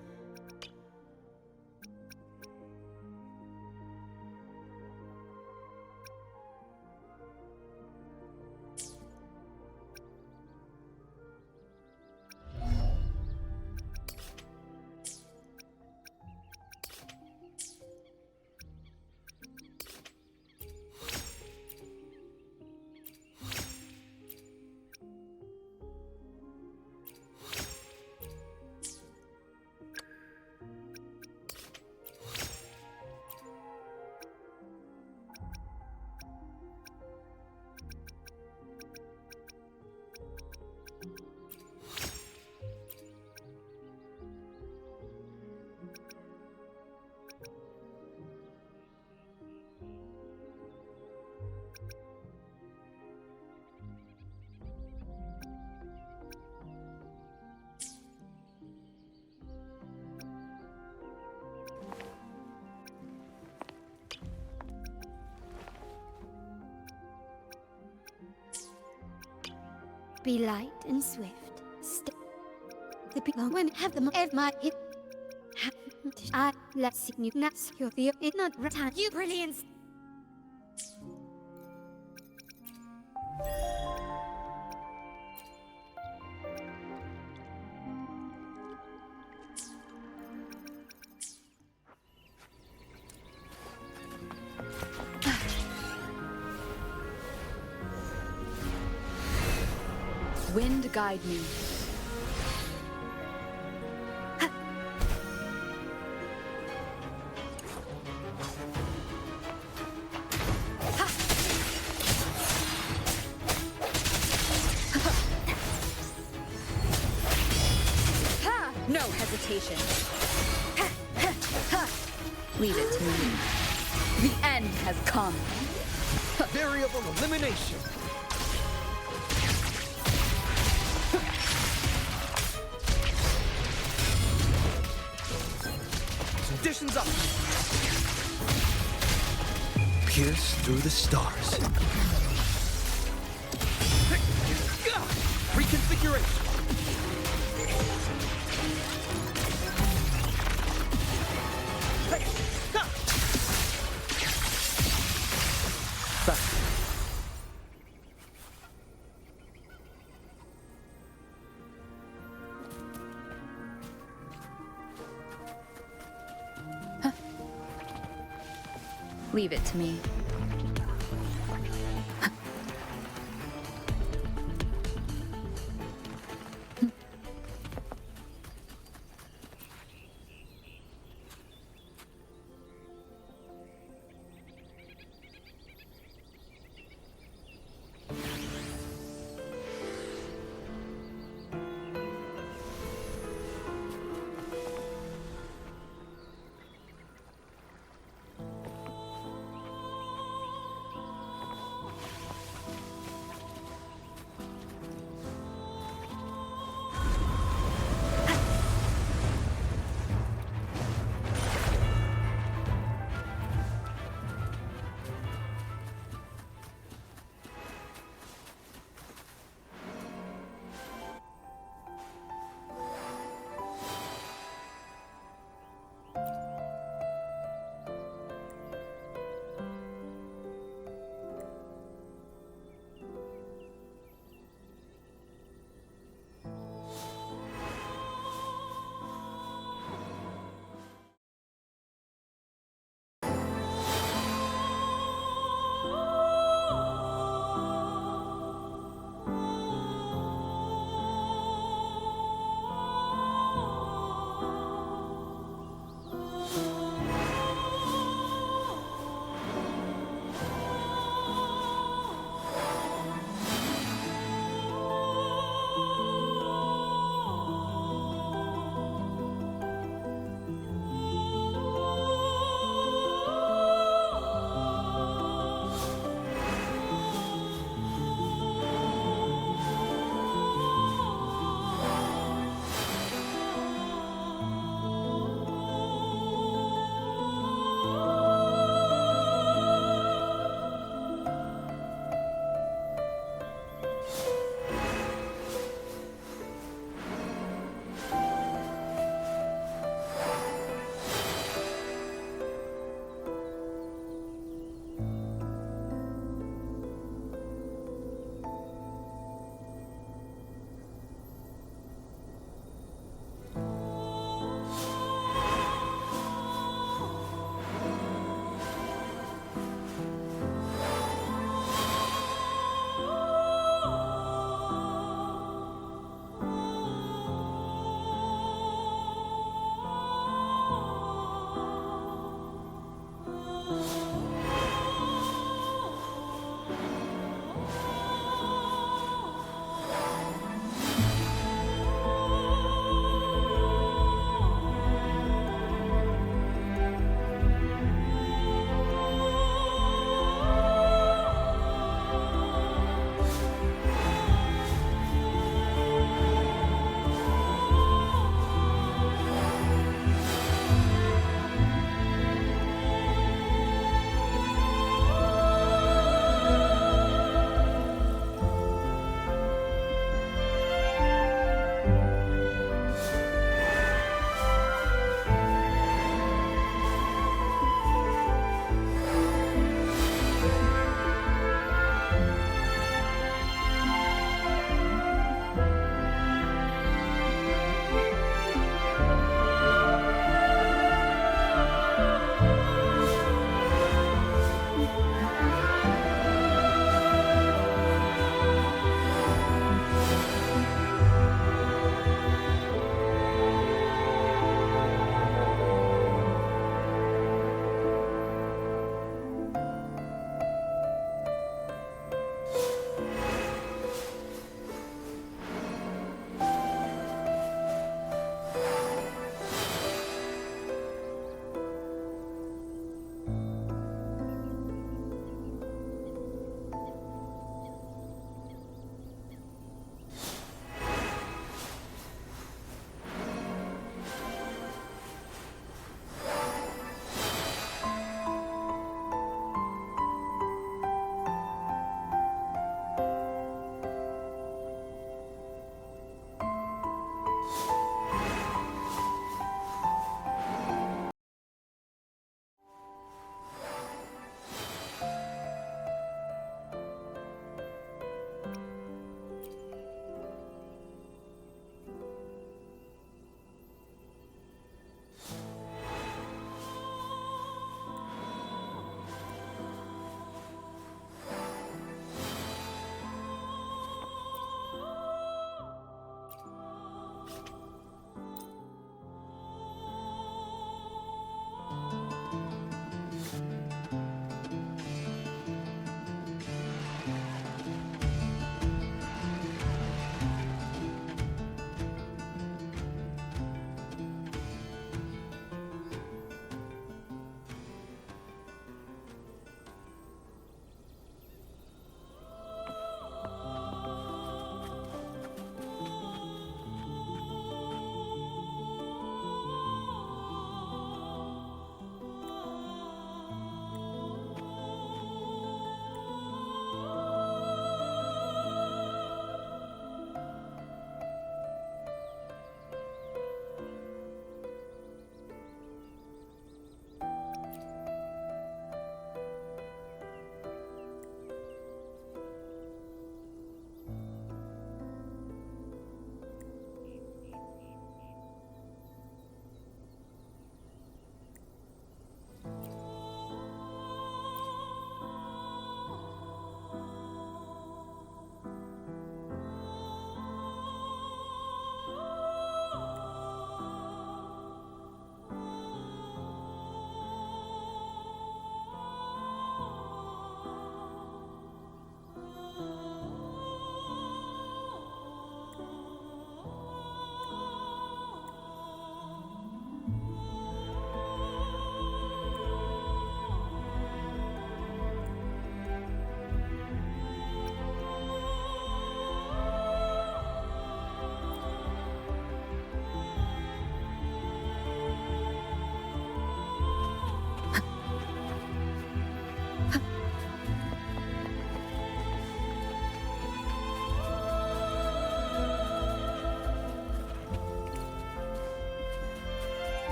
Be light and swift. The people when have them at my hip. I let's you not secure the it not return you brilliance. Wind guide me. No hesitation. Leave it to me. The end has come. Variable elimination. Conditions up. Pierce through the stars. Reconfiguration. Leave it to me.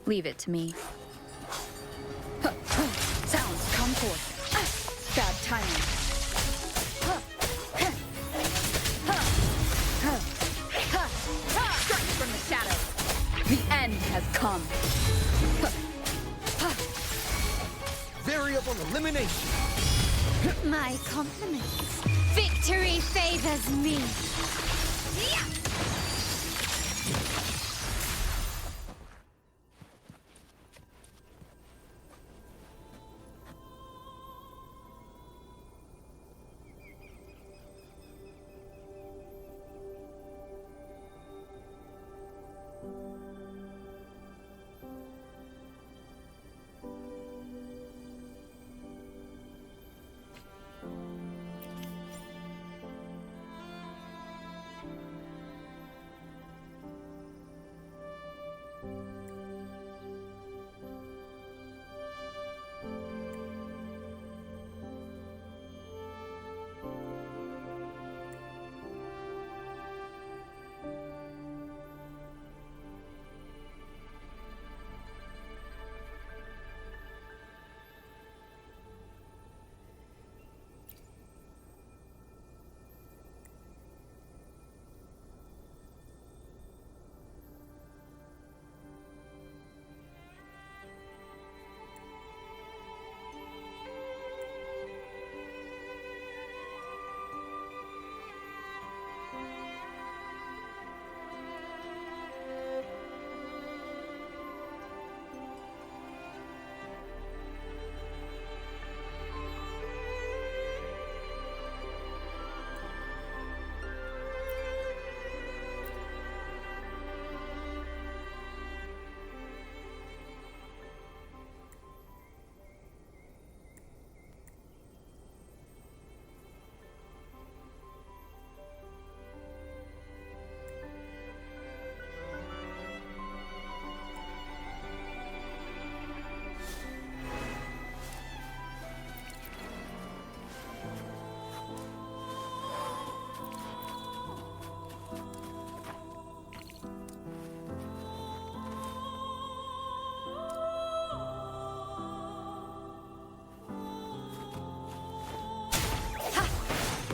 Leave it to me. Sounds come forth. Bad timing. Strike from the shadows. The end has come. Variable elimination. My compliments. Victory favors me.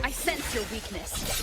I sense your weakness.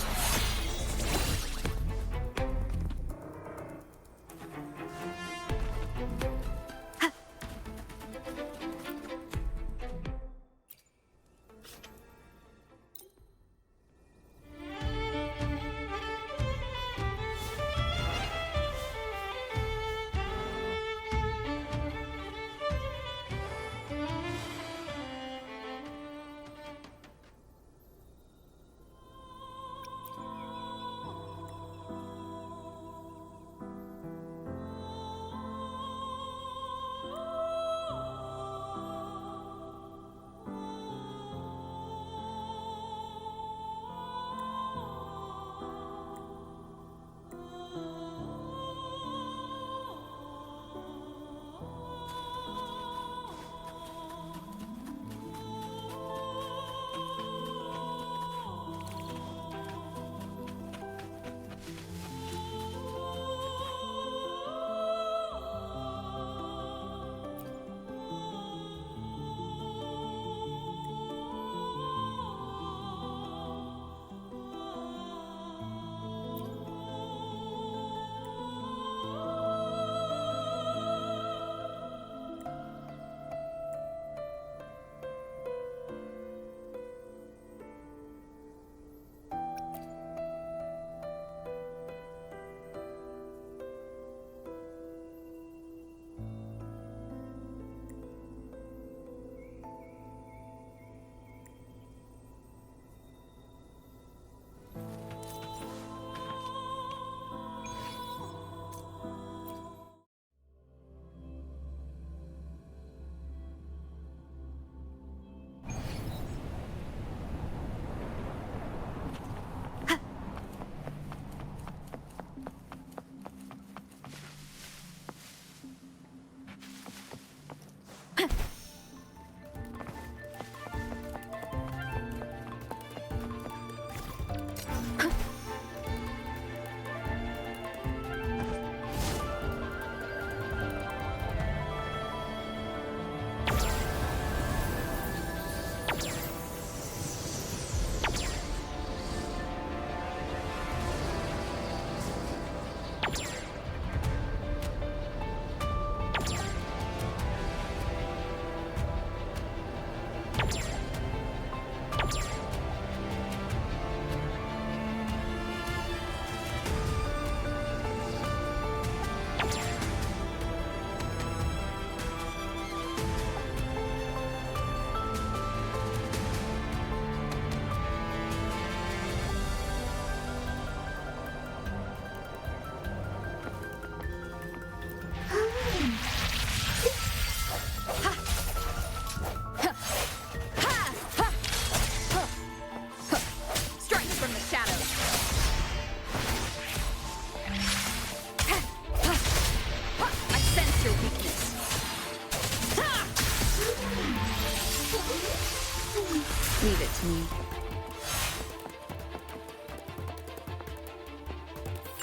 me.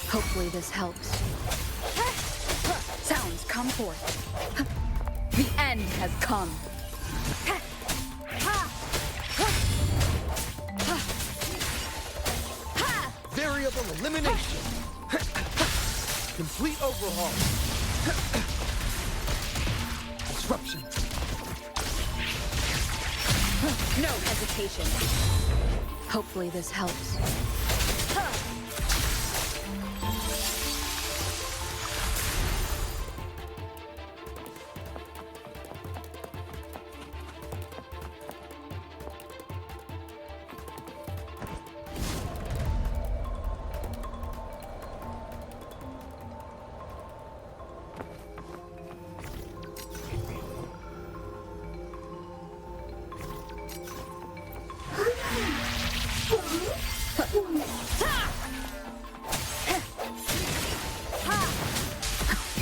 Hopefully this helps. Sounds, come forth. The end has come. Variable elimination. Complete overhaul. Disruption. No hesitation. Hopefully this helps.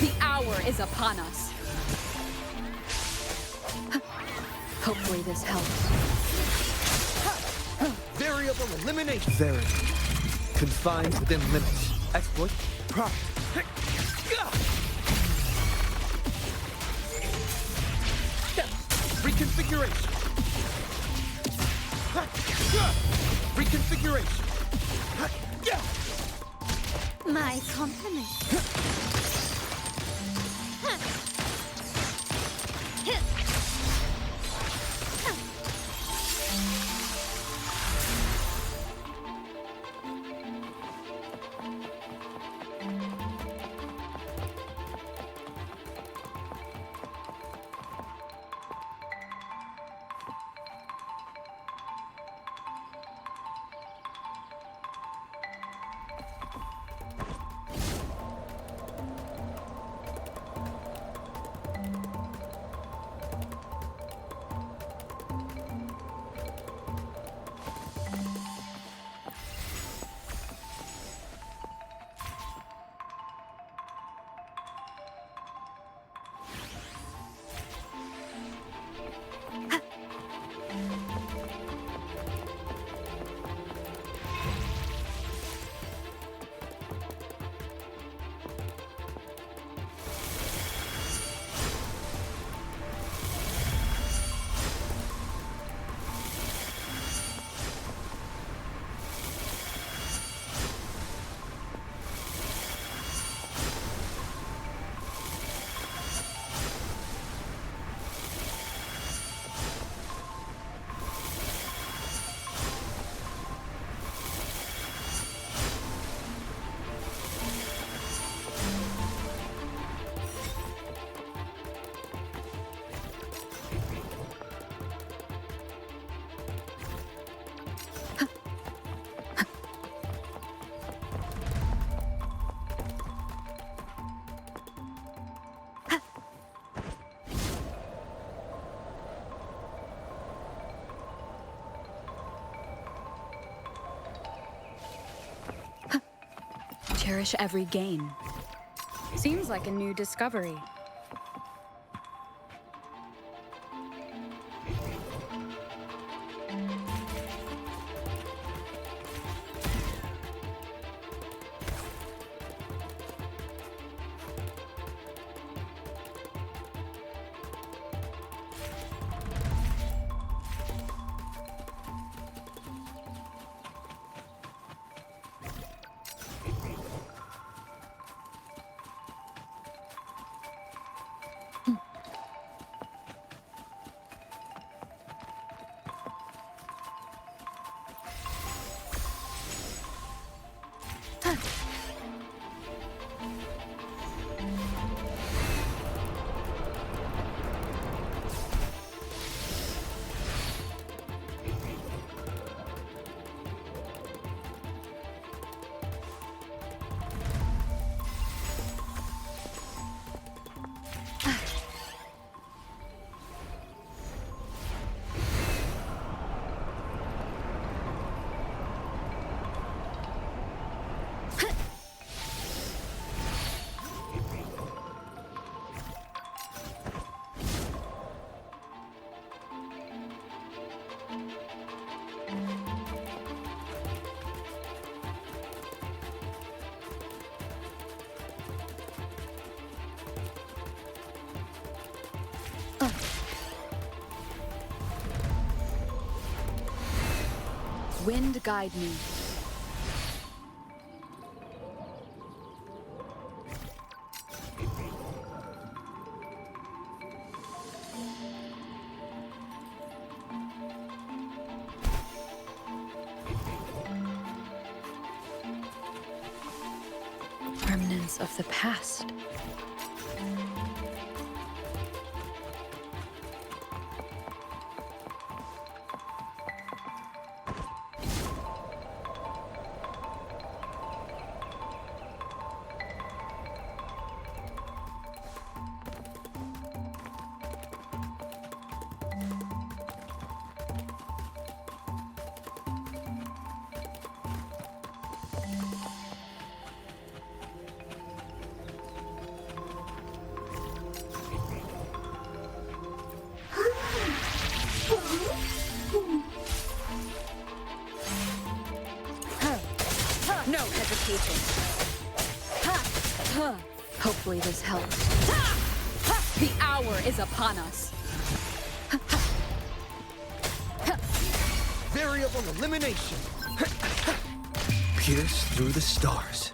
The hour is upon us. Hopefully this helps. Variable elimination. Very. Confined within limits. Exploit. Prop. Reconfiguration. Reconfiguration. My compliments. Cherish every gain. Seems like a new discovery. Wind guide me. Remnants of the past. No hesitation. Hopefully this helps. The hour is upon us. Variable elimination. Pierce through the stars.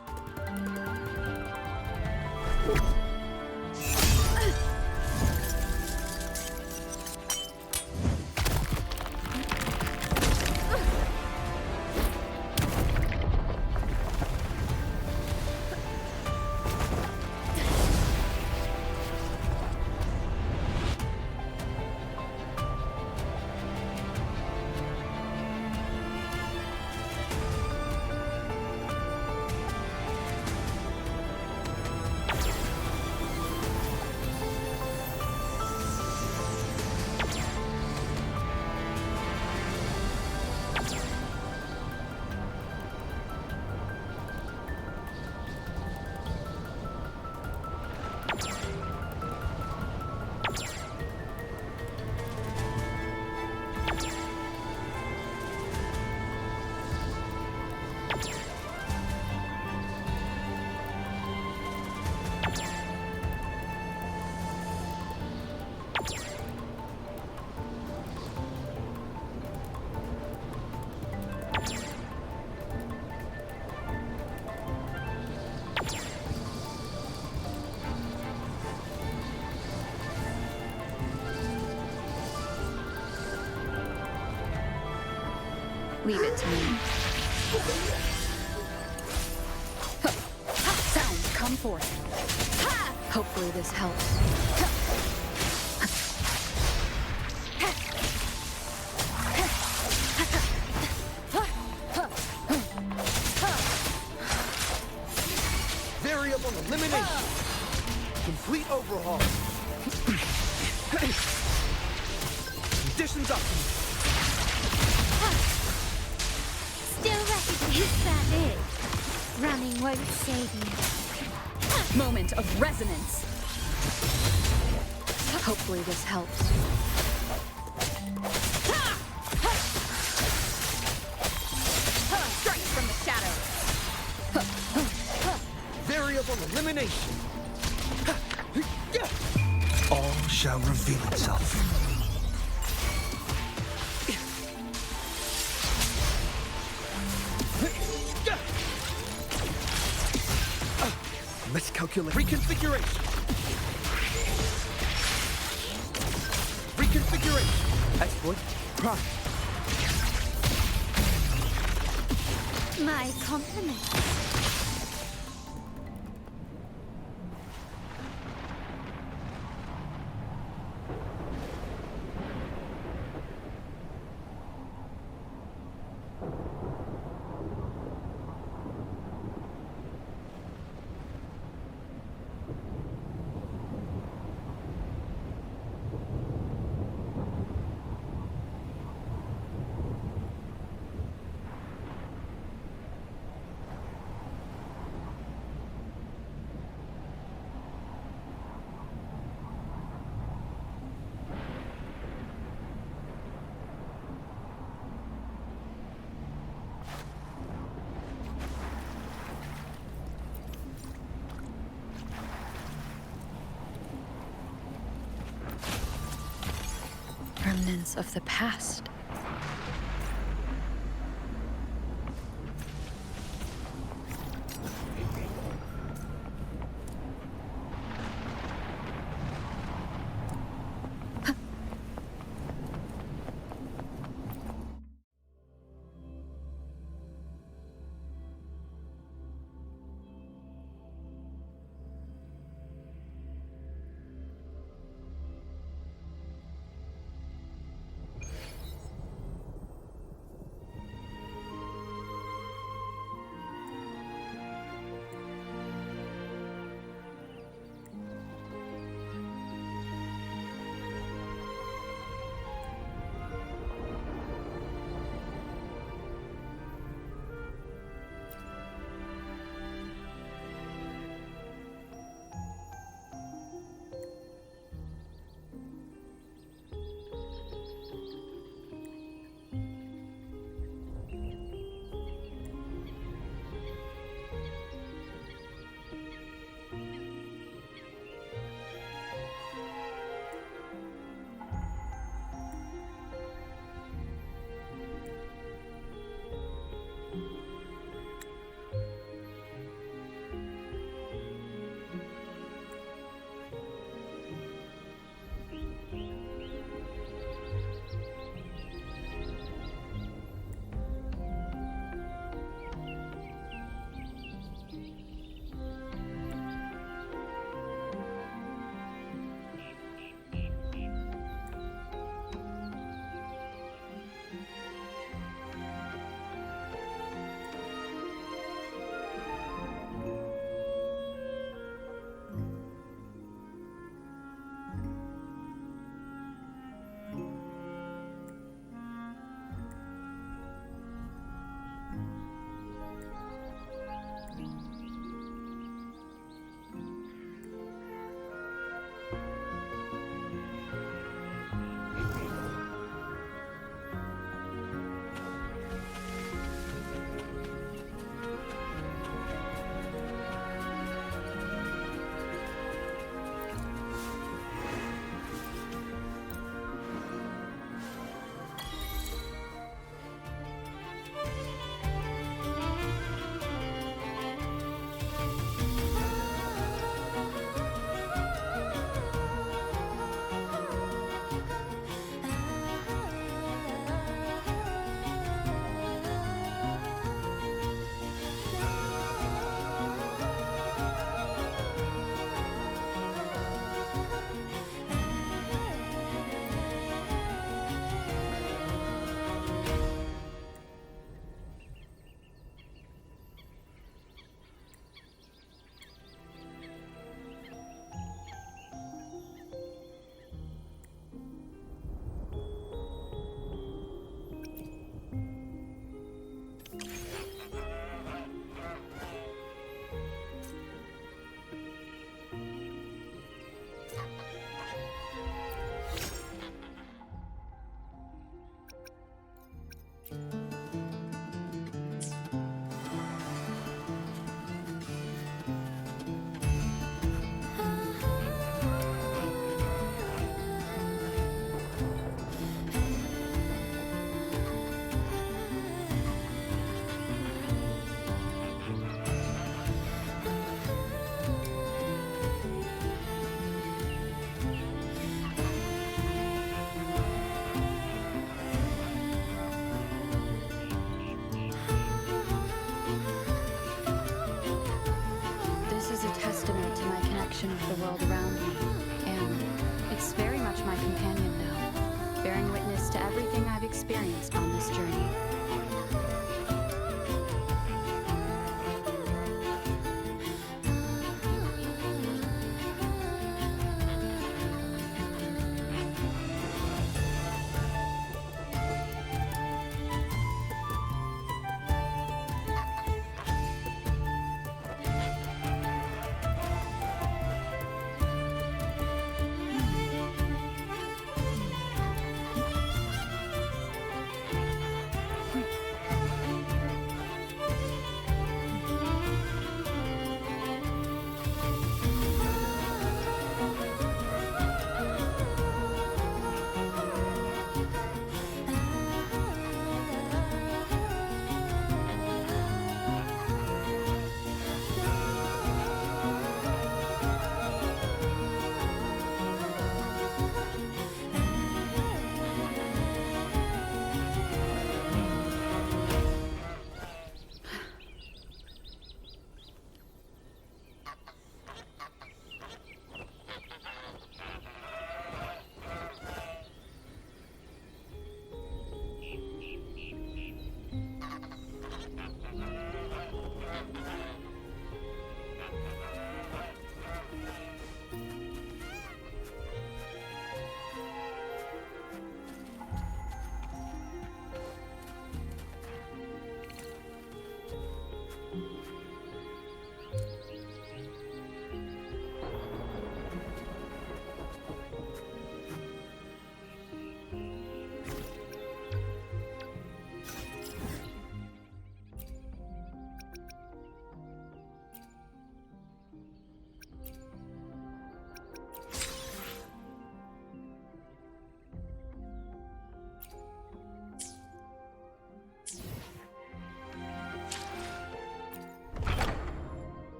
Leave it to me. Sound, come forth. Hopefully this helps. Variable elimination. Complete overhaul. Conditions optimal. Still recognize that is. Running won't save you. Moment of resonance. Hopefully this helps. Strike from the shadows. Variable elimination. All shall reveal itself. Miscalculate. Reconfiguration. Reconfiguration. Exploit. Prime. My compliments. Remnants of the past. world around me, and it's very much my companion now, bearing witness to everything I've experienced on this journey.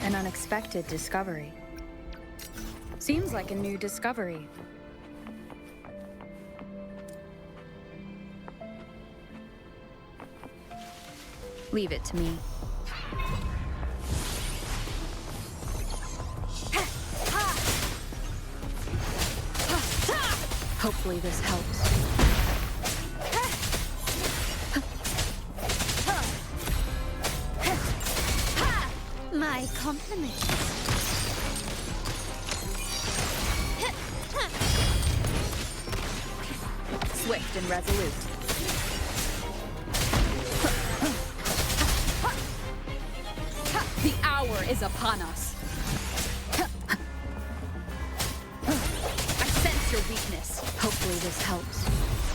An unexpected discovery. Seems like a new discovery. Leave it to me. Hopefully this helps. My compliments. Swift and resolute. The hour is upon us. I sense your weakness. Hopefully this helps.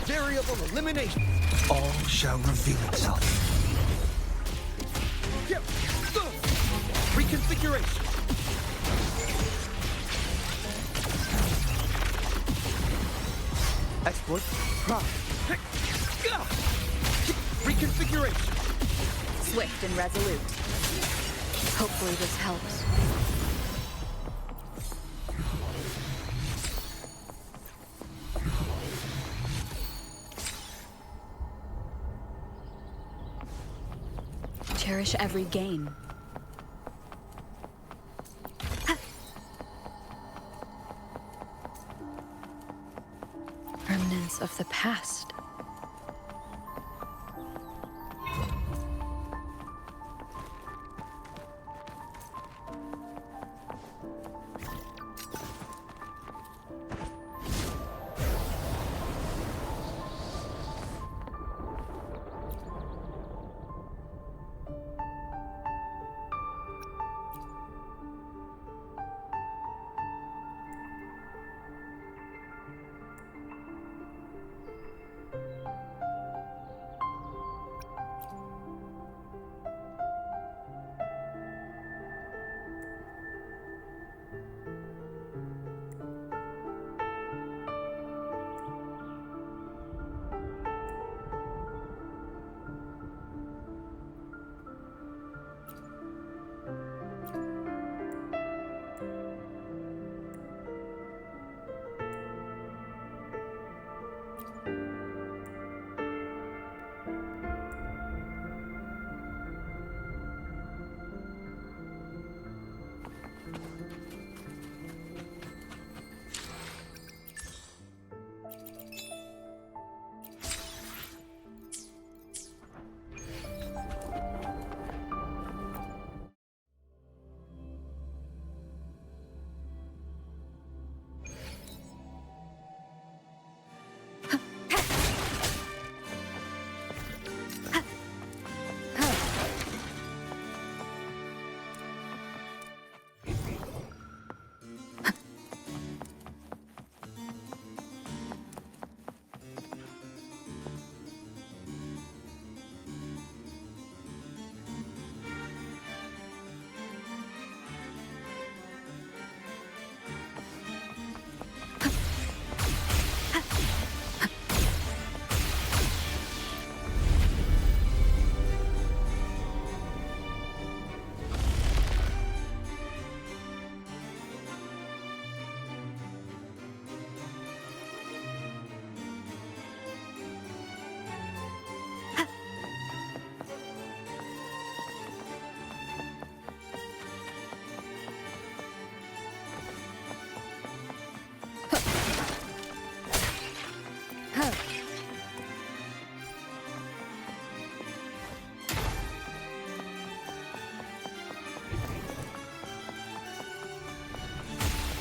Variable elimination. All shall reveal itself. Yep. Reconfiguration. Exploit. Prime. Reconfiguration. Swift and resolute. Hopefully this helps. Cherish every gain. Remnants of the past.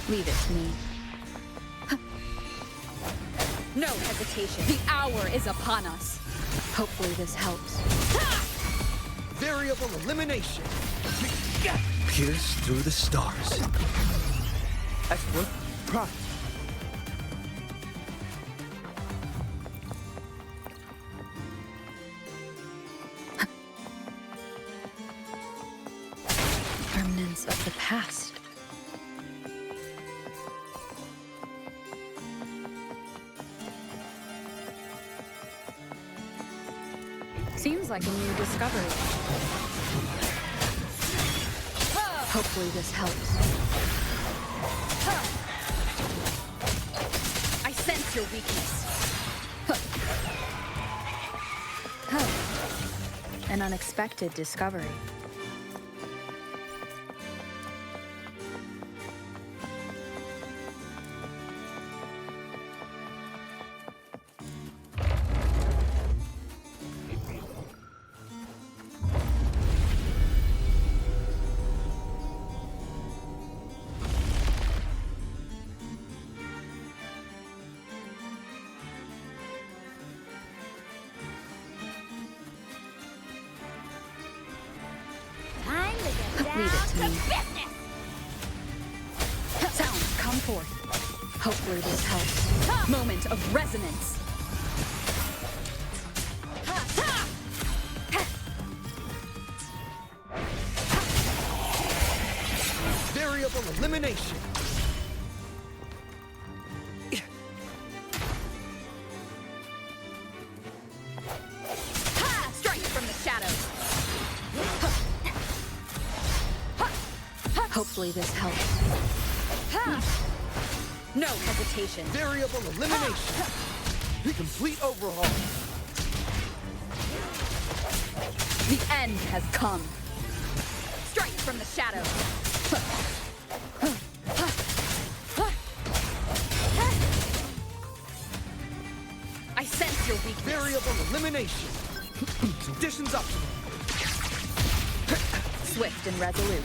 Leave it to me. No hesitation. The hour is upon us. Hopefully this helps. Variable elimination. Pierce through the stars. Exploit. Prime. Remnants of the past. Seems like a new discovery. Hopefully this helps. I sense your weakness. An unexpected discovery. Time to get down Leave it to to me. business! Sounds come forth. Hopefully this helps. Moment of resonance. Variable elimination. Strike from the shadows. Hopefully this helps. No hesitation. Variable elimination. Complete overhaul. The end has come. Strike from the shadows. I sense your weakness. Variable elimination. Conditions optional. Swift and resolute.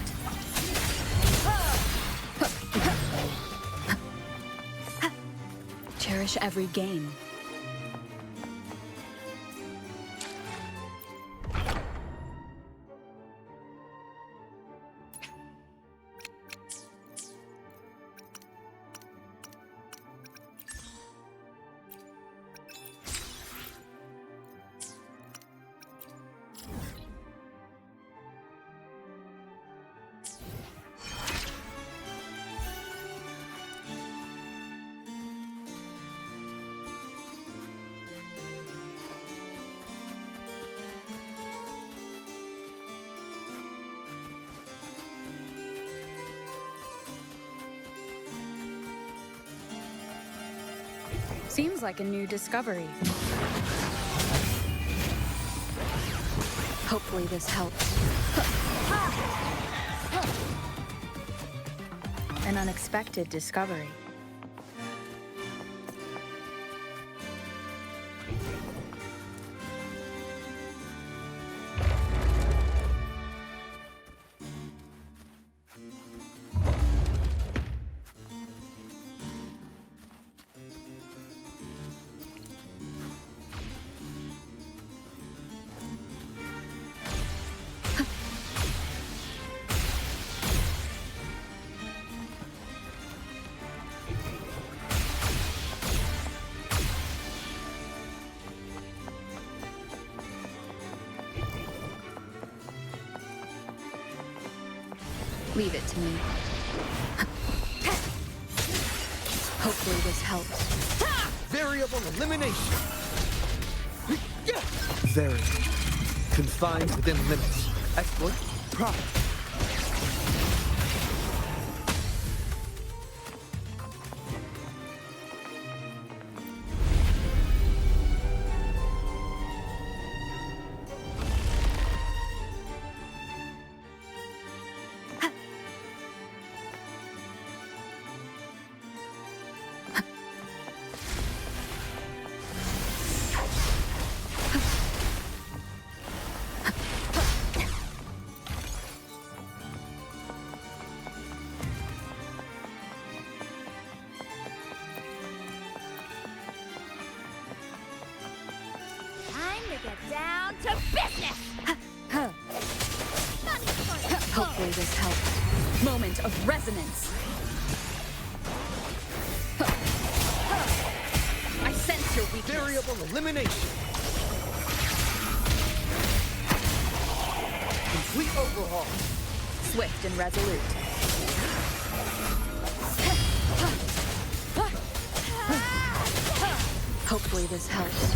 Cherish every gain. Seems like a new discovery. Hopefully this helps. An unexpected discovery. Leave it to me. Hopefully this helps. Variable elimination. Very. Confined within limits. Exploit. Pride. Get down to business! Hopefully this helps. Moment of resonance. I sense your weakness. Variable elimination. Complete overhaul. Swift and resolute. Hopefully this helps.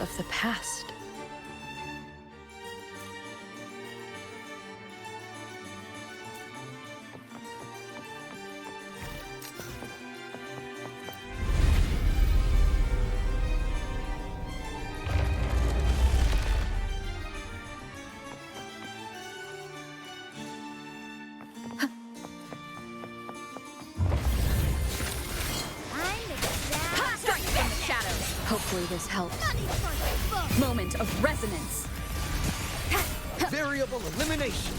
of the past. Strike from the shadows. Hopefully this helps. Moment of resonance. Variable elimination.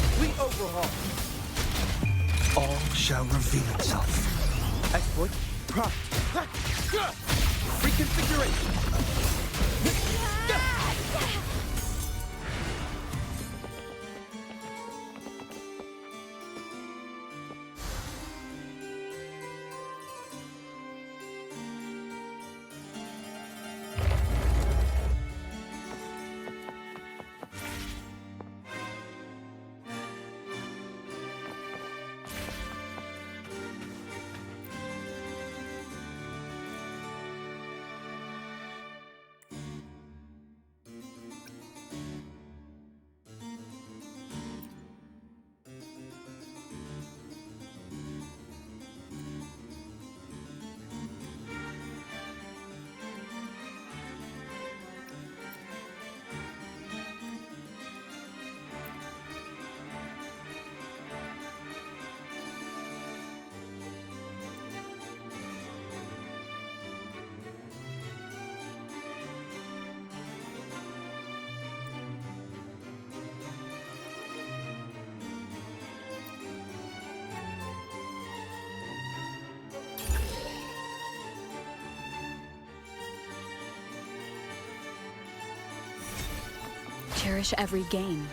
Complete overhaul. All shall reveal itself. Exploit. Prompt. Reconfiguration. Cherish every gain.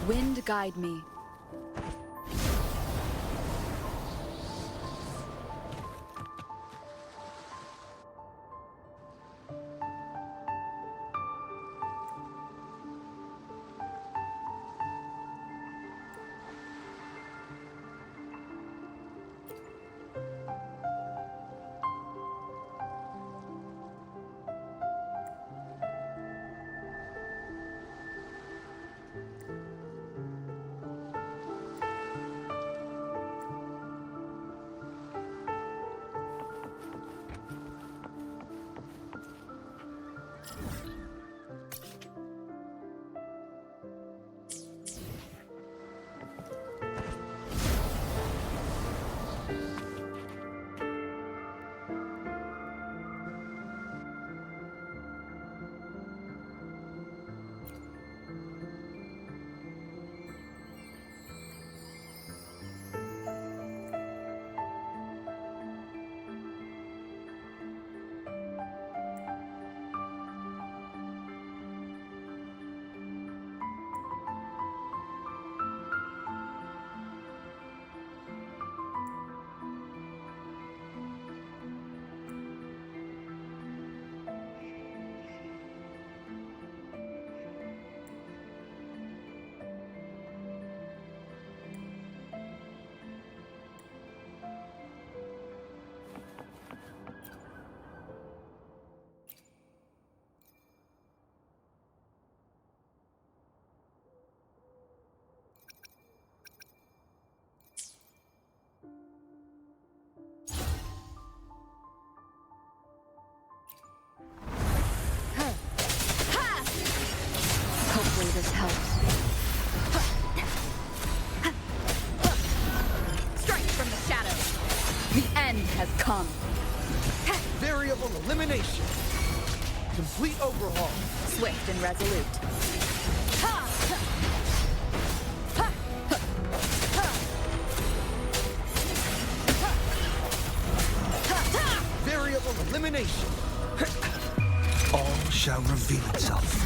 Wind guide me. Hopefully this helps. Strike from the shadows. The end has come. Variable elimination. Complete overhaul. Swift and resolute. Variable elimination. All shall reveal itself.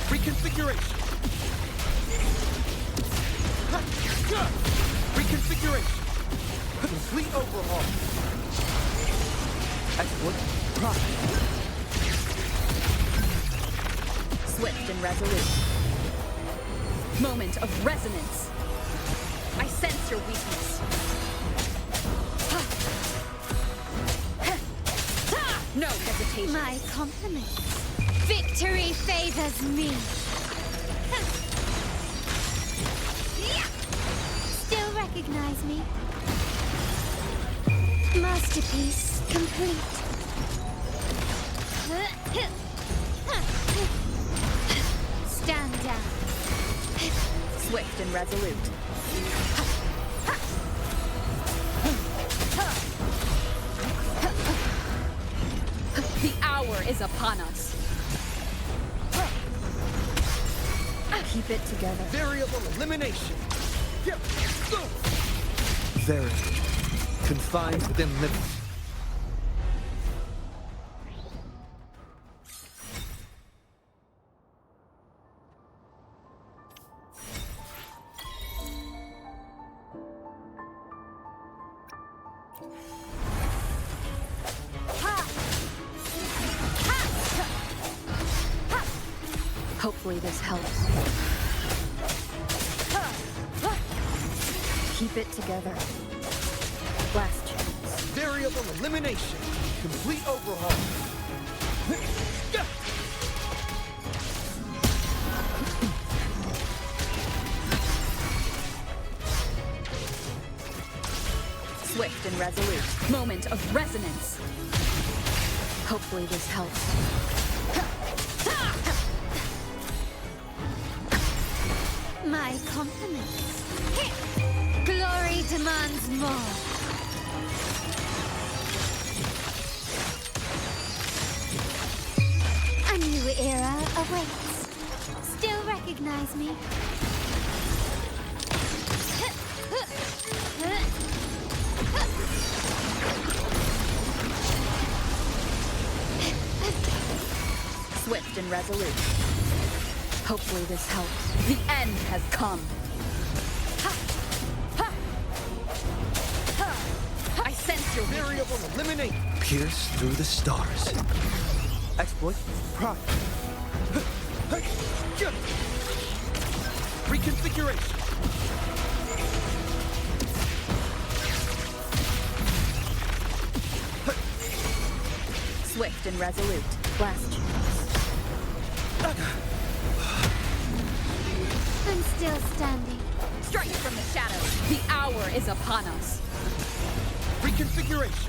Reconfiguration. Reconfiguration. Complete overhaul. Export. Process. Swift and resolute. Moment of resonance. I sense your weakness. No hesitation. My compliments. Victory favors me. Still recognize me? Masterpiece complete. Stand down. Swift and resolute. The hour is upon us. Keep it together. Variable elimination. Very. Confined within limits. Hopefully this helps. Keep it together. Last chance. Variable elimination. Complete overhaul. Swift and resolute. Moment of resonance. Hopefully this helps. My compliments. Glory demands more. A new era awaits. Still recognize me? Swift and resolute. Hopefully this helps. The end has come. I sense your variable eliminate. Pierce through the stars. Exploit. Prime. Reconfiguration. Swift and resolute. Last chance. I'm still standing. Strike from the shadows. The hour is upon us. Reconfiguration.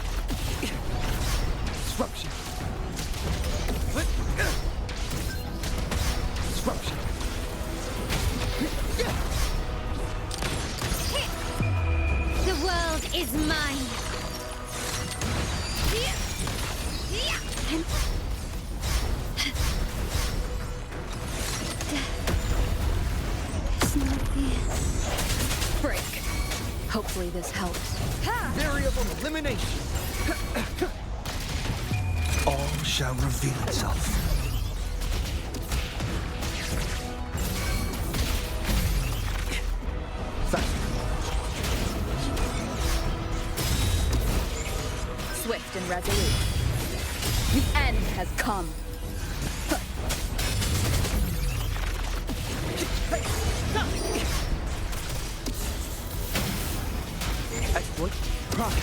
Disruption. Disruption. The world is mine. Break. Hopefully this helps. Variable elimination. All shall reveal itself. Swift and resolute. The end has come. Exploit. Prime.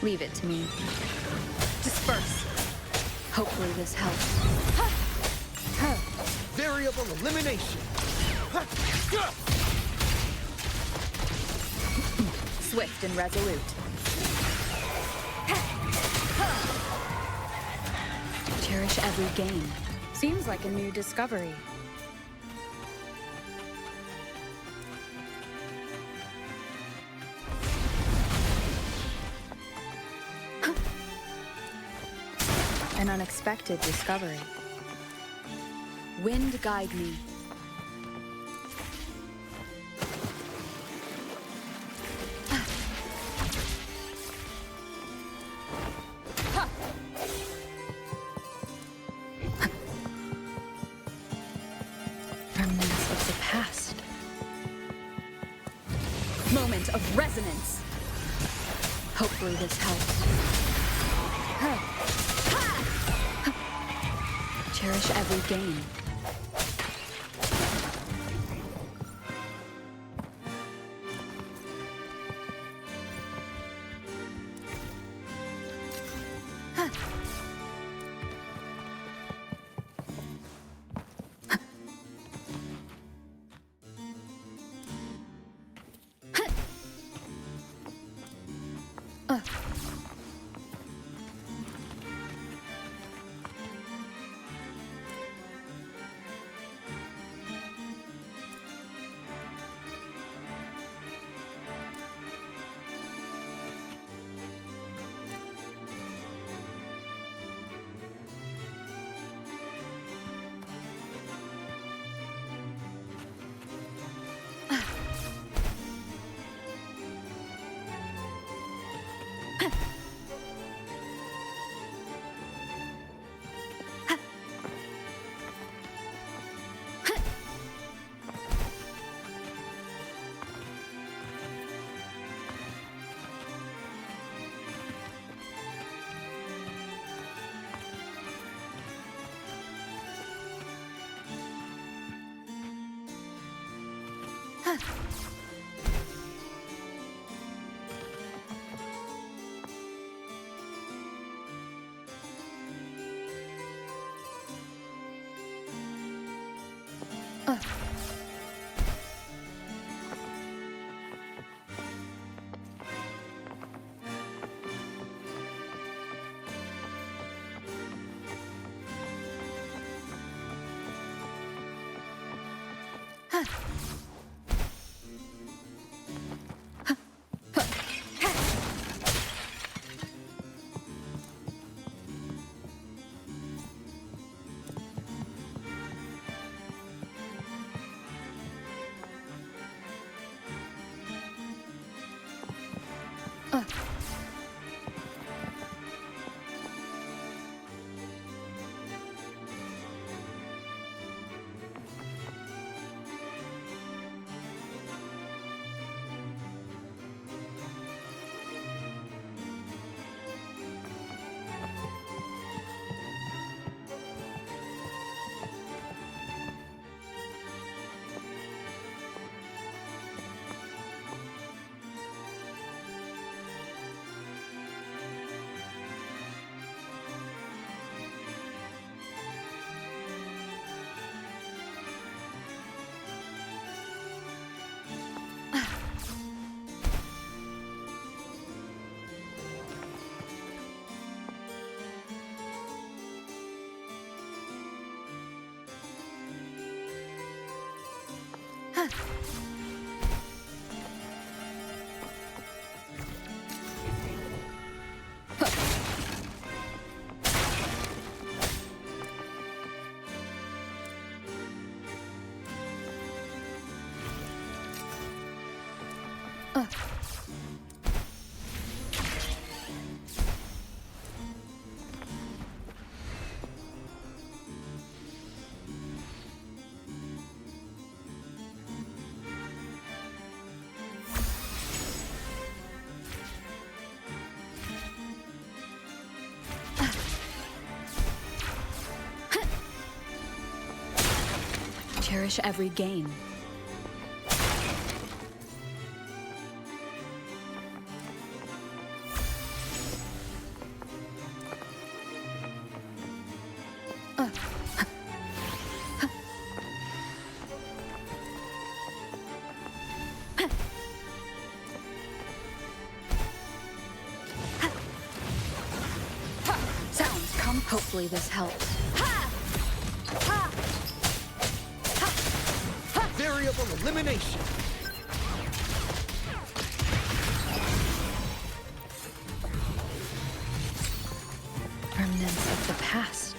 Leave it to me. Disperse. Hopefully this helps. Variable elimination. Swift and resolute. Cherish every gain. Seems like a new discovery. An unexpected discovery. Wind guide me. Remnants of the past. Moment of resonance. Hopefully this helps. Cherish every gain. Cherish every gain. Hopefully this helps. Variable elimination. Remnants of the past.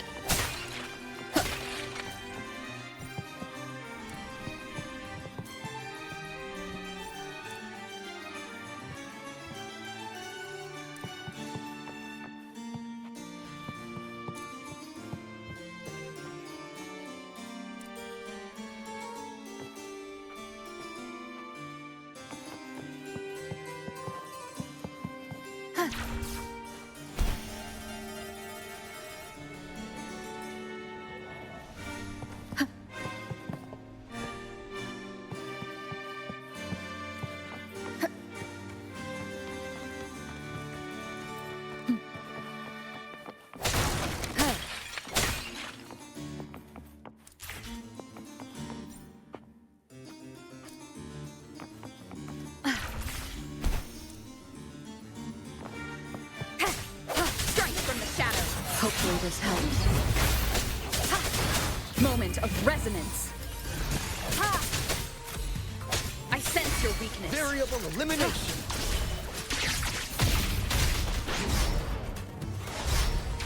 Hopefully this helps. Moment of resonance. I sense your weakness. Variable elimination.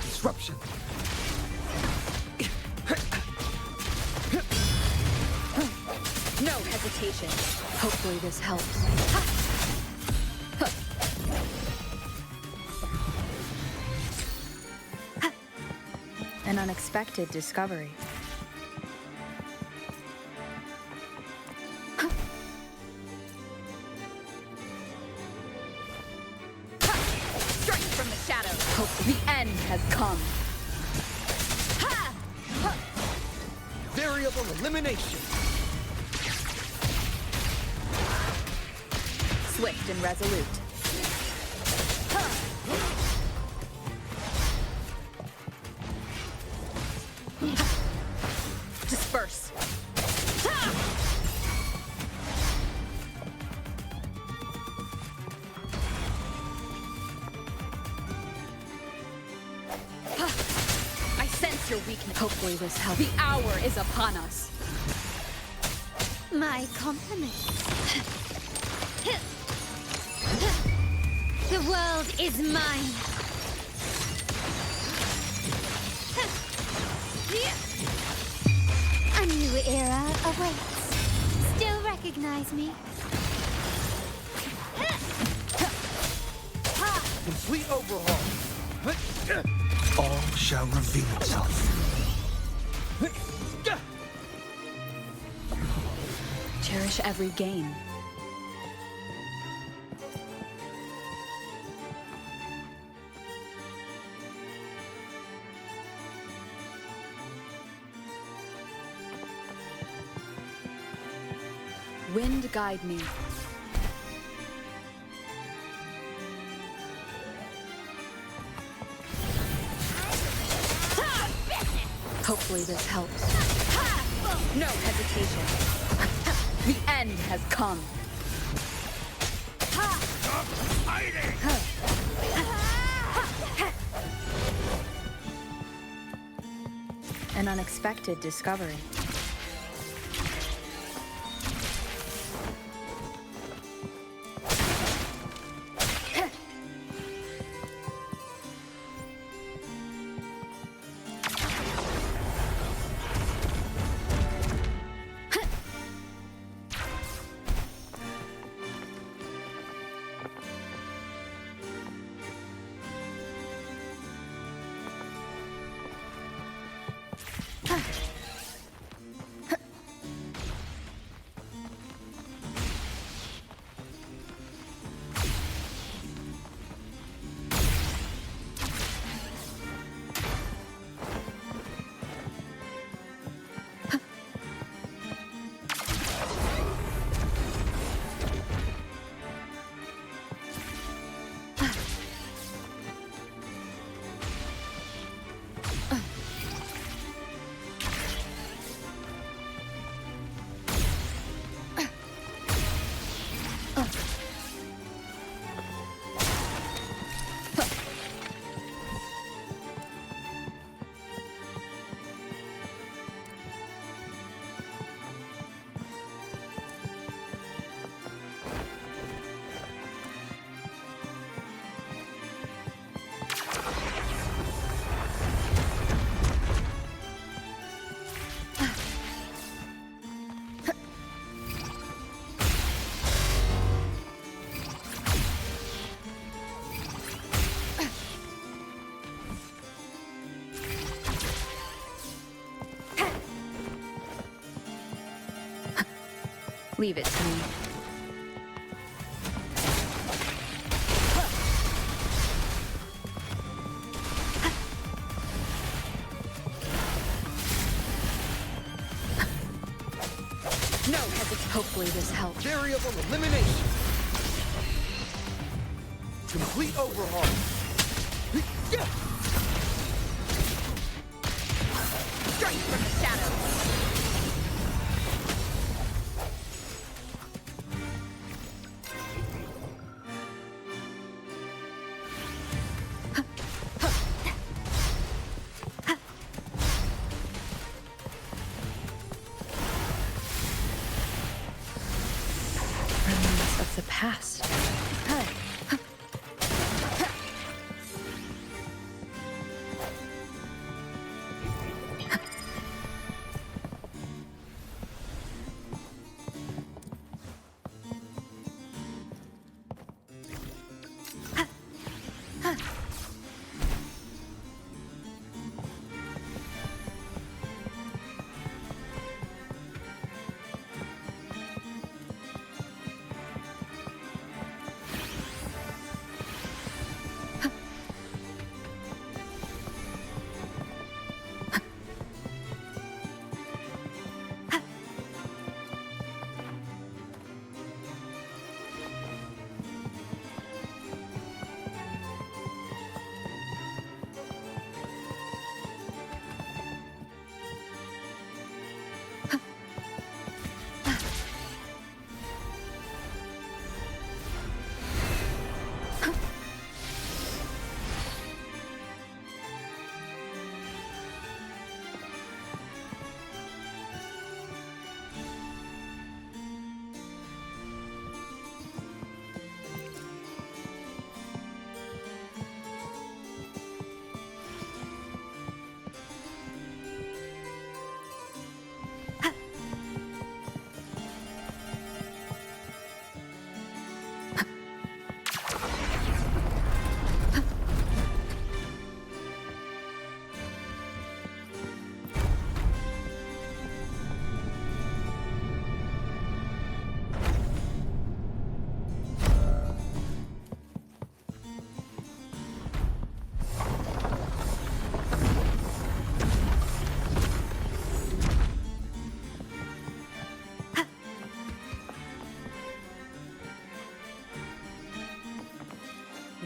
Disruption. No hesitation. Hopefully this helps. An unexpected discovery. Strike from the shadows. Hope the end has come. Variable elimination. Swift and resolute. Disperse. I sense your weakness. Hopefully this helps. The hour is upon us. My compliments. The world is mine. A new era awaits. Still recognize me? Complete overhaul. All shall reveal itself. Cherish every gain. Wind guide me. Hopefully this helps. No hesitation. The end has come. An unexpected discovery. Leave it to me. No hesitation. Hopefully this helps. Variable elimination. Complete overhaul. Strike from the shadows. Remnants of the past.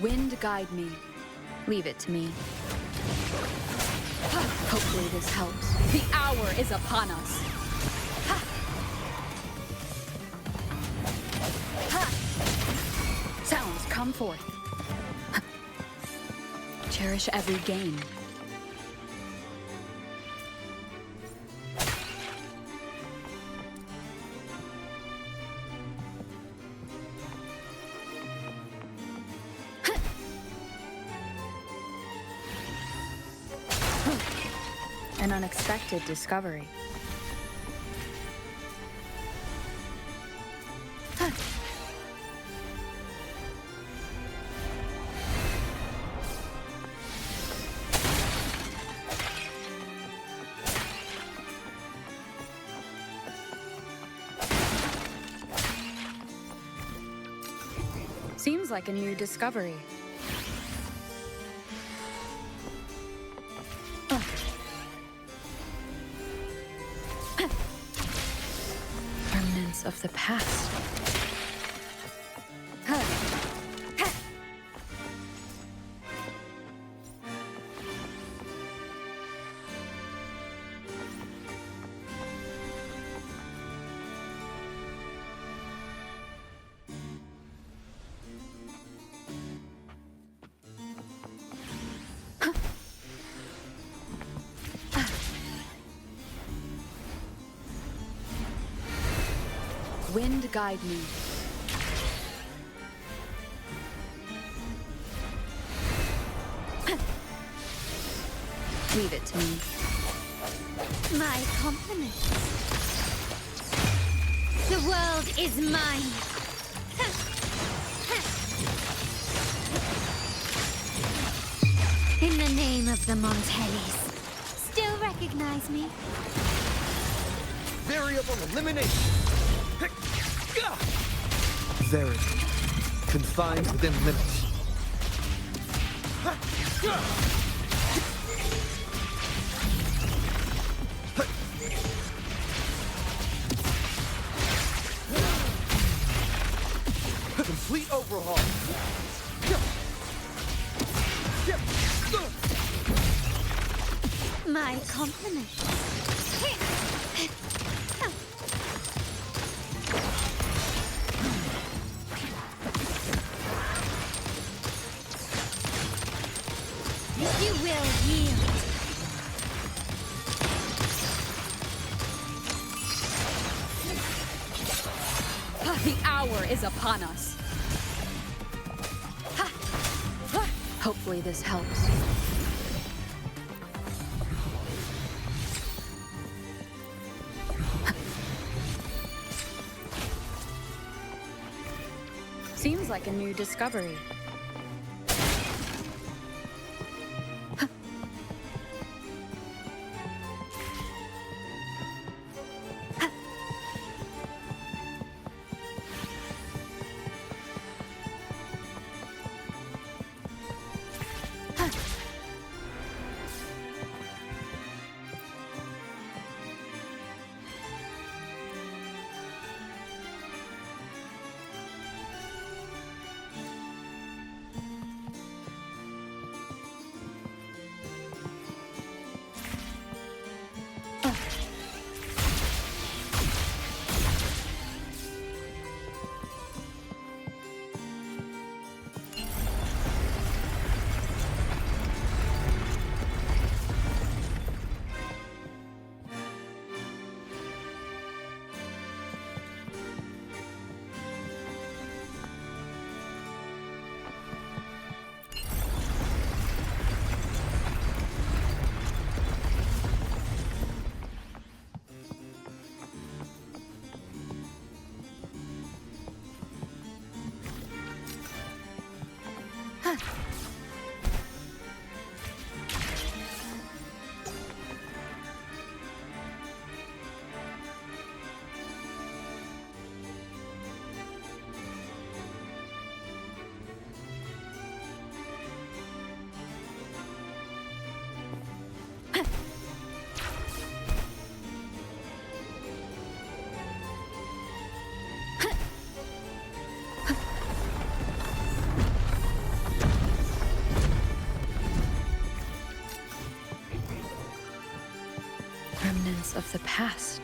Wind guide me. Leave it to me. Hopefully this helps. The hour is upon us. Sounds come forth. Cherish every gain. An unexpected discovery. Seems like a new discovery. Remnants of the past. Wind guide me. Leave it to me. My compliments. The world is mine. In the name of the Montellis. Still recognize me? Variable elimination. Very. Confined within limits. Complete overhaul. My compliments. You will yield. The hour is upon us. Hopefully this helps. Seems like a new discovery. Remnants of the past.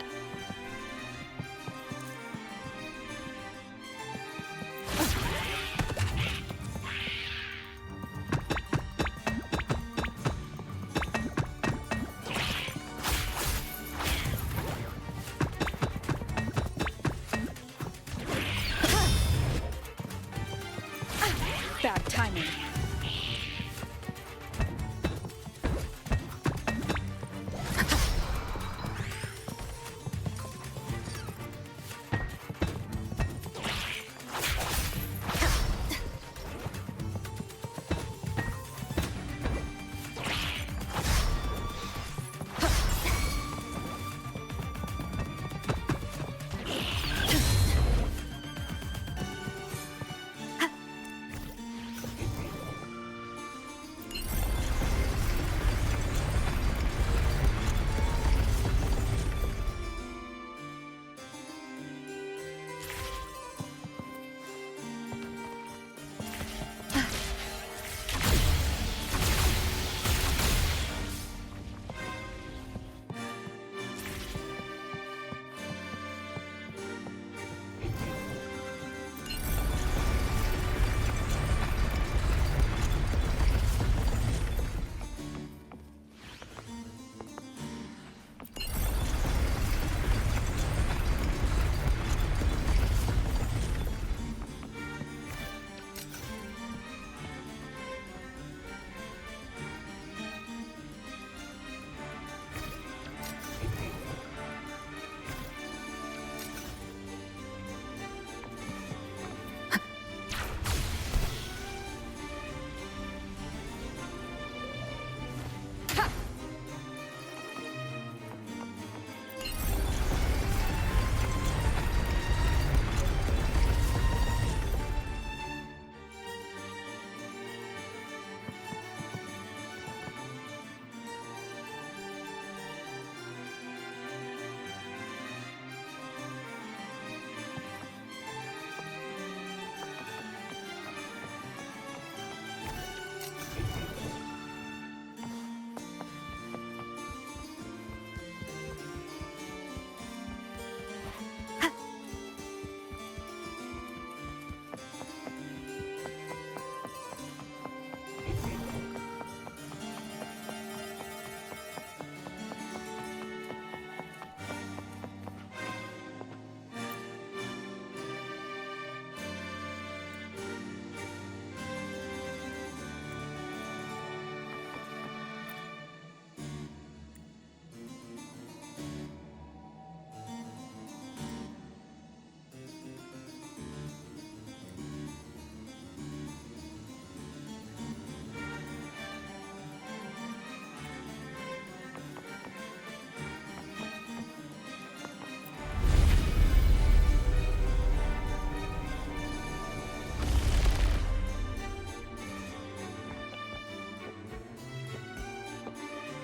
Bad timing.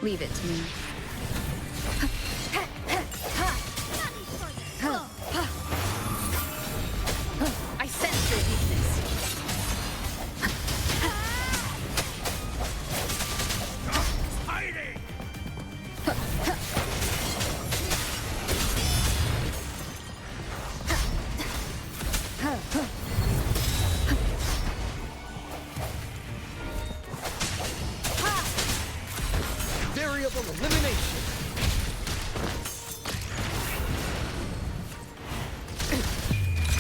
Leave it to me. I sense your weakness. Variable elimination.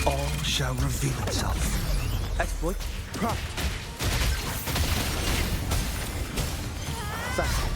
All shall reveal itself. Exploit. Prompt. Fast.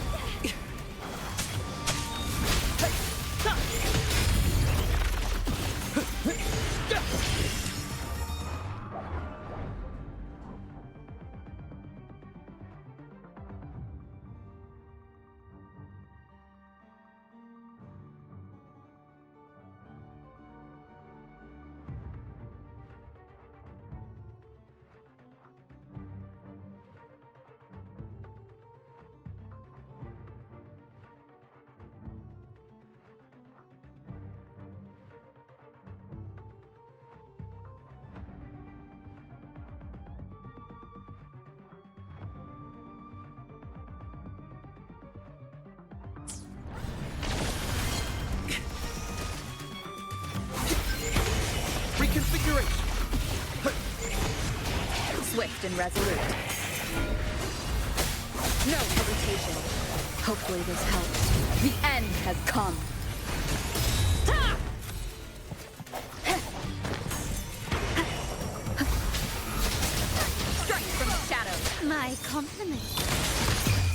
Reconfiguration. Swift and resolute. No hesitation. Hopefully this helps. The end has come. Strike from the shadows. My compliment.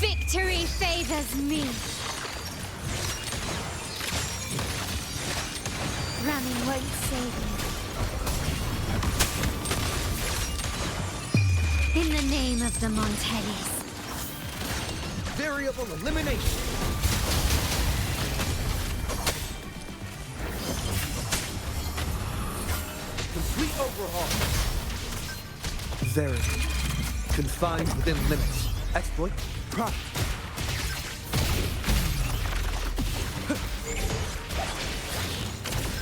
Victory favors me. Running won't save me. In the name of the Montellis. Variable elimination. Complete overhaul. Verity. Confined within limits. Exploit. Prompt.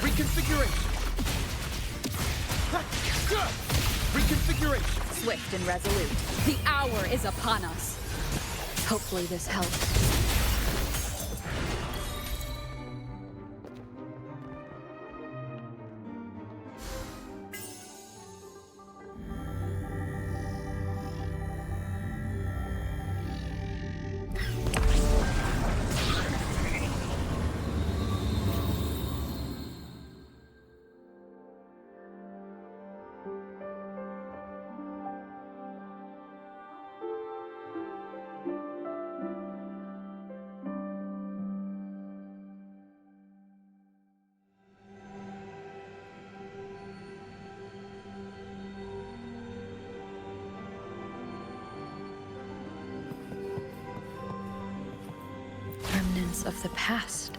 Reconfiguration. Reconfiguration. Swift and resolute. The hour is upon us. Hopefully this helps. Remnants of the past.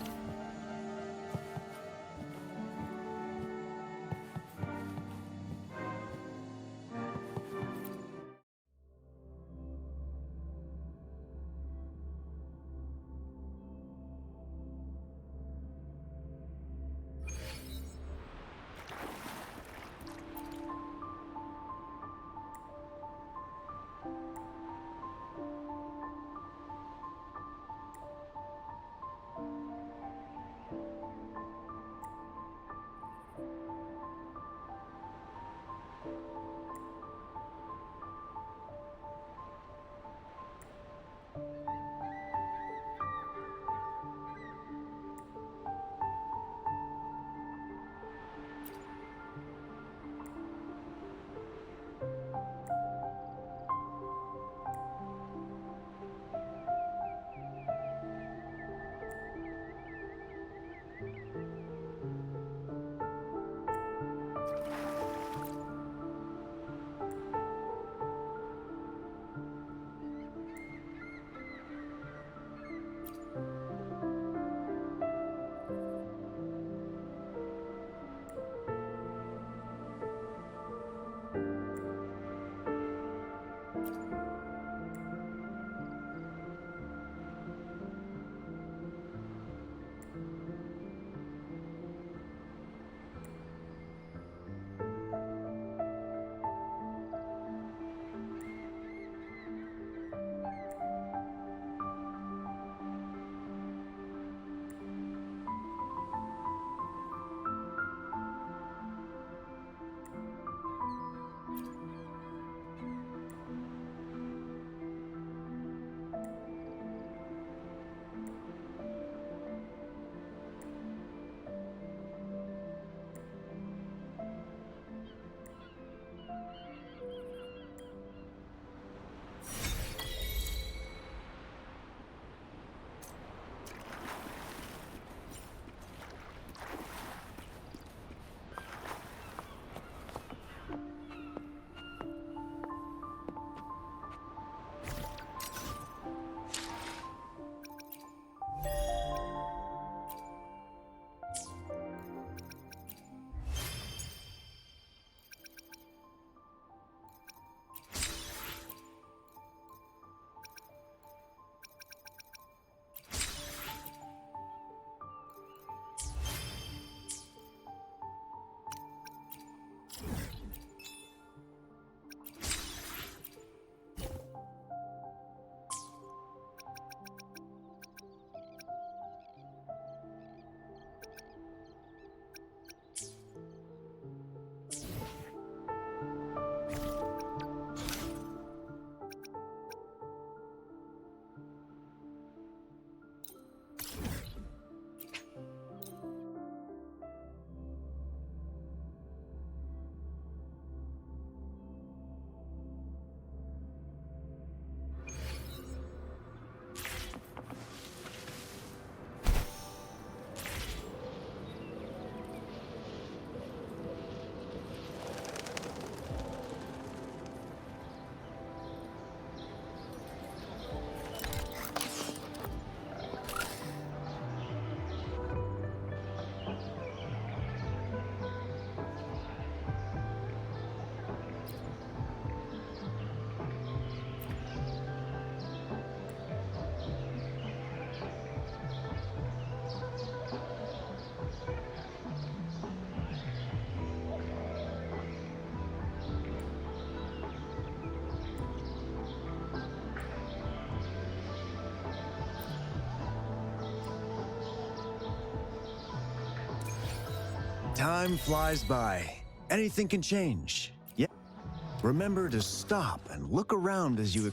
Time flies by. Anything can change. Yeah. Remember to stop and look around as you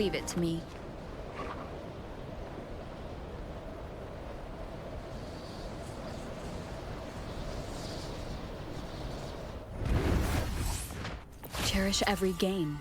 Leave it to me. Cherish every gain.